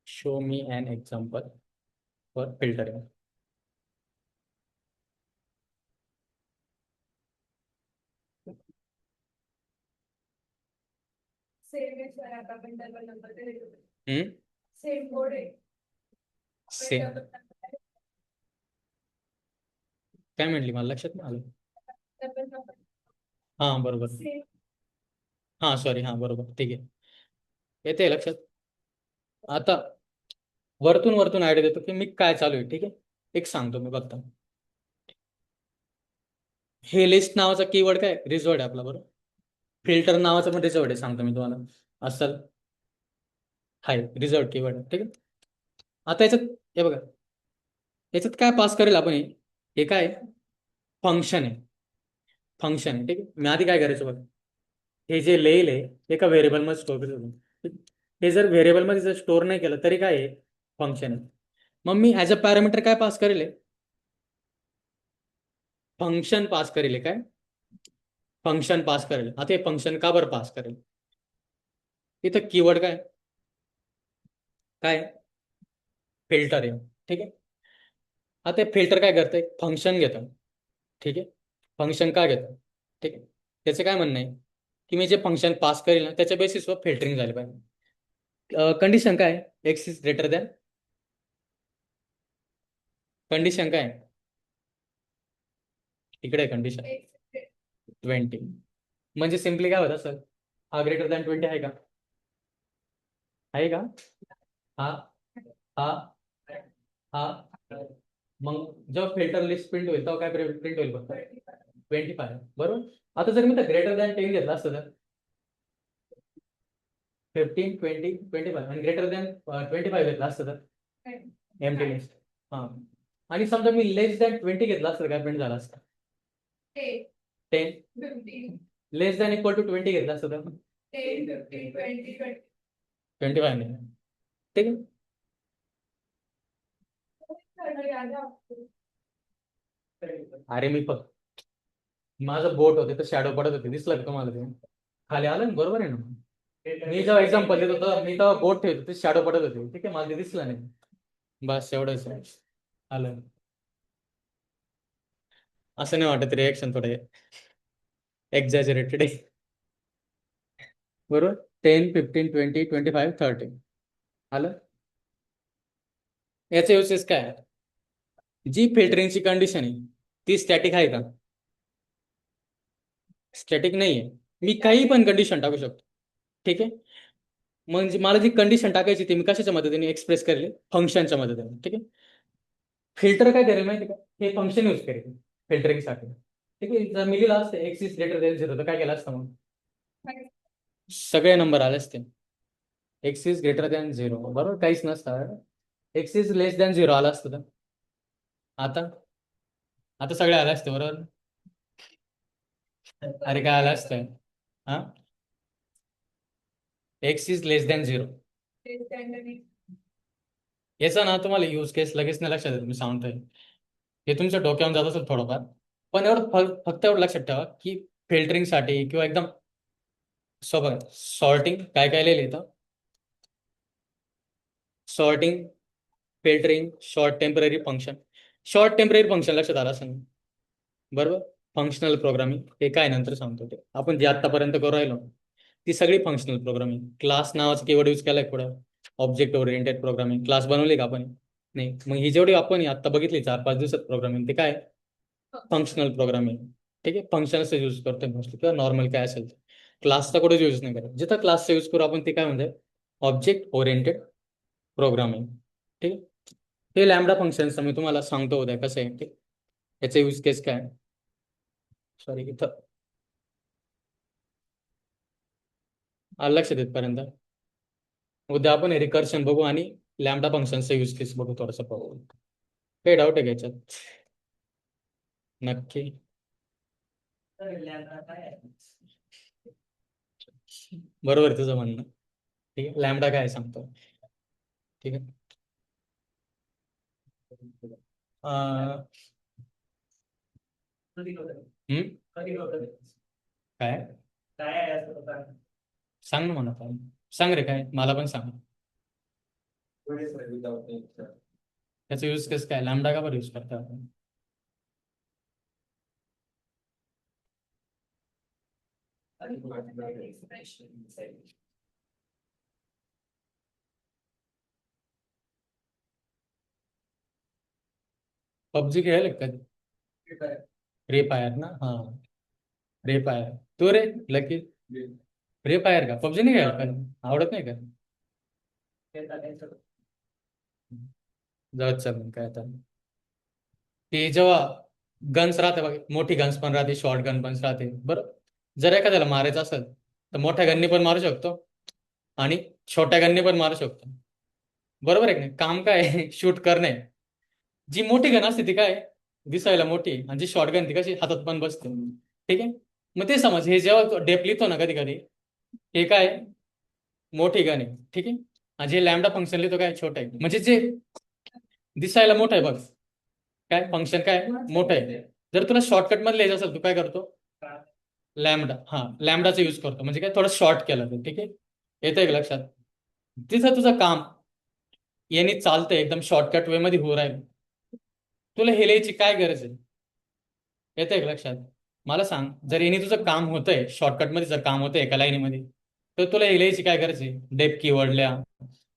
S1: Show me an example for filtering.
S2: Same आहे सर, आता आपण डबल नंबर दिले.
S1: हम्म,
S2: सेम कोड आहे.
S1: सेम. काय म्हणली, मला लक्षात नाही आलं.
S2: डबल नंबर
S1: हां, बरोबर.
S2: सेम.
S1: हां, सॉरी, हां, बरोबर, ठीक आहे, येते लक्षात. आता वरतून वरतून आयडिया देतो की मी काय चालू आहे, ठीक आहे. एक सांगतो मी बघता. हे लिस्ट नावाचा कीवर्ड काय? रिझर्व्ड आहे आपला, बरोबर. फिल्टर नावाचं पण रिझर्व्ड आहे, सांगतो मी तुम्हाला. असल हाय रिझर्व्ड कीवर्ड आहे, ठीक आहे. आता याच्यात हे बघा, याच्यात काय पास करेल आपण? हे काय? फंक्शन आहे, फंक्शन आहे, ठीक आहे. मी आधी काय करायचं बघा, हे जे लिहिल आहे एका व्हेरिएबल मध्ये स्टोर करायचं. हे जर व्हेरिएबल मध्ये जर स्टोर नाही केलं तरी काय आहे? फंक्शन आहे. मग मी ऍज अ पॅरामीटर काय पास करेल? फंक्शन पास करेल. काय? फंक्शन पास करेल. आता हे फंक्शन का बरं पास करेल? इथं कीवर्ड काय? काय? फिल्टर आहे, ठीक आहे. आता फिल्टर काय करतंय? फंक्शन घेतं, ठीक आहे. फंक्शन का घेतं? ठीक आहे. त्याचं काय म्हणणं आहे की मी जे फंक्शन पास करेल ना त्याच्या बेसिसवर फिल्टरिंग झाली पाहिजे. कंडिशन काय? X is greater than. Condition काय? इकडे कंडिशन 20. म्हणजे सिम्पली काय होत असेल? हा ग्रेटर दॅन 20 आहे का? आहे का? हा, हा, हा. मग जेव्हा फिल्टर लिस्ट प्रिंट होईल तेव्हा काय प्रिंट होईल बघ? 25, बरोबर. आता जर मी तर ग्रेटर दॅन 10 घेतला असतं तर 15, 20, 25 आणि ग्रेटर दॅन 25 घेतला असतं तर एम्प्टी लिस्ट. हा. आणि समजा मी लेस दॅन 20 घेतला असतं तर काय प्रिंट झाला असतं? 10. लेस दॅन इक्वल टू 20 घेतला असतं तर 25 नाही, ठीक आहे. अरे मी फक्त माझं बोट होते तर शॅडो पडत होते, दिसलं का तुम्हाला? ते खाली आलं ना, बरोबर आहे ना. मी जेव्हा एक्झाम्पल देत होतो मी तेव्हा बोट ठेवतो ते शॅडो पडत होते, ठीक आहे, मला ते दिसलं नाही. बस एवढंच आहे. आलं. असं नाही वाटत रिएक्शन थोडे एक्झॅजरेटेड आहे. बरोबर. 10, 15, 20, 25, 30 आलं. याचा युसेस काय आहे? जी फिल्टरिंगची कंडिशन आहे ती स्टॅटिक आहे का? स्टॅटिक नाहीये. मी काही पण कंडिशन टाकू शकतो. ठीक आहे. म्हणजे मला जी कंडिशन टाकायची ती मी कशाच्या मदतीने एक्सप्रेस करेल? फंक्शनच्या मदतीने. ठीक आहे. फिल्टर काय करेल माहिती का? हे फंक्शन यूज करेल फिल्टरिंगसाठी. ठीक आहे. जर मी लिहिलं असतं एक्स इज ग्रेटर दॅन 0 तर काय केलं असतं मग? सगळे नंबर आले असते. एक्स इज ग्रेटर दॅन 0 बरोबर, काहीच नसतं. एक्स इज लेस दॅन 0 आलं असतं तर आता आता सगळे आले असते बरोबर. अरे काय आलं असतं? हा, एक्स इज लेस दॅन 0 याचा ना तुम्हाला यूज केस लगेच नाही लक्षात येत. मी सांगतोय हे तुमच्या डोक्यावर जात असेल थोडंफार, पण एवढं फक्त एवढं लक्षात ठेवा की फिल्टरिंगसाठी किंवा एकदम सोबत सॉर्टिंग काय काय लिहिलं इथं. Sorting, filtering, short temporary function. Short temporary function लक्षात आलं असेल बरोबर. फंक्शनल प्रोग्रामिंग हे काय नंतर सांगतो. ते आपण जे आतापर्यंत करू राहिलो ती सगळी फंक्शनल प्रोग्रामिंग. क्लास नावाचा कीवर्ड यूज केलाय पुढं. Object oriented programming. क्लास बनवली का आपण? नाही. मग ही जेवढी आपण आता बघितली 4-5 दिवसात प्रोग्रामिंग ते काय? Functional programming. ठीक आहे. फंक्शनचा यूज करतोय मोस्टली किंवा नॉर्मल काय असेल क्लासचा कुठेच यूज नाही करत. जिथं क्लासचा यूज करू आपण ते काय म्हणजे ऑब्जेक्ट ओरिएंटेड प्रोग्रामिंग. ठीक आहे. हे लॅम्बडा फंक्शनचं मी तुम्हाला सांगतो उद्या कसं आहे. ठीक. याचा यूज केस काय? सॉरी इथं लक्षात येतपर्यंत उद्या आपण रिकर्शन बघू आणि लॅम्बडा फंक्शनचा यूज केस बघू थोडंसं बघू. काही डाऊट आहे का याच्यात? नक्की. बरोबर आहे तुझं म्हणणं. ठीक आहे. लॅम्बडा काय आहे सांगतो. ठीक आहे. अं, हम्म? काय सांग ना म्हणा काय. सांग रे काय मला पण सांग. त्याचा यूज केस काय? लॅम्बडा का बरं यूज करता आपण? पबजी खेळायला का? फ्री फायर ना. हा, फ्री फायर. तू रे लकी फ्री फायर का? पबजी नाही खेळायला पण आवडत नाही का? जाऊ चल मग काय आता. ती जेव्हा गन्स राहते बघ, मोठी गन्स पण राहते, शॉर्ट गन पण राहते बरं. जर एखाद्याला मारायचं असेल तर मोठ्या गननी पण मारू शकतो आणि छोट्या गननी पण मारू शकतो. बरोबर आहे की नाही? काम काय शूट करणे. जी मोठी गन असते ती काय दिसायला मोठी आणि जी शॉर्ट गन ती कशी हातात पण बसते. ठीक आहे. मग ते समज हे जेव्हा डेप लिहितो ना कधी कधी हे काय मोठी गन आहे. ठीक आहे. आणि जे लॅम्बडा फंक्शन लिहितो काय छोटं आहे. म्हणजे जे दिसायला मोठं आहे बघ काय फंक्शन काय मोठं आहे. जर तुला शॉर्टकट मध्ये लिहायचं असेल तू काय करतो? लॅम्बडा. हा, लॅम्बडाचा यूज करतो म्हणजे काय थोडं शॉर्ट केलं तर. ठीक आहे. येतंय का लक्षात? तिथं तुझं काम यांनी चालतंय एकदम शॉर्टकट वे मध्ये होऊ राहील. तुला हे लिहायची काय गरज आहे? येतंय का लक्षात? मला सांग, जर याने तुझं काम होतंय शॉर्टकट मध्ये जर काम होतंय एका लाईनीमध्ये तर तुला हे लिहायची काय गरज आहे? डेप कीवर्ड लिहा,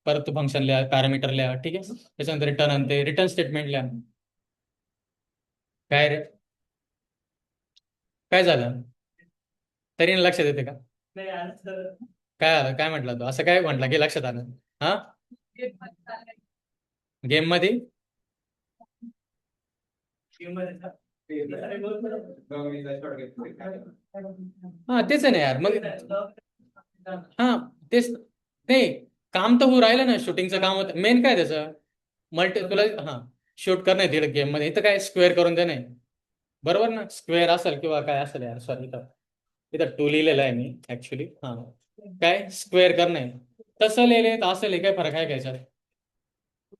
S1: परत तू फंक्शन लिहा, पॅरामीटर लिहा. ठीक आहे. त्याच्यानंतर रिटर्न आणते, रिटर्न स्टेटमेंट लिहा. काय रे काय झालं? तरी नाही लक्षात येते का? काय आलं? काय म्हटलं तू? असं काय म्हटलं की लक्षात आलं? हा, गेम मध्ये हा तेच आहे ना यार. मग हा तेच नाही. काम तर होऊ राहिलं ना, शूटिंगचं काम होतं. मेन काय त्याचं मल्टी तुला हा शूट करणं तिकडे गेम मध्ये. इथं काय स्क्वेअर करून देणे. बरोबर ना? स्क्वेअर असेल किंवा काय असेल यार. सॉरी इथं इथं टू लिहिलेलं आहे मी ऍक्च्युली. हा, काय स्क्वेअर करणे तसं लिहिले तर असं लिहिले काय फरक आहे का याच्यात?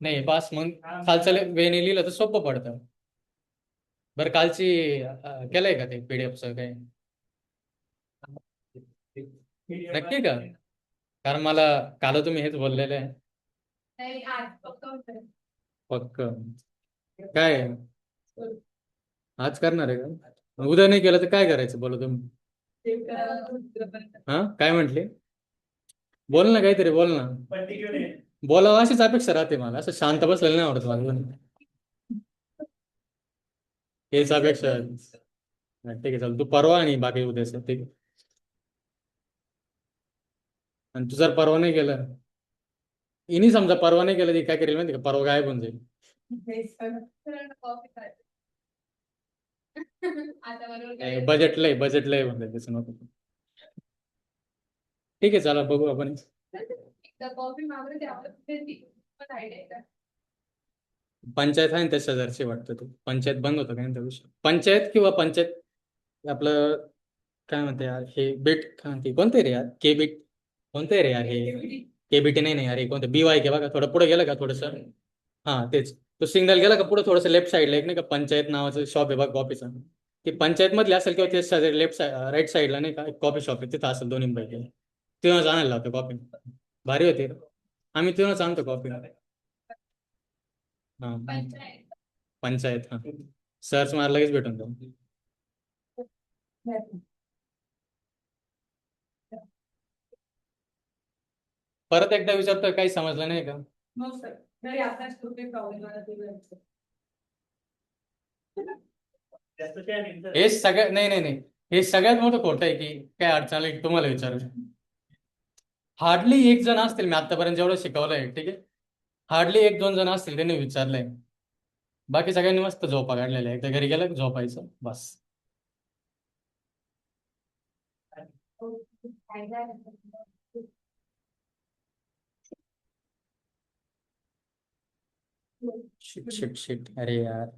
S1: नाही बस मग खालचं वेने लिहिलं तर सोपं पडतं. बरं कालची केलंय का ते पीडीएफचं काय? नक्की का? कारण मला काल तुम्ही हेच बोललेले आहे. पक्क काय आज करणार आहे का? उद्या नाही केलं तर काय करायचं बोला तुम्ही? हा काय म्हटले? बोल ना काहीतरी बोल ना. बोलावं अशीच अपेक्षा राहते मला, असं शांत बसलेलं नाही आवडत मला. हेच अपेक्षा आहे. हा, ठीक आहे चालेल, तू परवा आणि बाकी उद्याच ठीक आहे. आणि तू जर परवा नाही केलं, इनी समजा परवा नाही केलं ती काय करेल माहिती का, परवा गायब होऊन जाईल.
S2: आता बरोबर
S1: बजेट लय होऊन जाईल त्याचं नको. ठीक आहे चला बघू आपण.
S2: एकदा कॉफी मागवली ते आपलं पण आयडिया आहे का?
S1: पंचायत आहे ना त्या शेजारची वाटतं, तू पंचायत बंद होतं काय त्या विषय, पंचायत किंवा पंचायत आपलं काय म्हणते यार हे बीट काय म्हणते कोणते रे यार, के बीट कोणते रे यार हे, के बीटी नाही नाही अरे कोणतं बी वाय के बघा, थोडं पुढे गेलं का थोडंसं. हा तेच, तो सिग्नल गेला का पुढे थोडंसं लेफ्ट साईडला एक नाही का पंचायत नावाचं शॉप आहे बघ कॉफीचा. ते पंचायत मधले असेल किंवा ते शेजारी लेफ्ट साईड राईट साईडला नाही का एक कॉफी शॉप आहे, तिथं असेल दोन्ही पैकी. तिथूनच आणायला लावतो कॉफी, भारी होते. आम्ही तिथूनच आणतो कॉफी. हा
S2: पंचायत.
S1: पंचायत हा, सर्च मार लगेच भेटून जाऊ. परत एकदा विचारतोय काही समजलं नाही का?
S2: हो सर, नाही आताच कुठे प्रॉब्लेम आला ते वेळेचं.
S1: हे सगळ्यात नाही नाही नाही, हे सगळ्यात मोठं खोटं आहे की काय अडचण आली की तुम्हाला विचारू. हार्डली एक जण असतील, मी आतापर्यंत जेवढं शिकवलंय ठीक आहे, हार्डली एक दोन जण असतील त्यांनी विचारलंय. बाकी सगळ्यांनी मस्त झोपा काढलेल्या आहे, एकदा घरी गेलं की झोपायचं बस. शिट शिट शिट अरे यार.